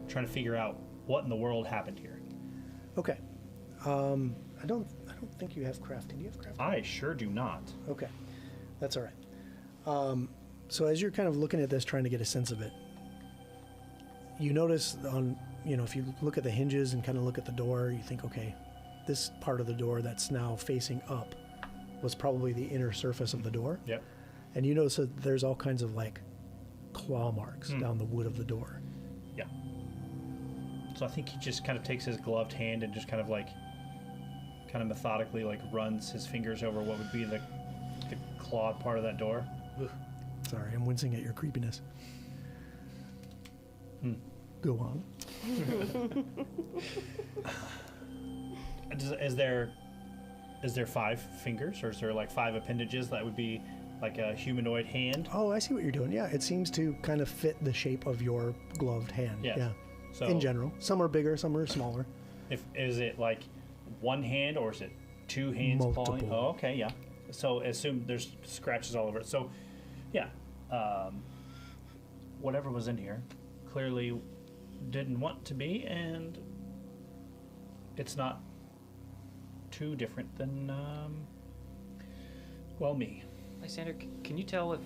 trying to figure out what in the world happened here. Okay. I don't think you have crafting. Do you have crafting? I sure do not. Okay, that's all right. So as you're kind of looking at this, trying to get a sense of it, you notice if you look at the hinges and kind of look at the door, you think, okay, this part of the door that's now facing up was probably the inner surface of the door. Yep. And you notice that there's all kinds of like claw marks down the wood of the door. Yeah. So I think he just kind of takes his gloved hand and just kind of methodically runs his fingers over what would be the clawed part of that door. Ugh. Sorry, I'm wincing at your creepiness. Go on. Is there 5 fingers, or is there 5 appendages that would be like a humanoid hand? Oh, I see what you're doing. Yeah, it seems to kind of fit the shape of your gloved hand. Yes. Yeah. So in general, some are bigger, some are smaller. Is it like one hand, or is it 2 hands Multiple. pawing? Oh, okay, yeah. So assume there's scratches all over it. So, yeah, whatever was in here clearly didn't want to be, and it's not too different than, me. Lysander, can you tell if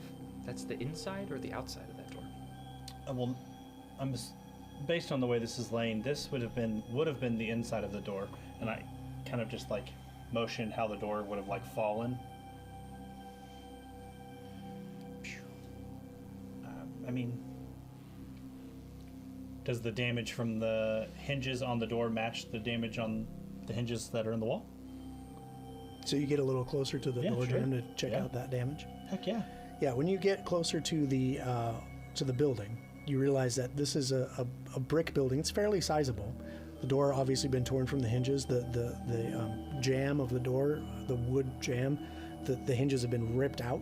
that's the inside or the outside of that door? Well, based on the way this is laying, this would have been the inside of the door, and I kind of just motioned how the door would have fallen. mean, does the damage from the hinges on the door match the damage on the hinges that are in the wall? So you get a little closer to the door sure. jam to check out that damage. Heck yeah. Yeah, when you get closer to the building, you realize that this is a brick building. It's fairly sizable. The door obviously been torn from the hinges. The jamb of the door, the wood jamb, the hinges have been ripped out.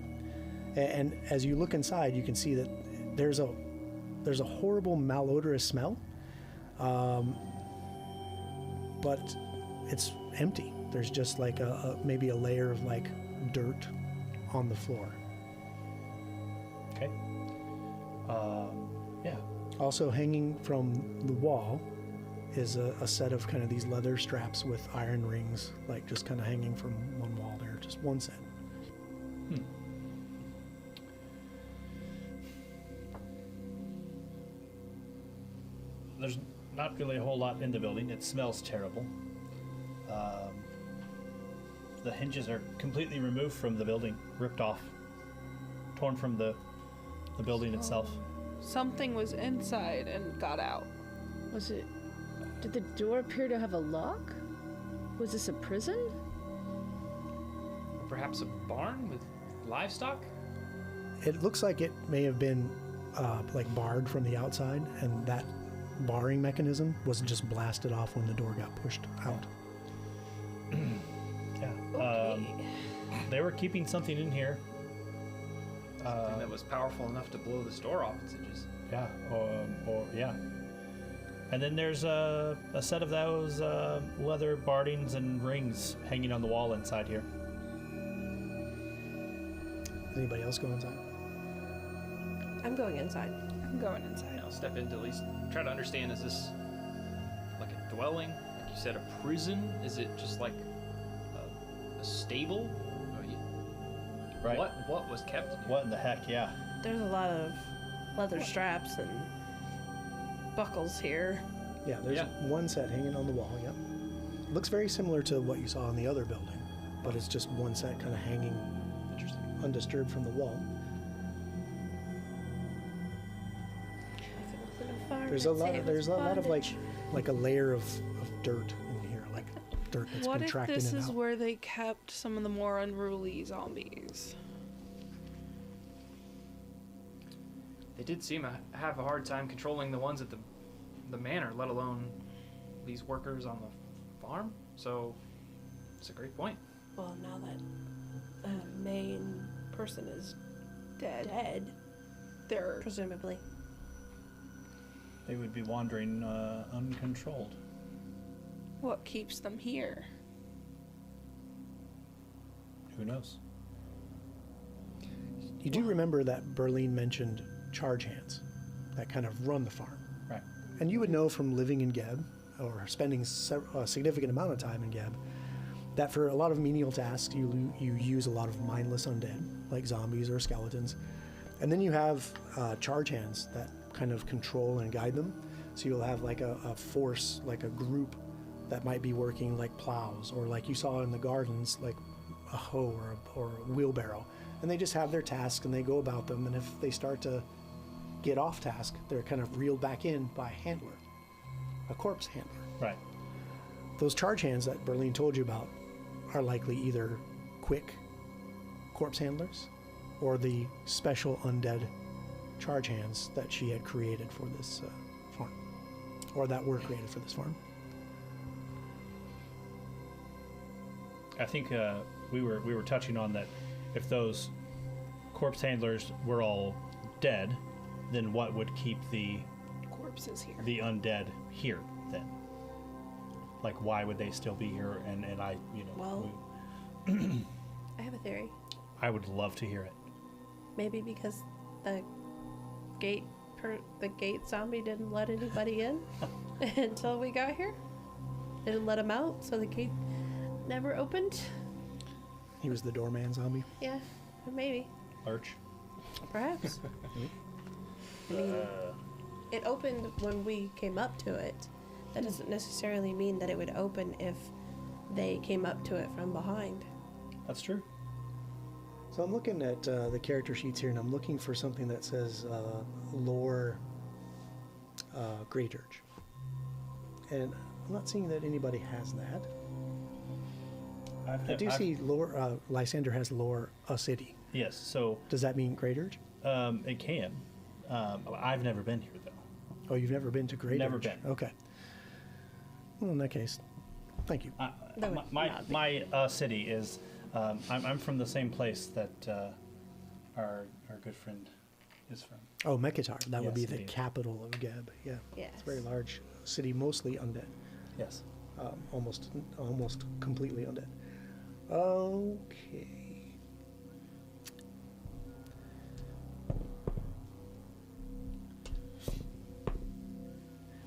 And as you look inside, you can see that there's a horrible malodorous smell, but it's empty. There's just like maybe a layer of like dirt on the floor. Okay. Yeah. Also hanging from the wall is a set of kind of these leather straps with iron rings, like just kind of hanging from one wall there, just one set. There's not really a whole lot in the building. It smells terrible. The hinges are completely removed from the building, ripped off, torn from the building itself. Something was inside and got out. Was it? Did the door appear to have a lock? Was this a prison? Or perhaps a barn with livestock? It looks like it may have been like barred from the outside, and that barring mechanism was just blasted off when the door got pushed out. Yeah. They were keeping something in here. Something that was powerful enough to blow this door off its hinges. Yeah. Or yeah. And then there's a set of those leather bardings and rings hanging on the wall inside here. Anybody else go inside? I'm going inside. I'm going inside. I'll step in to at least try to understand, is this like a dwelling? Like you said, a prison? Is it just like a stable? Right. What was kept in here? What in the heck? Yeah. There's a lot of leather straps and buckles here. Yeah, there's one set hanging on the wall, yep. Looks very similar to what you saw in the other building, but it's just one set kind of hanging undisturbed from the wall. There's a lot of like a layer of dirt in here, like dirt that's What been if tracked in this and is out. where they kept some of the more unruly zombies? They did seem to have a hard time controlling the ones at the manor, let alone these workers on the farm. So it's a great point. Well, now that the main person is dead, They're presumably. They would be wandering uncontrolled. what keeps them here. Who knows? You do remember that Berlin mentioned charge hands that kind of run the farm. Right. And you would know from living in Geb, or spending a significant amount of time in Geb, that for a lot of menial tasks, you use a lot of mindless undead, like zombies or skeletons. And then you have charge hands that kind of control and guide them. So you'll have like a force, like a group that might be working like plows, or like you saw in the gardens, like a hoe or a wheelbarrow. And they just have their tasks and they go about them. And if they start to get off task, they're kind of reeled back in by a handler, a corpse handler. Right. Those charge hands that Berlin told you about are likely either quick corpse handlers or the special undead charge hands that she had created for this farm, or that were created for this farm. I think we were touching on that. If those corpse handlers were all dead, then what would keep the Corpses here. undead here then? Like, why would they still be here? And I, Well, I have a theory. I would love to hear it. Maybe because the gate zombie didn't let anybody in until we got here. Didn't let him out, so the gate never opened. He was the doorman zombie. Yeah, maybe. Arch. Perhaps. I mean, it opened when we came up to it. That doesn't necessarily mean that it would open if they came up to it from behind. That's true. So I'm looking at the character sheets here, and I'm looking for something that says lore Grey Dirge. And I'm not seeing that anybody has that. I do see lore, Lysander has lore a city. Yes, so Does that mean Grey Dirge? it can. I've never been here, though. Oh, you've never been to Grey Never Dirge? been. Okay. Well, in that case, thank you. That would My not be- my city is. I'm from the same place that our good friend is from. Oh, Mekatar. That would Yes, be the indeed. capital of Geb. Yeah. Yes. It's a very large city, mostly undead. Yes. Almost completely undead. Okay.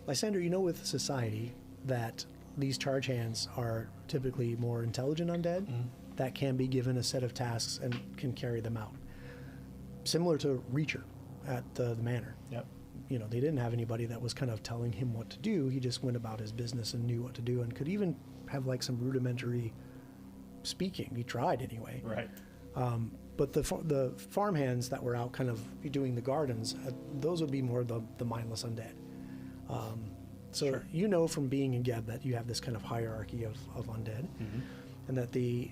Lysander, you know with society that these charge hands are typically more intelligent undead that can be given a set of tasks and can carry them out. Similar to Reacher at the manor. Yep. You know, they didn't have anybody that was kind of telling him what to do. He just went about his business and knew what to do and could even have like some rudimentary speaking. He tried anyway. Right. But the farmhands that were out kind of doing the gardens, those would be more the mindless undead. So Sure. you know from being in Geb that you have this kind of hierarchy of undead, and that the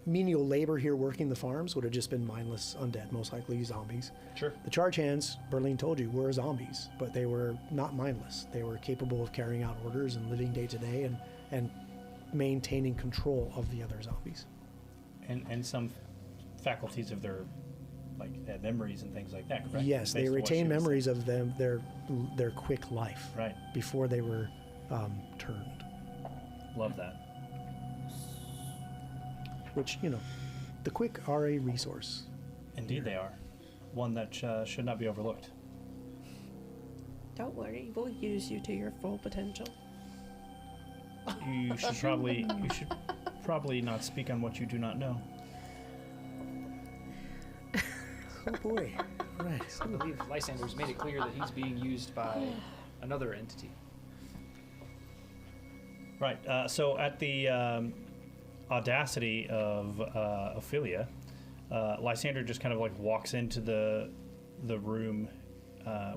menial labor here working the farms would have just been mindless undead, most likely zombies. Sure. The charge hands, Berlin told you, were zombies, but they were not mindless. They were capable of carrying out orders and living day to day and maintaining control of the other zombies. And some faculties of their memories and things like that, correct? Yes, they Based on what retain she was memories of them, their quick life saying. Right. before they were turned. Love that. Which, you know, the quick are a resource. Indeed, they are. One that should not be overlooked. Don't worry, we'll use you to your full potential. You should probably not speak on what you do not know. Oh boy. Right. I believe Lysander's made it clear that he's being used by another entity. Right. So at the audacity of Ophelia, Lysander just kind of like walks into the room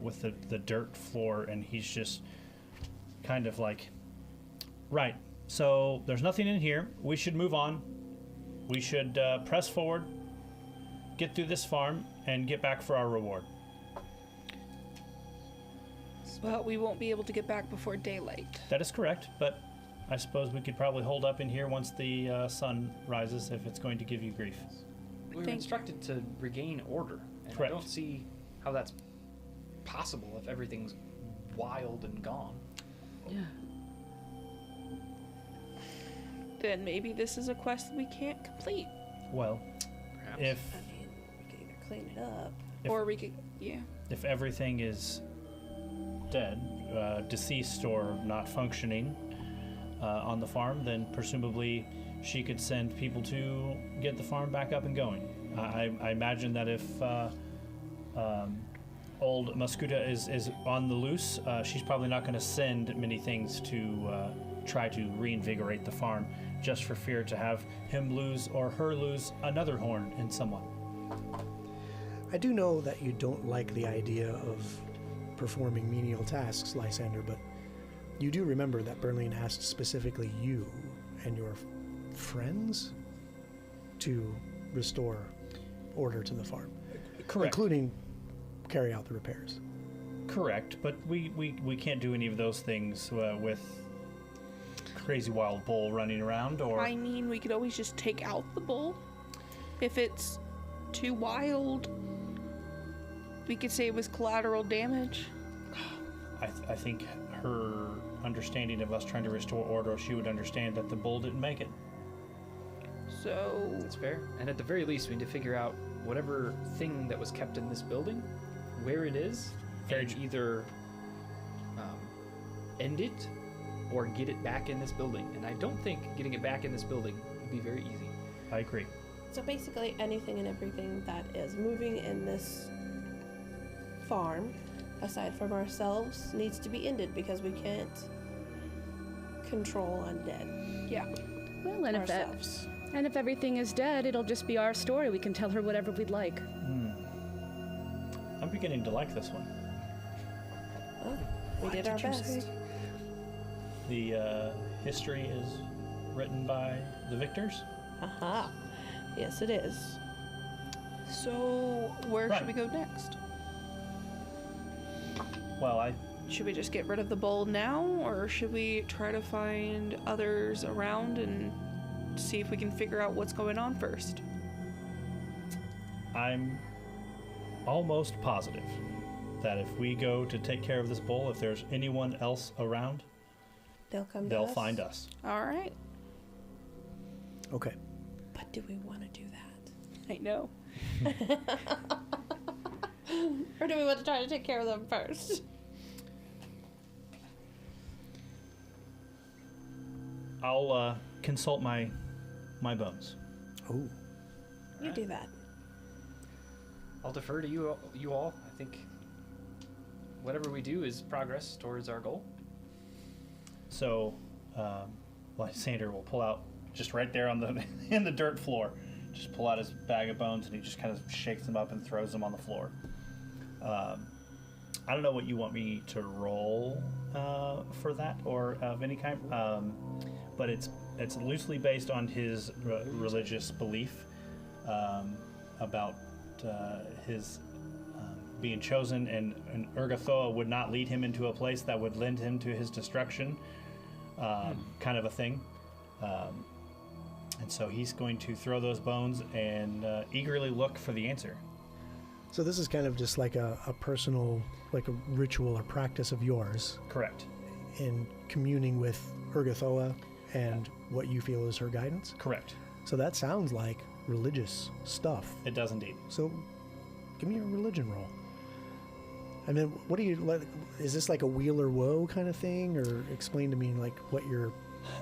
with the dirt floor, and he's just kind of like, right. So there's nothing in here. We should move on. We should press forward, get through this farm, and get back for our reward. Well, we won't be able to get back before daylight. That is correct, but I suppose we could probably hold up in here once the sun rises if it's going to give you grief. We were Thank you. instructed to regain order, and Correct. I don't see how that's possible if everything's wild and gone. Yeah. Then maybe this is a quest we can't complete. Well, Perhaps. if I mean, we could either clean it up. If- or we could, yeah. if everything is dead, deceased or not functioning on the farm, then presumably she could send people to get the farm back up and going. I imagine that if old Muscuta is on the loose, she's probably not going to send many things to try to reinvigorate the farm just for fear to have him lose or her lose another horn in someone. I do know that you don't like the idea of performing menial tasks, Lysander, but you do remember that Berlin asked specifically you and your friends to restore order to the farm. Correct. Including carry out the repairs. Correct, but we can't do any of those things with crazy wild bull running around, or I mean, we could always just take out the bull. If it's too wild, we could say it was collateral damage. I think her understanding of us trying to restore order, she would understand that the bull didn't make it. So, That's fair. And at the very least, we need to figure out whatever thing that was kept in this building, where it is, Very and true. either end it or get it back in this building. And I don't think getting it back in this building would be very easy. I agree. So basically, anything and everything that is moving in this farm, aside from ourselves, needs to be ended because we can't control undead yeah. Well, and if that ourselves. And if everything is dead, it'll just be our story. We can tell her whatever we'd like. I'm beginning to like this one. Well, we did our best. The history is written by the victors. Aha. Yes, it is. So, where Right. should we go next? Well, Should we just get rid of the bowl now, or should we try to find others around and see if we can figure out what's going on first? I'm almost positive that if we go to take care of this bull, if there's anyone else around, They'll come to they'll us. find us. All right. Okay. But do we want to do that? I know. Or do we want to try to take care of them first? I'll consult my bones. Oh. You do that. I'll defer to you all. I think whatever we do is progress towards our goal. So, Lysander will pull out just right there on the in the dirt floor. Just pull out his bag of bones and he just kind of shakes them up and throws them on the floor. I don't know what you want me to roll for that or of any kind, but it's loosely based on his religious belief about his being chosen, and Urgathoa would not lead him into a place that would lend him to his destruction, kind of a thing. And so he's going to throw those bones and eagerly look for the answer. So this is kind of just like a personal, like a ritual or practice of yours Correct. in communing with Urgathoa and what you feel is her guidance. Correct. So that sounds like religious stuff. It does indeed. So give me a religion roll. And then what do you like? Is this like a wheel or woe kind of thing, or explain to me like what your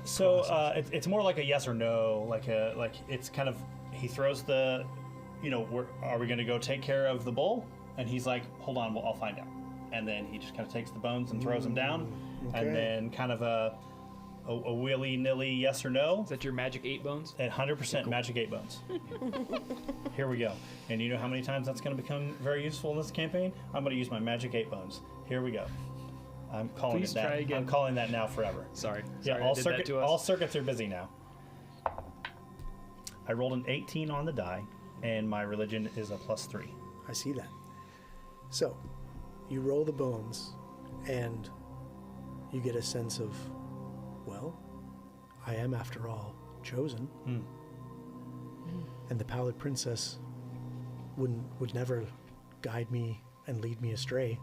So it's more like a yes or no, like it's kind of, he throws the, are we going to go take care of the bull? And he's like, hold on, I'll find out. And then he just kind of takes the bones and throws them down, okay. and then kind of a willy-nilly yes or no. Is that your magic 8 bones? 100% magic 8 bones. Here we go. And you know how many times that's going to become very useful in this campaign? I'm going to use my magic 8 bones. Here we go. I'm calling Please it that. try again. I'm calling that now forever. Sorry. Yeah, Sorry, all I did that to us. all circuits are busy now. I rolled an 18 on the die, and my religion is a +3. I see that. So you roll the bones and you get a sense of, well, I am after all chosen. And the Pallid Princess would never guide me and lead me astray.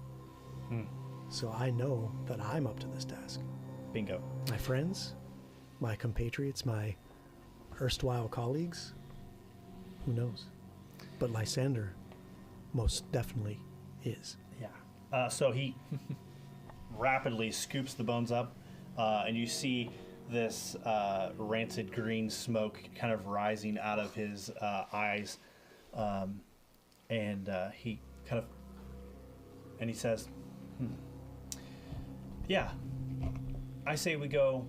So I know that I'm up to this task. Bingo. My friends, my compatriots, my erstwhile colleagues, who knows? But Lysander most definitely is. Yeah. So he rapidly scoops the bones up, and you see this rancid green smoke kind of rising out of his eyes, and he kind of, and he says, yeah, I say we go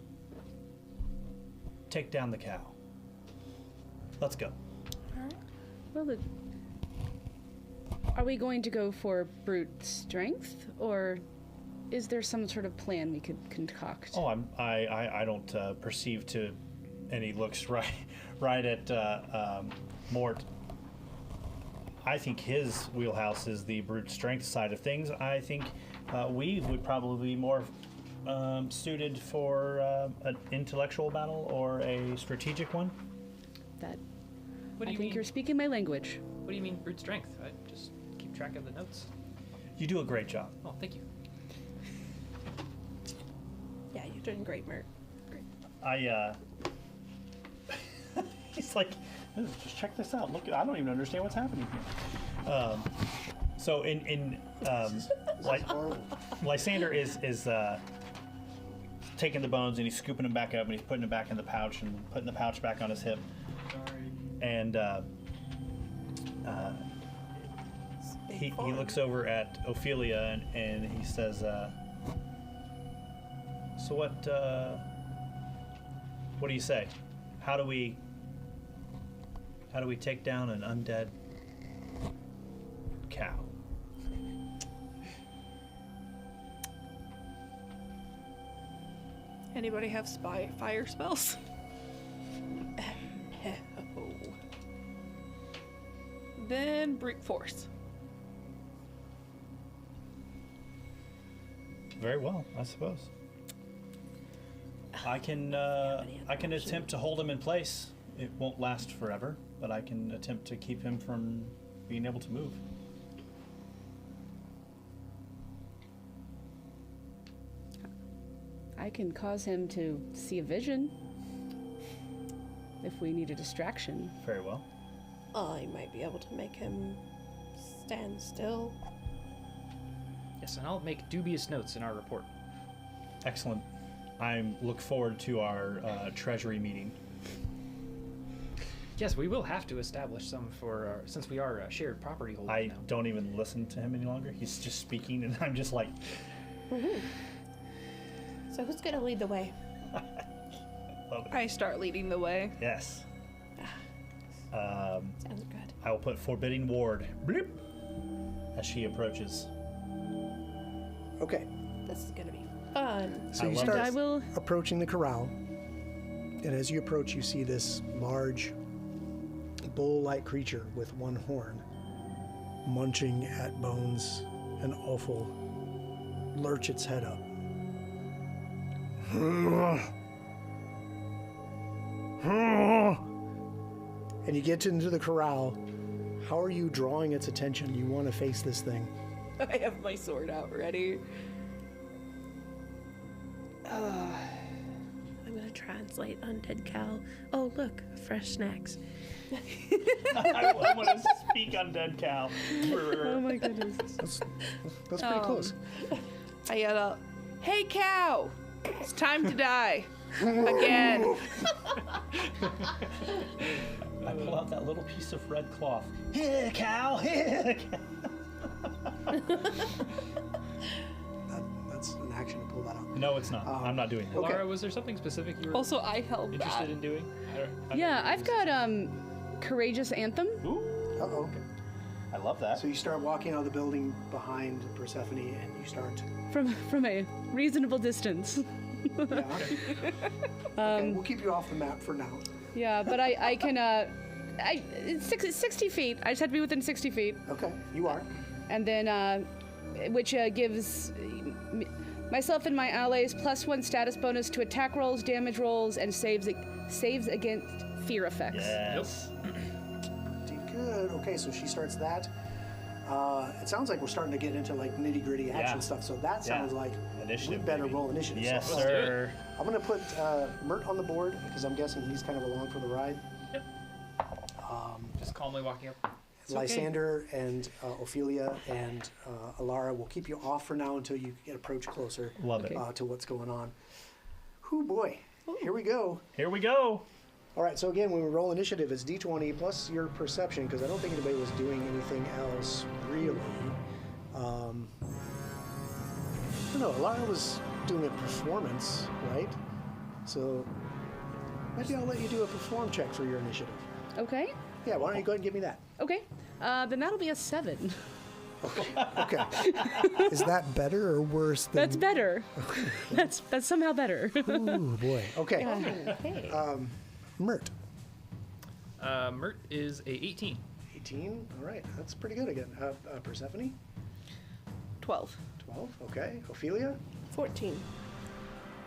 take down the cow. Let's go. Well, are we going to go for brute strength, or is there some sort of plan we could concoct? Oh, I don't perceive to any looks right at Mort. I think his wheelhouse is the brute strength side of things. I think we would probably be more suited for an intellectual battle or a strategic one. That What do I you think mean? you're speaking my language. What do you mean brute strength? I just keep track of the notes. You do a great job. Oh, thank you. Yeah, you're doing great, Mert. He's like, just check this out. Look, I don't even understand what's happening here. So Lysander is taking the bones and he's scooping them back up and he's putting them back in the pouch and putting the pouch back on his hip. And he looks over at Ophelia and he says, so what do you say? How do we How do we take down an undead cow? Anybody have fire spells? Then brute force. Very well, I suppose. I can attempt to hold him in place. It won't last forever, but I can attempt to keep him from being able to move. I can cause him to see a vision if we need a distraction. Very well. I might be able to make him stand still. Yes, and I'll make dubious notes in our report. Excellent. I look forward to our treasury meeting. Yes, we will have to establish some for since we are shared property holders I now. don't even listen to him any longer. He's just speaking, and I'm just like, So who's gonna lead the way? love it. I start leading the way. Yes. Sounds good. I will put forbidding ward bleep, as she approaches. Okay. This is gonna be fun. So I you love start I will. approaching the corral, and as you approach, you see this large bull-like creature with one horn, munching at bones, and awful lurch its head up. And you get into the corral. How are you drawing its attention? You want to face this thing. I have my sword out ready. I'm gonna translate undead cow. Oh look, fresh snacks. I want to speak undead cow. Oh my goodness. That's pretty close. I yell out, "Hey cow! It's time to die. Again." I pull out that little piece of red cloth. Here, cow! Here, cow! That's an action to pull that out. No, it's not. I'm not doing that. Okay. Laura, was there something specific you were Also, I held interested that. in doing? Yeah, I've got Courageous Anthem. Ooh, Uh-oh. I love that. So you start walking out of the building behind Persephone, and you start... From a reasonable distance. Yeah. Okay, we'll keep you off the map for now. Yeah, but I can it's 60 feet. I just have to be within 60 feet, Okay, you are. and then which gives myself and my allies +1 status bonus to attack rolls, damage rolls, and saves against fear effects. Yes. Pretty good. Okay, so she starts that. It sounds like we're starting to get into like nitty-gritty action Yeah. stuff. So that sounds like Initiative, we better baby. roll initiative. Yes, So sir. I'm gonna put Mert on the board because I'm guessing he's kind of along for the ride. Yep. Just calmly walking up. It's okay. Lysander and Ophelia and Alara will keep you off for now until you get approach closer Love it. to what's going on. Whoo boy, here we go. Here we go. All right, so again, when we roll initiative, it's D20 plus your perception, because I don't think anybody was doing anything else really. I don't know, Alara was doing a performance, right? So maybe I'll let you do a perform check for your initiative. Okay. Yeah, why don't you go ahead and give me that? Okay. Then that'll be a 7. Okay. Is that better or worse than... That's better. That's somehow better. Ooh, boy. Okay. Okay. Mert. Mert is a 18. 18. All right. That's pretty good again. Persephone. 12. 12. Okay. Ophelia. 14.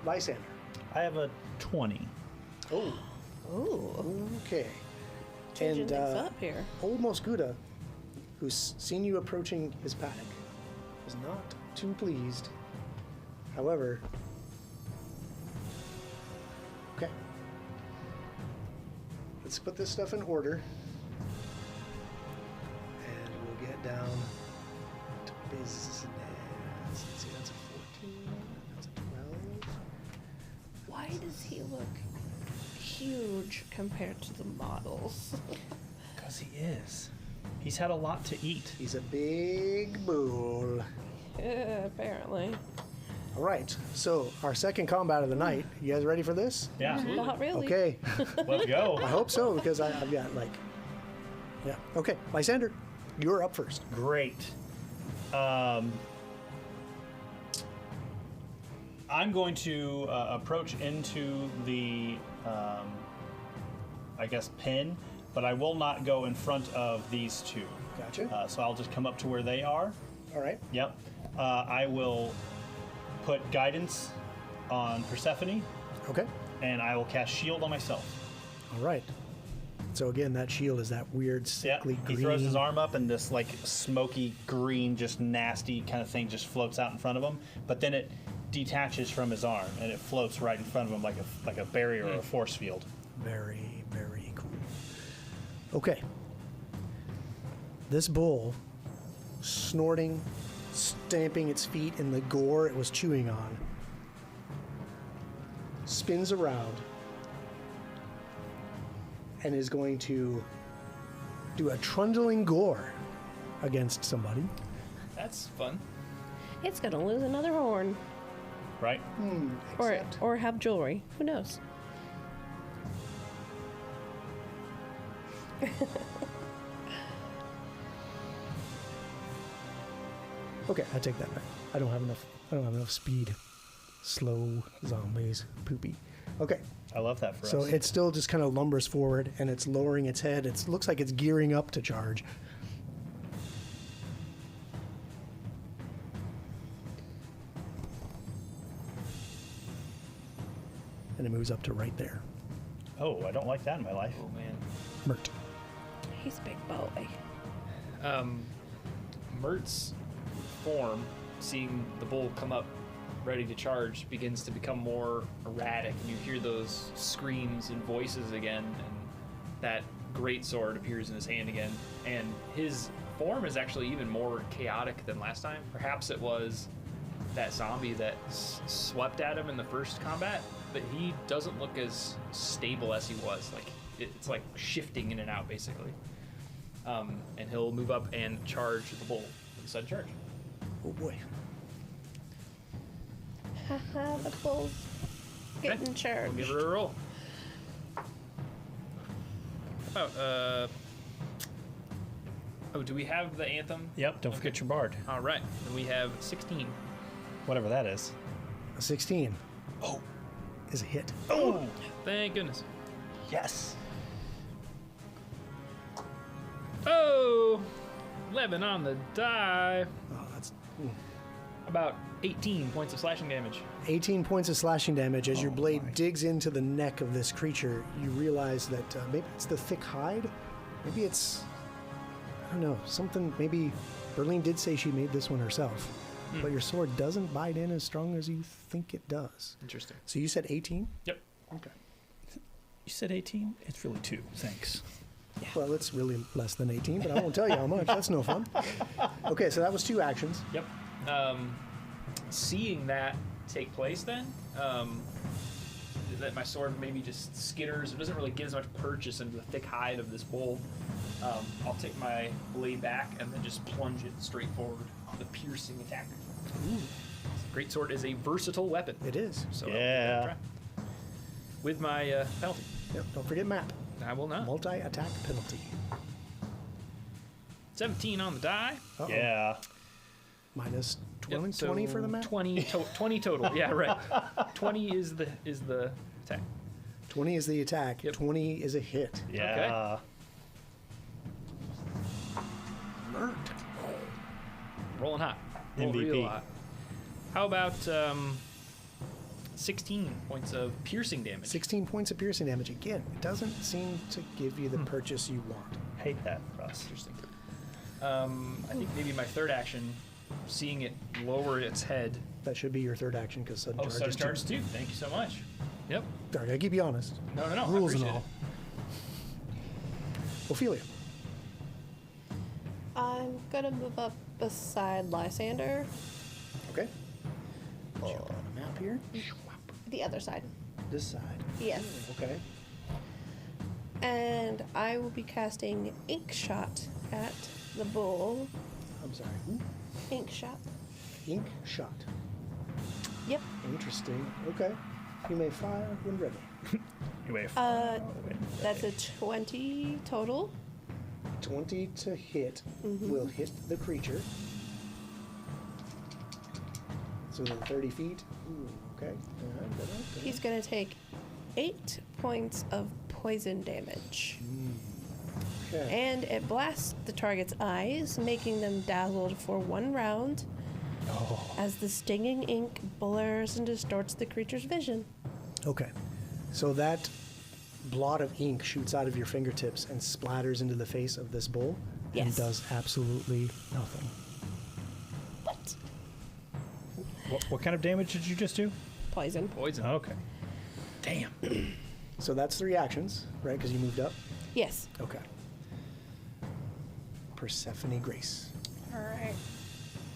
Lysander. I have a 20. Oh. Ooh. Okay. Changing And things up here. old Moscuda, who's seen you approaching his paddock, was not too pleased. However, okay. Let's put this stuff in order. And we'll get down to business. Let's see, that's a 14. That's a 12. Why does he look huge compared to the models? Because he is. He's had a lot to eat. He's a big bull. Yeah, apparently. All right, so our second combat of the night. You guys ready for this? Yeah. Not really. Okay, Let's go. I hope so because I've got like Yeah. Okay, Lysander, you're up first. Great. I'm going to approach into the, I guess, pin, but I will not go in front of these two. Gotcha. So I'll just come up to where they are. All right. Yep. I will put guidance on Persephone, Okay. and I will cast shield on myself. All right. So again, that shield is that weird, Yeah. sickly He green. throws his arm up, and this like smoky green, just nasty kind of thing just floats out in front of him. But then it detaches from his arm, and it floats right in front of him like a barrier or a force field. Very, very cool. Okay. This bull, snorting, stamping its feet in the gore it was chewing on, spins around and is going to do a trundling gore against somebody. That's fun. It's gonna lose another horn, Right? or have jewelry. Who knows? Okay, I take that back. I don't have enough speed. Slow zombies, poopy. Okay, I love that for so us. it still just kind of lumbers forward and it's lowering its head. It looks like it's gearing up to charge. And it moves up to right there. Oh, I don't like that in my life. Oh man. Mert. He's a big boy. Mert's form, seeing the bull come up ready to charge, begins to become more erratic, and you hear those screams and voices again, and that great sword appears in his hand again, and his form is actually even more chaotic than last time. Perhaps it was that zombie that swept at him in the first combat, but he doesn't look as stable as he was. Like it's like shifting in and out basically. And he'll move up and charge the bull with a sudden charge. Oh boy. Haha, the bull's getting We'll charged. give her a roll. How about, oh, do we have the anthem? Yep, don't forget your bard. All right, then we have 16. Whatever that is. A 16. Oh. Is a hit. Oh! Thank goodness. Yes! Oh, 11 on the die. Oh, that's About 18 points of slashing damage. 18 points of slashing damage. As your Oh, blade my. digs into the neck of this creature, you realize that maybe it's the thick hide. Maybe it's, I don't know, something. Maybe Berlin did say she made this one herself. But your sword doesn't bite in as strong as you think it does. Interesting. So you said 18? Yep. Okay. You said 18? It's really 2. Thanks. Well, it's really less than 18, but I won't tell you how much. That's no fun. Okay, so that was 2 actions. Yep. Seeing that take place then, that my sword maybe just skitters, it doesn't really get as much purchase into the thick hide of this bull, I'll take my blade back and then just plunge it straight forward with a piercing attack. Greatsword is a versatile weapon. It is. So Yeah. I'll try. With my penalty. Yep, don't forget map. I will not. Multi-attack penalty. 17 on the die. Uh-oh. Yeah. Minus 20, Yep, 20 for the map? 20 total. Yeah, right. 20 is the attack. 20 is the attack. Yep. 20 is a hit. Yeah. Mert. Rolling hot. Roll MVP. real hot. How about 16 points of piercing damage? 16 points of piercing damage. Again, it doesn't seem to give you the purchase you want. Hate that for us. Interesting. I think maybe my third action, seeing it lower its head. That should be your third action because sudden Oh, charge sudden is charge too. Thank you so much. Yep. Sorry, I gotta keep you honest. No. I Rules and appreciate all. Ophelia. I'm gonna move up beside Lysander, Okay. Jump on the map here. the other side. This side. Yes. Okay. And I will be casting Ink Shot at the bull. I'm sorry. Ooh. Ink Shot. Ink shot. Yep. Interesting. Okay. You may fire when ready. You wait. That's a 20 total. 20 to hit will hit the creature. So then 30 feet. Ooh, okay. He's going to take 8 points of poison damage. Okay. And it blasts the target's eyes, making them dazzled for 1 round as the stinging ink blurs and distorts the creature's vision. Okay. So that blot of ink shoots out of your fingertips and splatters into the face of this bull and Yes. does absolutely nothing. What? What kind of damage did you just do? Poison. Poison. Okay. Damn. So that's 3 actions, right? Because you moved up? Yes. Okay. Persephone Grace. Alright.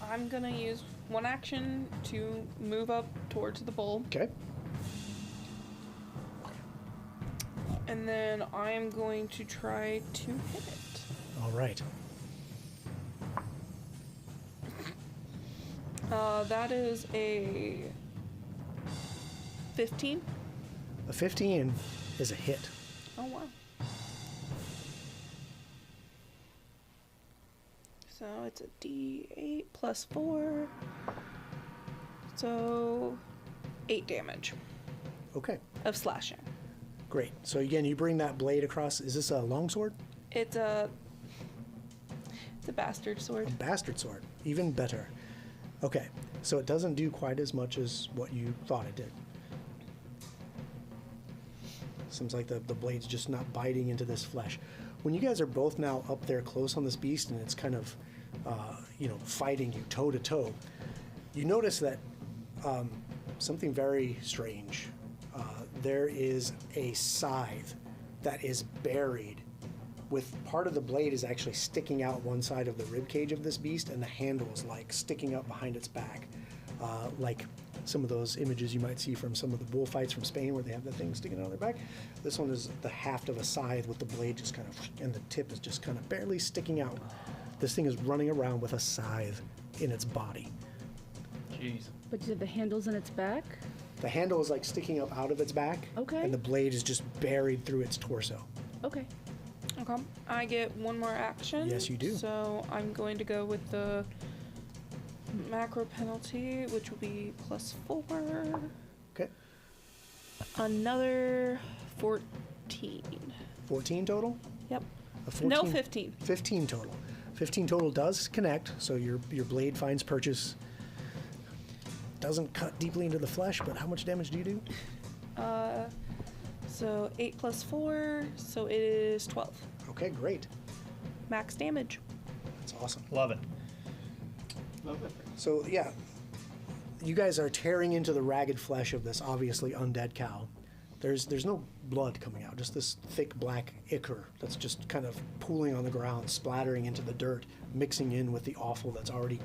I'm gonna use 1 action to move up towards the bull. Okay. And then I'm going to try to hit it. All right. That is a 15. A 15 is a hit. Oh, wow. So it's a D8 plus 4. So 8 damage Okay. of slashing. Great. So again, you bring that blade across. Is this a longsword? It's a bastard sword. A bastard sword. Even better. Okay. So it doesn't do quite as much as what you thought it did. Seems like the blade's just not biting into this flesh. When you guys are both now up there close on this beast and it's kind of, fighting you toe to toe, you notice that something very strange. There is a scythe that is buried with part of the blade is actually sticking out one side of the rib cage of this beast, and the handle is like sticking up behind its back, like some of those images you might see from some of the bullfights from Spain where they have the thing sticking out of their back. This one is the haft of a scythe with the blade just kind of, and the tip is just kind of barely sticking out. This thing is running around with a scythe in its body. Jeez. But did the handles in its back? The handle is like sticking up out of its back, Okay. and the blade is just buried through its torso. Okay. Okay. I get 1 more action. Yes, you do. So I'm going to go with the macro penalty, which will be plus 4. Okay. Another 14. 14 total? Yep. A 14, No, 15. 15 total. 15 total does connect, so your blade finds purchase. Doesn't cut deeply into the flesh, but how much damage do you do? So 8 plus 4, so it is 12. Okay, great. Max damage. That's awesome. Love it. Love it. So, yeah, you guys are tearing into the ragged flesh of this obviously undead cow. There's no blood coming out, just this thick black ichor that's just kind of pooling on the ground, splattering into the dirt, mixing in with the offal that's already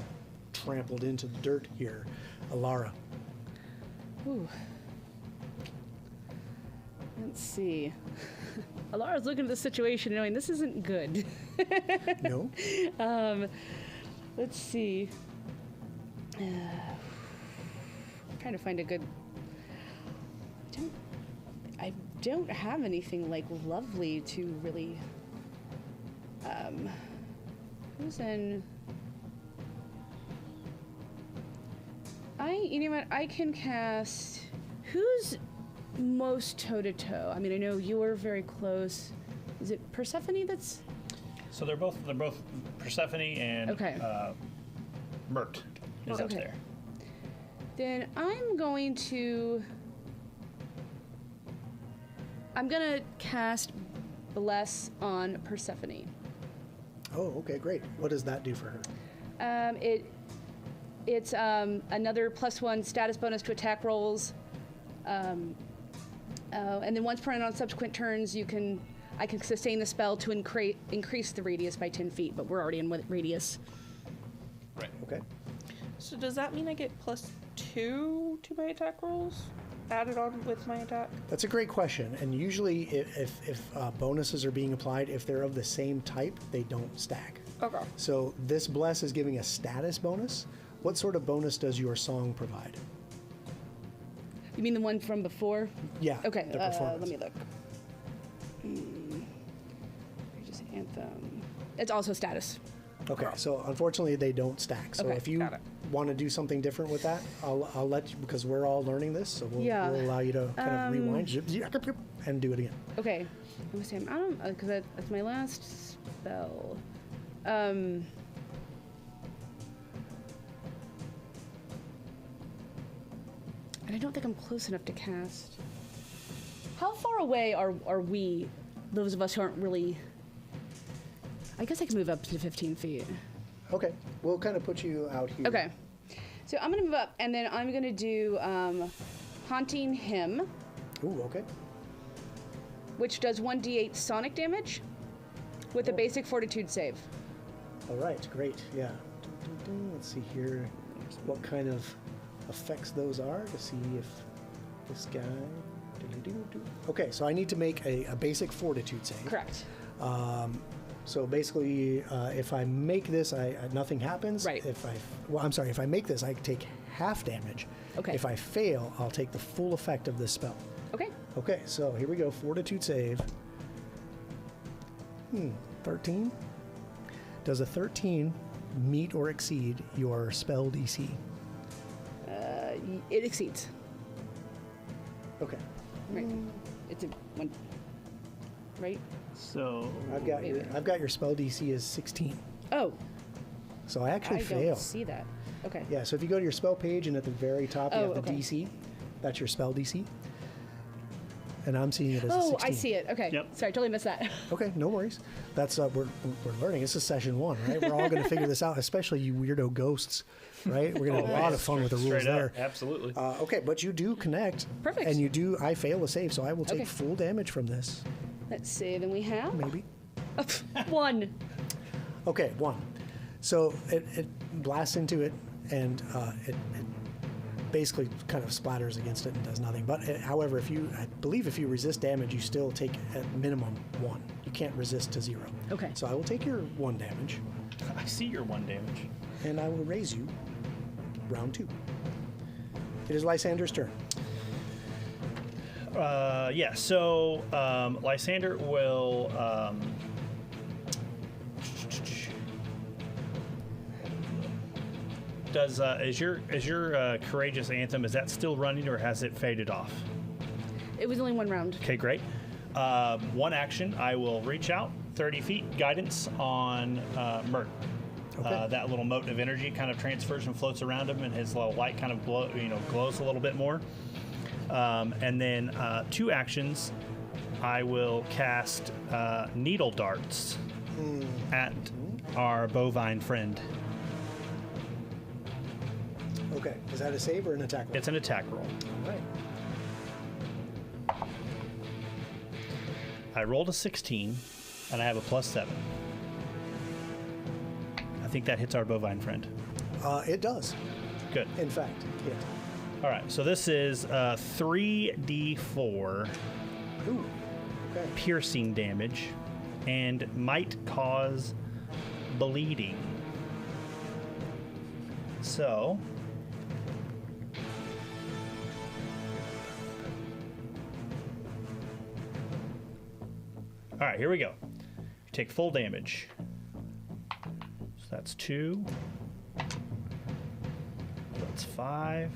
trampled into the dirt here. Alara. Ooh. Let's see. Alara's looking at the situation knowing this isn't good. No? Let's see. Trying to find a good. I don't have anything like lovely to really. Who's in? You know what? I can cast. Who's most toe to toe? I mean, I know you're very close. Is it Persephone that's? So they're both Persephone and Okay. Mert is up Okay. there. Then I'm going to cast Bless on Persephone. Oh, okay, great. What does that do for her? It's another +1 status bonus to attack rolls. And then once per on subsequent turns, I can sustain the spell to increase the radius by 10 feet, but we're already in radius. Right. Okay. So does that mean I get plus 2 to my attack rolls? Added on with my attack? That's a great question. And usually, if bonuses are being applied, if they're of the same type, they don't stack. Okay. So this bless is giving a status bonus. What sort of bonus does your song provide? You mean the one from before? Yeah. Okay, The performance. let me look. Just Anthem. It's also status. Okay, so unfortunately they don't stack. So Okay, if you got it. want to do something different with that, I'll let you, because we're all learning this, so we'll allow you to kind of rewind and do it again. Okay. Let me see. I'm out of because that's my last spell. And I don't think I'm close enough to cast. How far away are we? Those of us who aren't really. I guess I can move up to 15 feet. Okay, we'll kind of put you out here. Okay. So I'm gonna move up, and then I'm gonna do haunting him, Ooh, okay. which does 1d8 sonic damage, with a basic fortitude save. All right, great. Yeah. Let's see here what kind of effects those are to see if this guy. Okay, so I need to make a basic fortitude save. Correct. So basically, if I make this, nothing happens. Right. If I make this, I take half damage. Okay. If I fail, I'll take the full effect of this spell. Okay. Okay, so here we go. Fortitude save. 13. Does a 13 meet or exceed your spell DC? It exceeds. Okay. Right. It's a one. Right. So I've got your spell DC as 16. Oh, So I actually I fail. don't see that. Okay. Yeah, so if you go to your spell page and at the very top you Oh, have the okay. DC, that's your spell DC. And I'm seeing it as a Oh, 16. I see it. Okay. Yep. Sorry, totally missed that. Okay, no worries. That's we're learning. This is session 1, right? We're all going to figure this out, especially you weirdo ghosts, right? We're going to have a lot of fun with the rules Straight there. up, absolutely. Okay, but you do connect. Perfect. And I fail a save, so I will take Okay. full damage from this. Let's see. Then we have Maybe. 1. Okay, 1. So it blasts into it, and it basically kind of splatters against it and does nothing. But however, I believe if you resist damage, you still take at minimum 1. You can't resist to 0. Okay. So I will take your 1 damage, I see your 1 damage. and I will raise you round 2. It is Lysander's turn. Yeah, so Lysander will is your courageous anthem, is that still running or has it faded off? It was only 1 round. Okay, great. 1 action, I will reach out 30 feet, guidance on Mert. Okay. That little mote of energy kind of transfers and floats around him, and his little light kind of glows a little bit more. And then 2 actions, I will cast needle darts at our bovine friend. Okay. Is that a save or an attack roll? It's an attack roll. All right. I rolled a 16, and I have a +7. I think that hits our bovine friend. It does, Good. in fact. Yeah. All right, so this is 3d4 Ooh. Okay. piercing damage and might cause bleeding. So, all right, here we go. You take full damage. So that's 2. That's 5.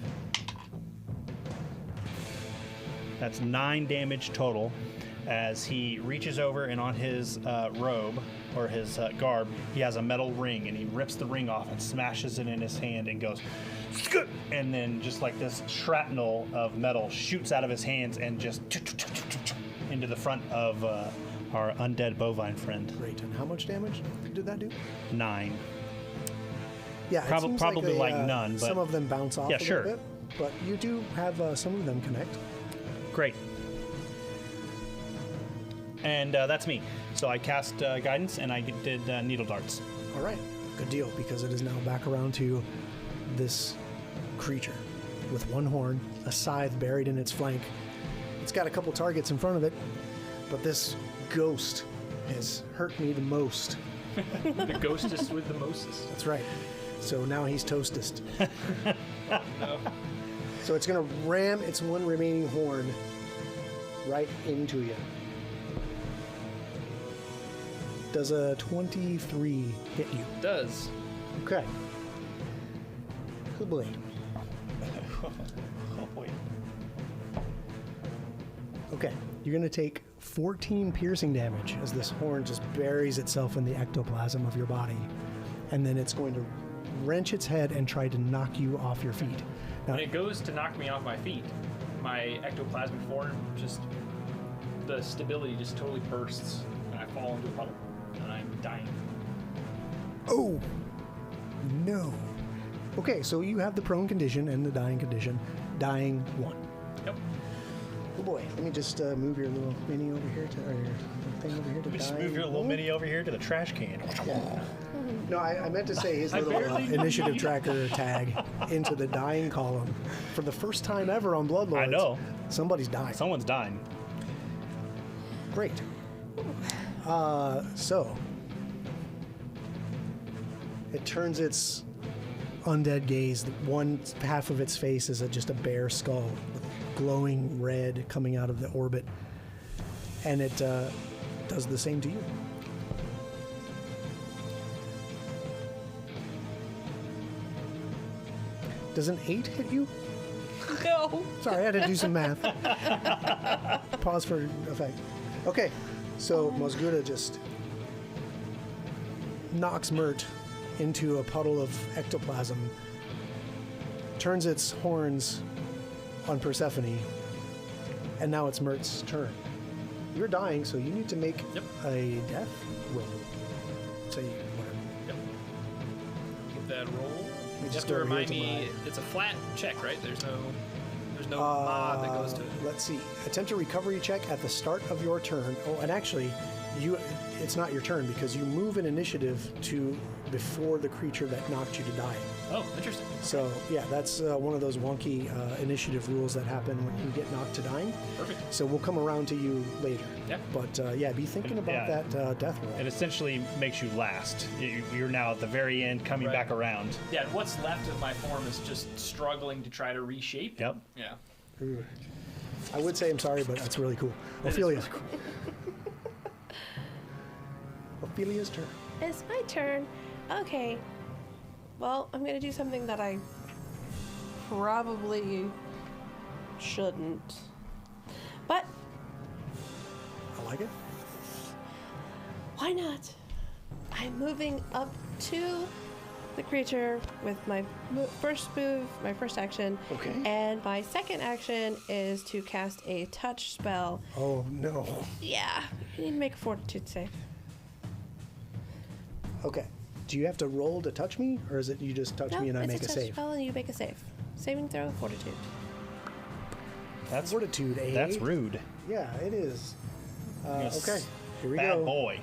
That's 9 damage total as he reaches over and on his robe or his garb, he has a metal ring and he rips the ring off and smashes it in his hand and goes, "Skut!" And then just like this shrapnel of metal shoots out of his hands and just into the front of our undead bovine friend. Great. And how much damage did that do? 9. Yeah, it seems probably like none, but some of them bounce off yeah, a sure. little bit. But you do have some of them connect. Great. And that's me. So I cast guidance and I did needle darts. All right, good deal, because it is now back around to this creature with 1 horn, a scythe buried in its flank. It's got a couple targets in front of it, but this ghost has hurt me the most. The ghostess with the mostest. That's right. So now he's toastest. No. So it's going to ram its 1 remaining horn right into you. Does a 23 hit you? Does. Okay. Good boy. Oh boy. Okay, you're going to take 14 piercing damage as this horn just buries itself in the ectoplasm of your body. And then it's going to wrench its head and try to knock you off your feet. Now, When it goes to knock me off my feet, my ectoplasmic form just, the stability just totally bursts, and I fall into a puddle, and I'm dying. oh, no. Okay, so you have the prone condition and the dying condition. Dying 1. Yep. Oh boy, let me just move your little mini over here to, or your thing over here to Just dying move your little 1. mini over here to the trash can. Yeah. No, I meant to say his I little barely- initiative tracker tag into the dying column. For the first time ever on Bloodlords, I know. somebody's dying. Someone's dying. Great. So it turns its undead gaze. One half of its face is just a bare skull with glowing red coming out of the orbit, and it does the same to you. Does an 8 hit you? No. Sorry, I had to do some math. Pause for effect. Okay, so Mosguda just knocks Mert into a puddle of ectoplasm, turns its horns on Persephone, and now it's Mert's turn. You're dying, so you need to make Yep. a death roll. Say whatever. Yep. Give that roll. You just have to go over here remind to me, my- it's a flat check, right? There's no mod that goes to it. Let's see. Attempt a recovery check at the start of your turn. Oh, and actually, it's not your turn because you move an initiative to before the creature that knocked you to die. Oh, interesting. So yeah, that's one of those wonky initiative rules that happen when you get knocked to dying. Perfect. So we'll come around to you later. Yeah. But yeah, be thinking about Yeah. that death roll. It essentially makes you last. You're now at the very end, coming Right. back around. Yeah, what's left of my form is just struggling to try to reshape. Yep. Yeah. Ooh. I would say I'm sorry, but that's really cool. It is Ophelia. really cool. Ophelia's turn. It's my turn. Okay. Well, I'm gonna do something that I probably shouldn't. But I like it. why not? I'm moving up to the creature with my first move, my first action. Okay. And my second action is to cast a touch spell. Oh no. Yeah. You need to make a fortitude save. Okay. Do you have to roll to touch me, or is it you just touch me and I it's make a touch save? spell and you make a save. Saving throw, fortitude. That's Fortitude, eh? That's rude. Yeah, it is. Yes. Okay, here we Bad go. boy.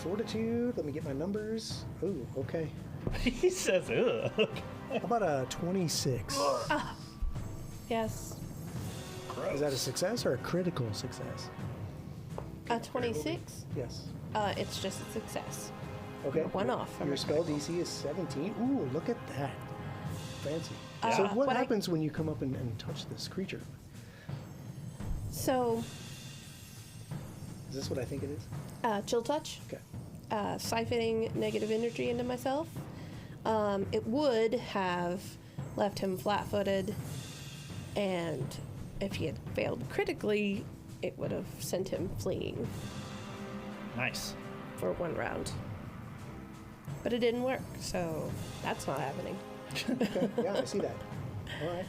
Fortitude. Let me get my numbers. Ooh, okay. He says, ugh. How about a 26? Yes. Is that a success or a critical success? A 26? Yes. It's just a success. Okay. One off from Your a spell critical. DC is 17. Ooh, look at that. Fancy. Yeah. So what what I- happens when you come up and touch this creature? So, Is this what I think it is? chill touch. Okay. Siphoning negative energy into myself. It would have left him flat-footed, and if he had failed critically, it would have sent him fleeing Nice. for one round. But it didn't work, so that's not happening. Okay. Yeah, I see that. All right.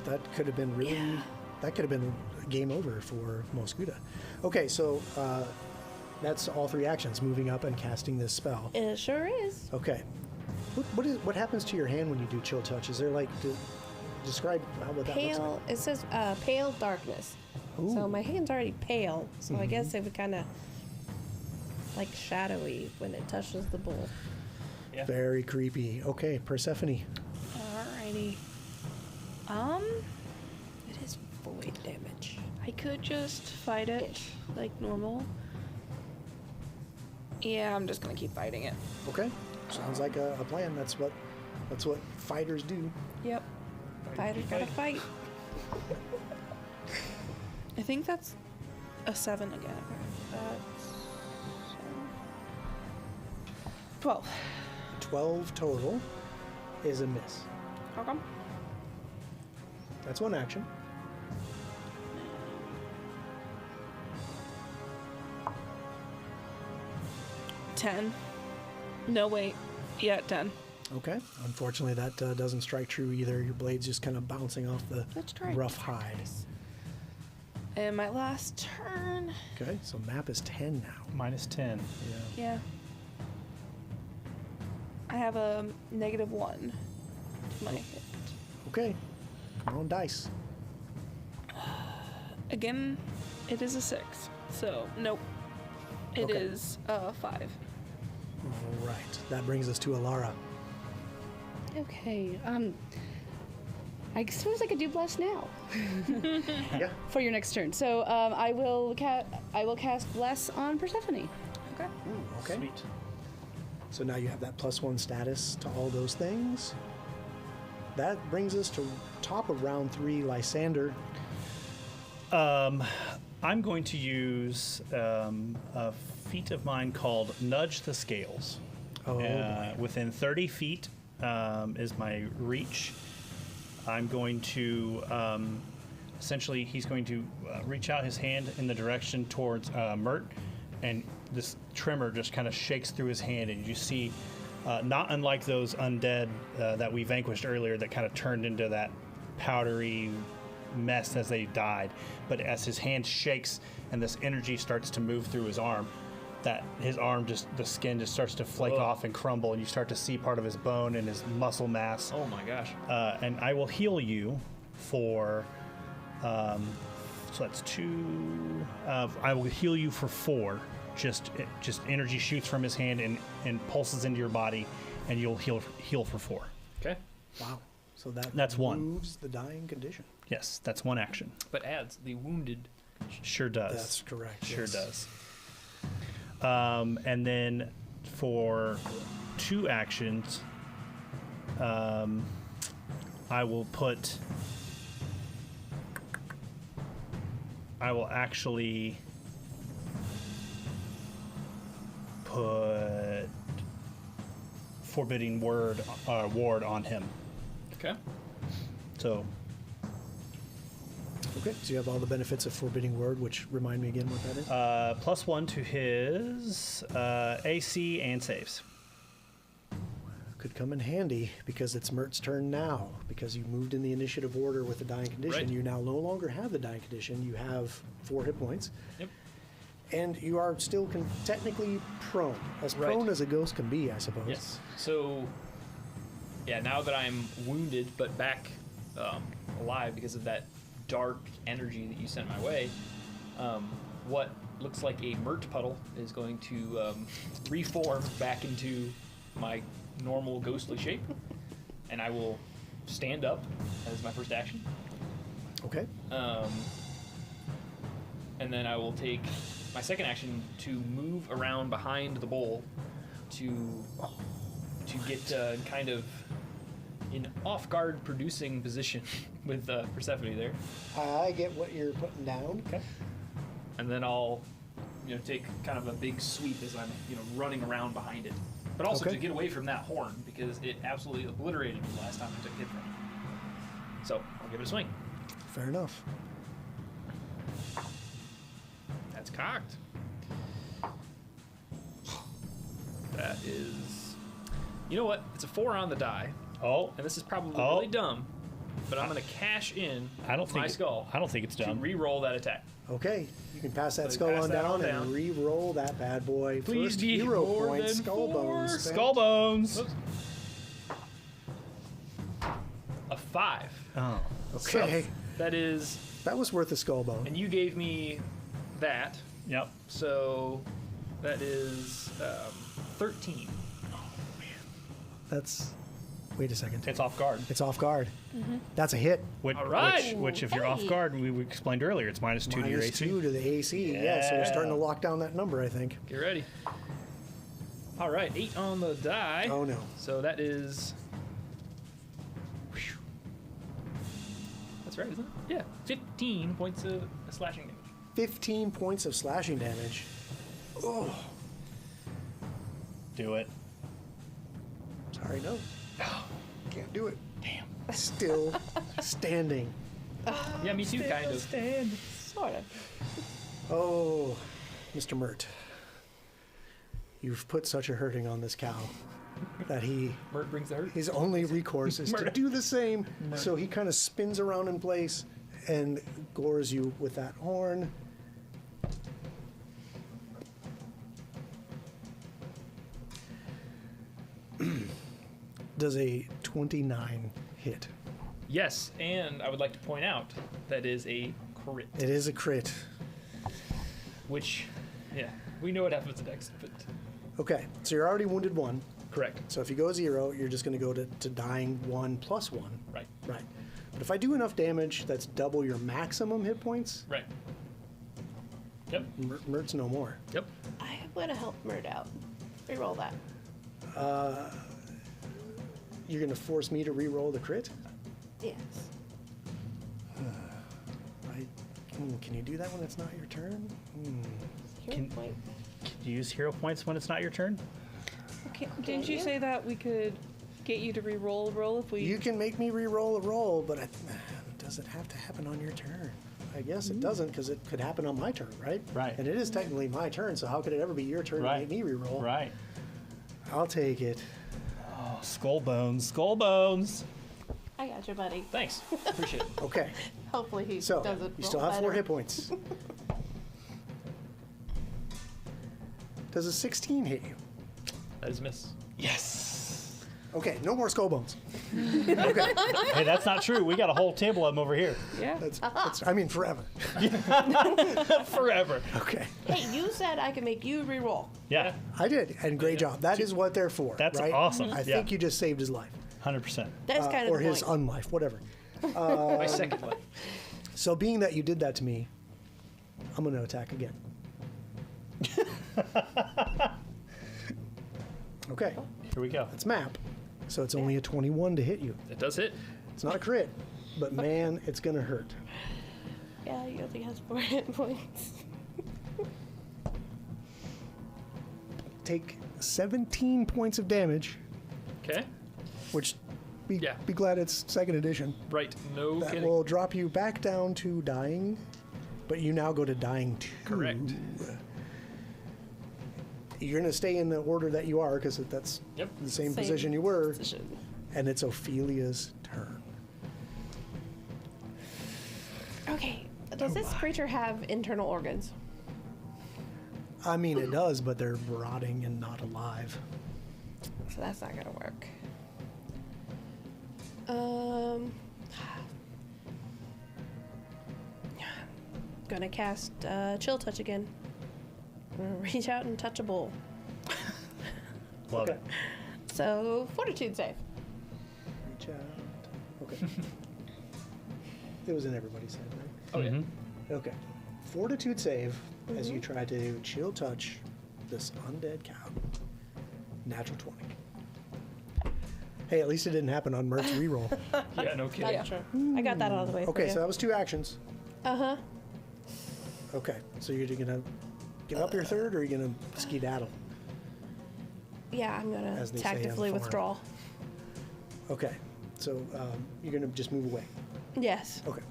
That could have been really. Yeah. That could have been game over for Mosguda. Okay, so that's all three actions: moving up and casting this spell. It sure is. Okay. What happens to your hand when you do chill touch? Is there like describe what that looks Pale. It says pale darkness. Ooh. So my hand's already pale, so I guess it would kind of like shadowy when it touches the bowl. like? Very creepy. Okay, Persephone. Alrighty. It is void damage. I could just fight it like normal. Yeah, I'm just gonna keep fighting it. Okay, sounds like a plan. That's what fighters do. Yep. Fighter's gotta fight. I think that's a 7 again. That's 12. 12 total is a miss. How come? That's one action. $10. No, wait. Yeah, 10. Okay. Unfortunately, that doesn't strike true either. Your blade's just kind of bouncing off the Let's try rough hide. And my last turn. Okay, so map is 10 now. -10. Yeah. Yeah. I have a -1 to my hit. Okay. Come on, dice. Again, it is a 6. So, nope. It Okay. is a 5. All right. That brings us to Alara. Okay. I suppose I could do bless now Yeah. for your next turn. So I will cast bless on Persephone. Okay. Ooh, okay. Sweet. So now you have that +1 status to all those things. That brings us to top of round 3, Lysander. I'm going to use a feat of mine called Nudge the Scales. Oh, boy. Within 30 feet is my reach. I'm going to essentially, he's going to reach out his hand in the direction towards Mert, and this tremor just kind of shakes through his hand, and you see, not unlike those undead that we vanquished earlier that kind of turned into that powdery mess as they died, but as his hand shakes and this energy starts to move through his arm, that his arm just, the skin just starts to flake off and crumble, and you start to see part of his bone and his muscle mass. Oh my gosh. And I will heal you for, so that's 2. I will heal you for 4. Just energy shoots from his hand and pulses into your body, and you'll heal for 4. Okay. Wow. So That's one. moves the dying condition. Yes, that's one action. But adds the wounded. Sure does. That's correct. Sure yes. does. And then for 2 actions, I will actually put Forbidding Ward on him. Okay. So Okay, so you have all the benefits of Forbidding Word, which remind me again what that is. +1 to his AC and saves. Could come in handy because it's Mert's turn now. Because you moved in the initiative order with the dying condition, Right. you now no longer have the dying condition. You have 4 hit points. Yep. And you are still technically prone. As Right. prone as a ghost can be, I suppose. Yes. So, yeah, now that I'm wounded but back alive because of that dark energy that you sent my way, what looks like a Mert puddle is going to reform back into my normal ghostly shape, and I will stand up as my first action. Okay. And then I will take my second action to move around behind the bowl to get kind of in off-guard producing position with Persephone there. I get what you're putting down. Okay. And then I'll take kind of a big sweep as I'm running around behind it. But also Okay. to get away from that horn because it absolutely obliterated me last time I took hit from it. So I'll give it a swing. Fair enough. That's cocked. That is... You know what? It's a 4 on the die. Oh, And this is probably Oh. really dumb, but I'm going to cash in I don't think my skull I don't think it's to dumb. re-roll that attack. Okay, you can pass that So skull pass on that down, on and down. re-roll that bad boy. Please First be hero more point, than skull 4. bones. spent. Skull bones. Oops. A 5. Oh, Okay, That is, that was worth a skull bone. and you gave me that, yep. so that is 13. That's. Wait a second. It's off guard. It's off guard. That's a hit. Which, All right. which if you're off Hey. guard, we explained earlier, it's -2 to your Minus AC. 2 to the AC. Yeah, so we're Yeah. starting to lock down that number, I think. Get ready. All right, 8 on the die. Oh no. So that is. That's right, isn't it? Yeah, 15 points of slashing damage. 15 points of slashing damage. Oh, Do it. sorry, no. Can't do it. Damn. Still standing. Yeah, me too, kind of. Sort of. Oh, Mr. Mert. You've put such a hurting on this cow that Mert brings the hurt. his only recourse is to Mert. do the same. So he kind of spins around in place and gores you with that horn. Does a 29 hit? Yes, and I would like to point out that is a crit, It is a crit. which, yeah, we know what happens next, but Okay, so you're already wounded 1. correct. So if you go 0, you're just going to go to dying 1 plus 1. Right, Right. But if I do enough damage that's double your maximum hit points, right. Yep, Mert's no more. yep. I would have helped Mert out. Reroll that. You're going to force me to re-roll the crit? Yes. Can you do that when it's not your turn? Hero Can- point. Can you use hero points when it's not your turn? Okay, didn't you yeah. say that we could get you to re-roll a roll if we? You can make me re-roll a roll, but does it have to happen on your turn? I guess it doesn't, because it could happen on my turn, right? Right. And it is technically my turn, so how could it ever be your turn to make me re-roll? Right. I'll take it. Oh, skull bones. Skull bones. I got you, buddy. Thanks, appreciate it. Okay, Hopefully he so doesn't. you still roll have 4 better. hit points. Does a 16 hit you? That is a miss. Yes. Okay, no more skull bones. Hey, that's not true. We got a whole table of them over here. Yeah. That's I mean, forever. Forever. Okay. Hey, you said I could make you reroll. Yeah. I did, and great job. That is what they're for. That's right? awesome. I Yeah. think you just saved his life. 100%. That's kind of or the his point. unlife, whatever. My second life. So, being that you did that to me, I'm going to attack again. Okay, Here we go. it's map. So it's only a 21 to hit you. It does hit. It's not a crit, but man, it's going to hurt. Yeah, he only has 4 hit points. Take 17 points of damage, Okay. which be Yeah. glad it's second edition. Right. No That kidding. will drop you back down to dying, but you now go to dying 2. Correct. You're going to stay in the order that you are because that's Yep. the same Same position you were, Position. and it's Ophelia's turn. Okay. Does this creature have internal organs? I mean, it does, but they're rotting and not alive. So that's not gonna work. Gonna cast Chill Touch again. I'm gonna reach out and touch a bull. Love Okay. it. So Fortitude save. Reach out. Okay. It was in everybody's head, right? Oh, yeah. Okay. Fortitude save as you try to chill touch this undead cow. Natural 20. Hey, at least it didn't happen on Mert's reroll. Yeah, no kidding. That's true. I got that out of the way. Okay, so that was 2 actions. Uh huh. Okay, so you're gonna give up your third, or are you gonna skedaddle? Yeah, I'm gonna As they say on the tactically farm. withdraw. Okay, so you're gonna just move away. Yes. Okay.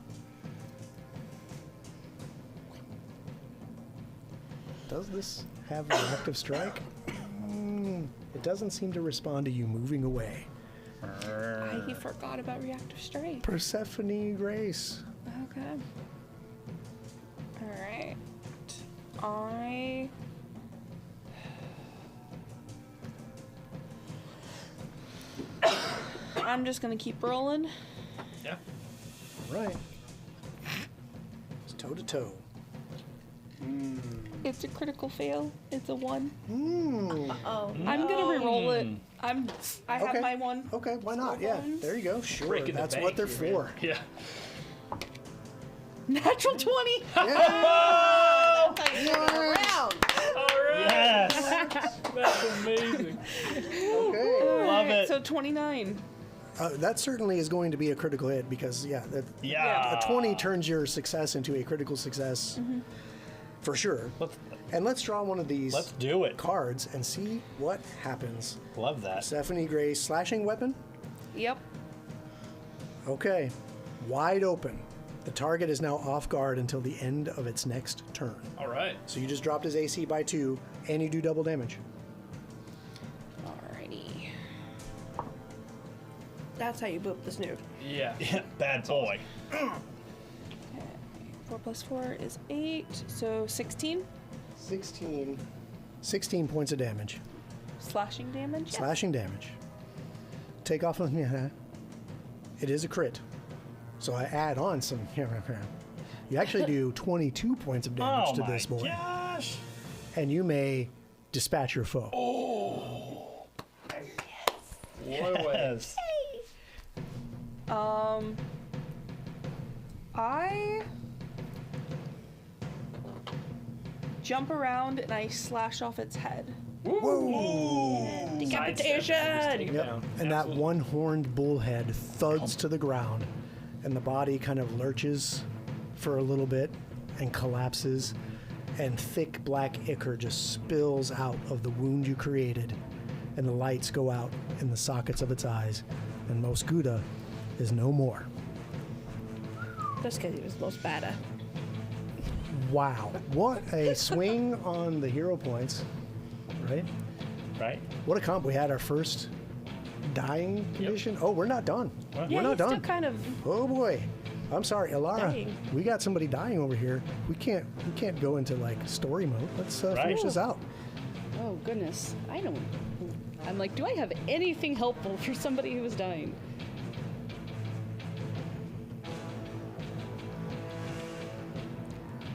Does this have reactive strike? It doesn't seem to respond to you moving away. I forgot about reactive strike. Persephone Grace. Okay. All right. I'm just gonna keep rolling. Yeah. All right. It's toe to toe. It's a critical fail. It's a 1. Oh. I'm gonna re-roll it. I have Okay. my 1. Okay, why not? Skull Yeah, bones? there you go. Sure, Breaking the that's bank what they're here, man. for. Yeah. Natural 20. Yeah. Around. All right. Yes. That's amazing. Okay. Love it. So 29. That certainly is going to be a critical hit because, Yeah. a 20 turns your success into a critical success. For sure. Let's And let's draw one of these do it. cards and see what happens. Love that. Stephanie Gray's slashing weapon. Yep. Okay. Wide open. The target is now off guard until the end of its next turn. All right. So you just dropped his AC by 2, and you do double damage. Alrighty. That's how you boop the snoot. Yeah. Yeah, bad boy. 4 plus 4 is 8, so 16 16 points of damage. slashing damage. Yes. Slashing damage. Take off on it is a crit. So I add on some. You actually do 22 points of damage Oh to my this boy. gosh. And you may dispatch your foe. Yes. I jump around and I slash off its head. Decapitation! Take it Yep. down. And that one horned bullhead thuds to the ground, and the body kind of lurches for a little bit and collapses, and thick black ichor just spills out of the wound you created, and the lights go out in the sockets of its eyes, and Mos Gouda is no more. Just because he was most bada. Wow. What a swing on the hero points, right? Right? What a comp. We had our first dying condition. Oh, we're not done. What? Yeah, We're not he's still done. kind of. Oh boy. I'm sorry, Ilara. Dying. We got somebody dying over here. We can't go into like story mode. Let's finish this out. Oh goodness. I'm like, do I have anything helpful for somebody who is dying?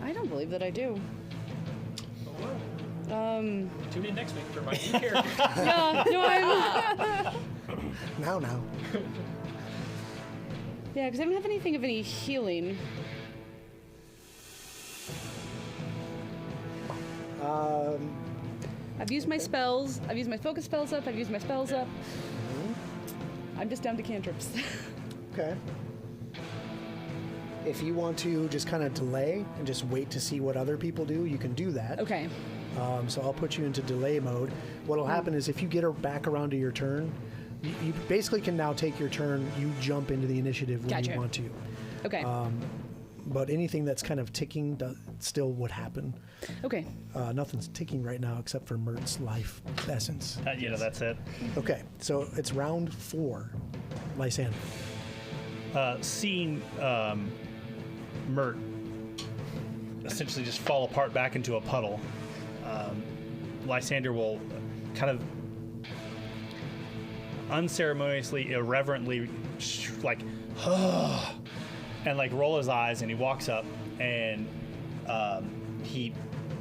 I don't believe that I do. Tune in next week for my new character. Yeah, no, I'm. Now. Yeah, because I don't have anything of any healing. I've used my spells. I've used my focus spells up. I've used my spells up. I'm just down to cantrips. Okay. If you want to just kind of delay and just wait to see what other people do, you can do that. Okay. So I'll put you into delay mode. What'll happen is if you get her back around to your turn, you basically can now take your turn. You jump into the initiative when Gotcha. you want to. Okay. But anything that's kind of ticking still would happen. Okay. Nothing's ticking right now except for Mert's life essence. That's it. Okay, so it's round 4. Lysander. Seeing Mert essentially just fall apart back into a puddle, Lysander will kind of unceremoniously, irreverently, and like roll his eyes, and he walks up and he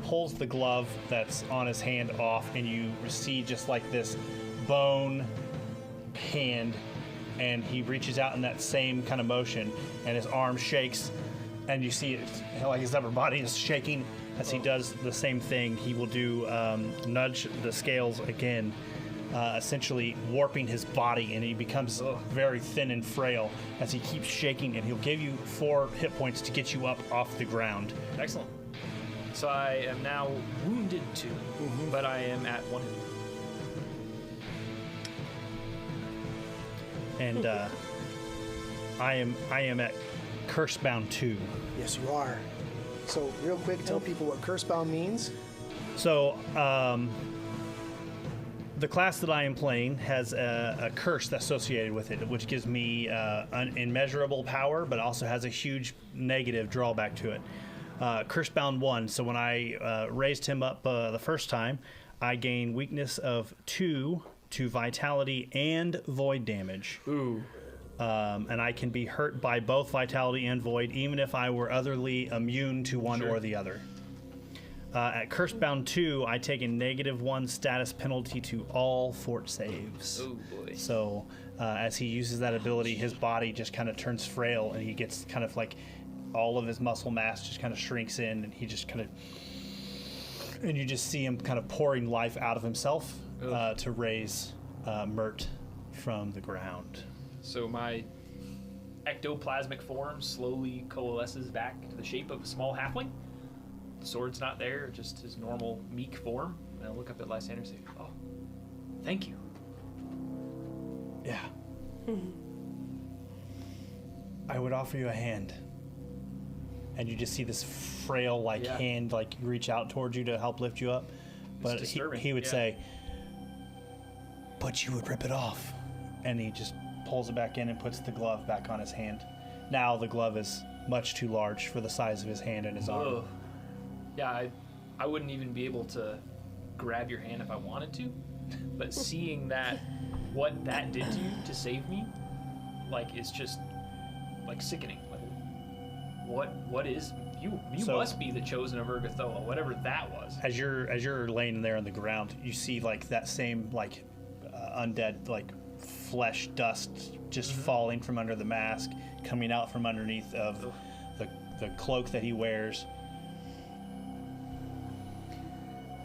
pulls the glove that's on his hand off, and you see just like this bone hand, and he reaches out in that same kind of motion, and his arm shakes, and you see it like his upper body is shaking as he does the same thing. He will do nudge the scales again, essentially warping his body, and he becomes very thin and frail as he keeps shaking, and he'll give you 4 hit points to get you up off the ground. Excellent. So I am now wounded 2, but I am at 1 hit. And I am at Cursebound 2. Yes, you are. So real quick, tell people what Cursebound means. So the class that I am playing has a curse associated with it, which gives me an immeasurable power, but also has a huge negative drawback to it. Cursebound 1. So when I raised him up the first time, I gain weakness of 2 to vitality and void damage. Ooh. And I can be hurt by both vitality and void, even if I were otherly immune to one Sure. or the other. At Cursebound 2, I take a -1 status penalty to all fort saves. Oh boy. So as he uses that ability, his body just kind of turns frail, and he gets kind of like all of his muscle mass just kind of shrinks in, and he just kind of, and you just see him kind of pouring life out of himself to raise Mert from the ground. So my ectoplasmic form slowly coalesces back to the shape of a small halfling. the sword's not there, just his normal meek form. And I'll look up at Lysander and say, "Oh, thank you." Yeah. I would offer you a hand. And you just see this frail, hand, reach out towards you to help lift you up. But he would say, "But you would rip it off." And he just pulls it back in and puts the glove back on his hand. Now the glove is much too large for the size of his hand and his arm. Ugh. Yeah, I wouldn't even be able to grab your hand if I wanted to. But seeing that, what that did to you to save me, is just sickening. What is you must be the chosen of Urgathoa, whatever that was. As you're laying there on the ground, you see that same undead flesh dust just falling from under the mask, coming out from underneath of the cloak that he wears.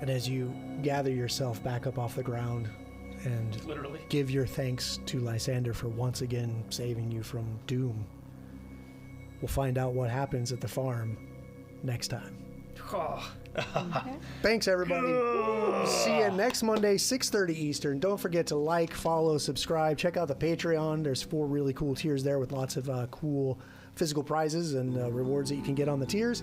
And as you gather yourself back up off the ground and Literally. give your thanks to Lysander for once again saving you from doom, we'll find out what happens at the farm next time. Oh. Okay. Thanks, everybody. See you next Monday, 6:30 Eastern. Don't forget to like, follow, subscribe. Check out the Patreon. There's 4 really cool tiers there with lots of cool physical prizes and rewards that you can get on the tiers.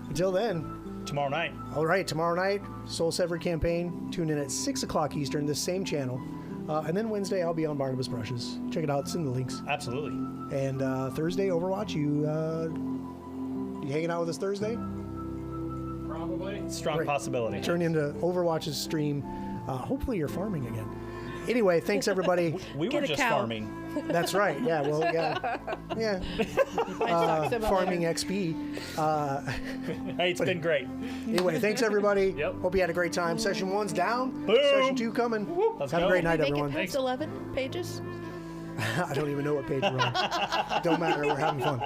Until then. Tomorrow night. All right, tomorrow night, Soul Severed campaign. Tune in at 6 o'clock Eastern, this same channel. And then Wednesday, I'll be on Barnabas Brushes. Check it out. It's in the links. Absolutely. And Thursday, Overwatch. You hanging out with us Thursday? Probably. Strong Great. possibility. Turn into Overwatch's stream. Hopefully you're farming again. Anyway, thanks everybody. We Get were a just cow. farming. That's right. Yeah. Well. Yeah. Farming XP. Hey, it's been great. Anyway, thanks everybody. Yep. Hope you had a great time. Session 1's down. Boom. Session 2 coming. Let's Have go. a great night, Make everyone. it past 11 pages. I don't even know what page we're on. Don't matter. We're having fun.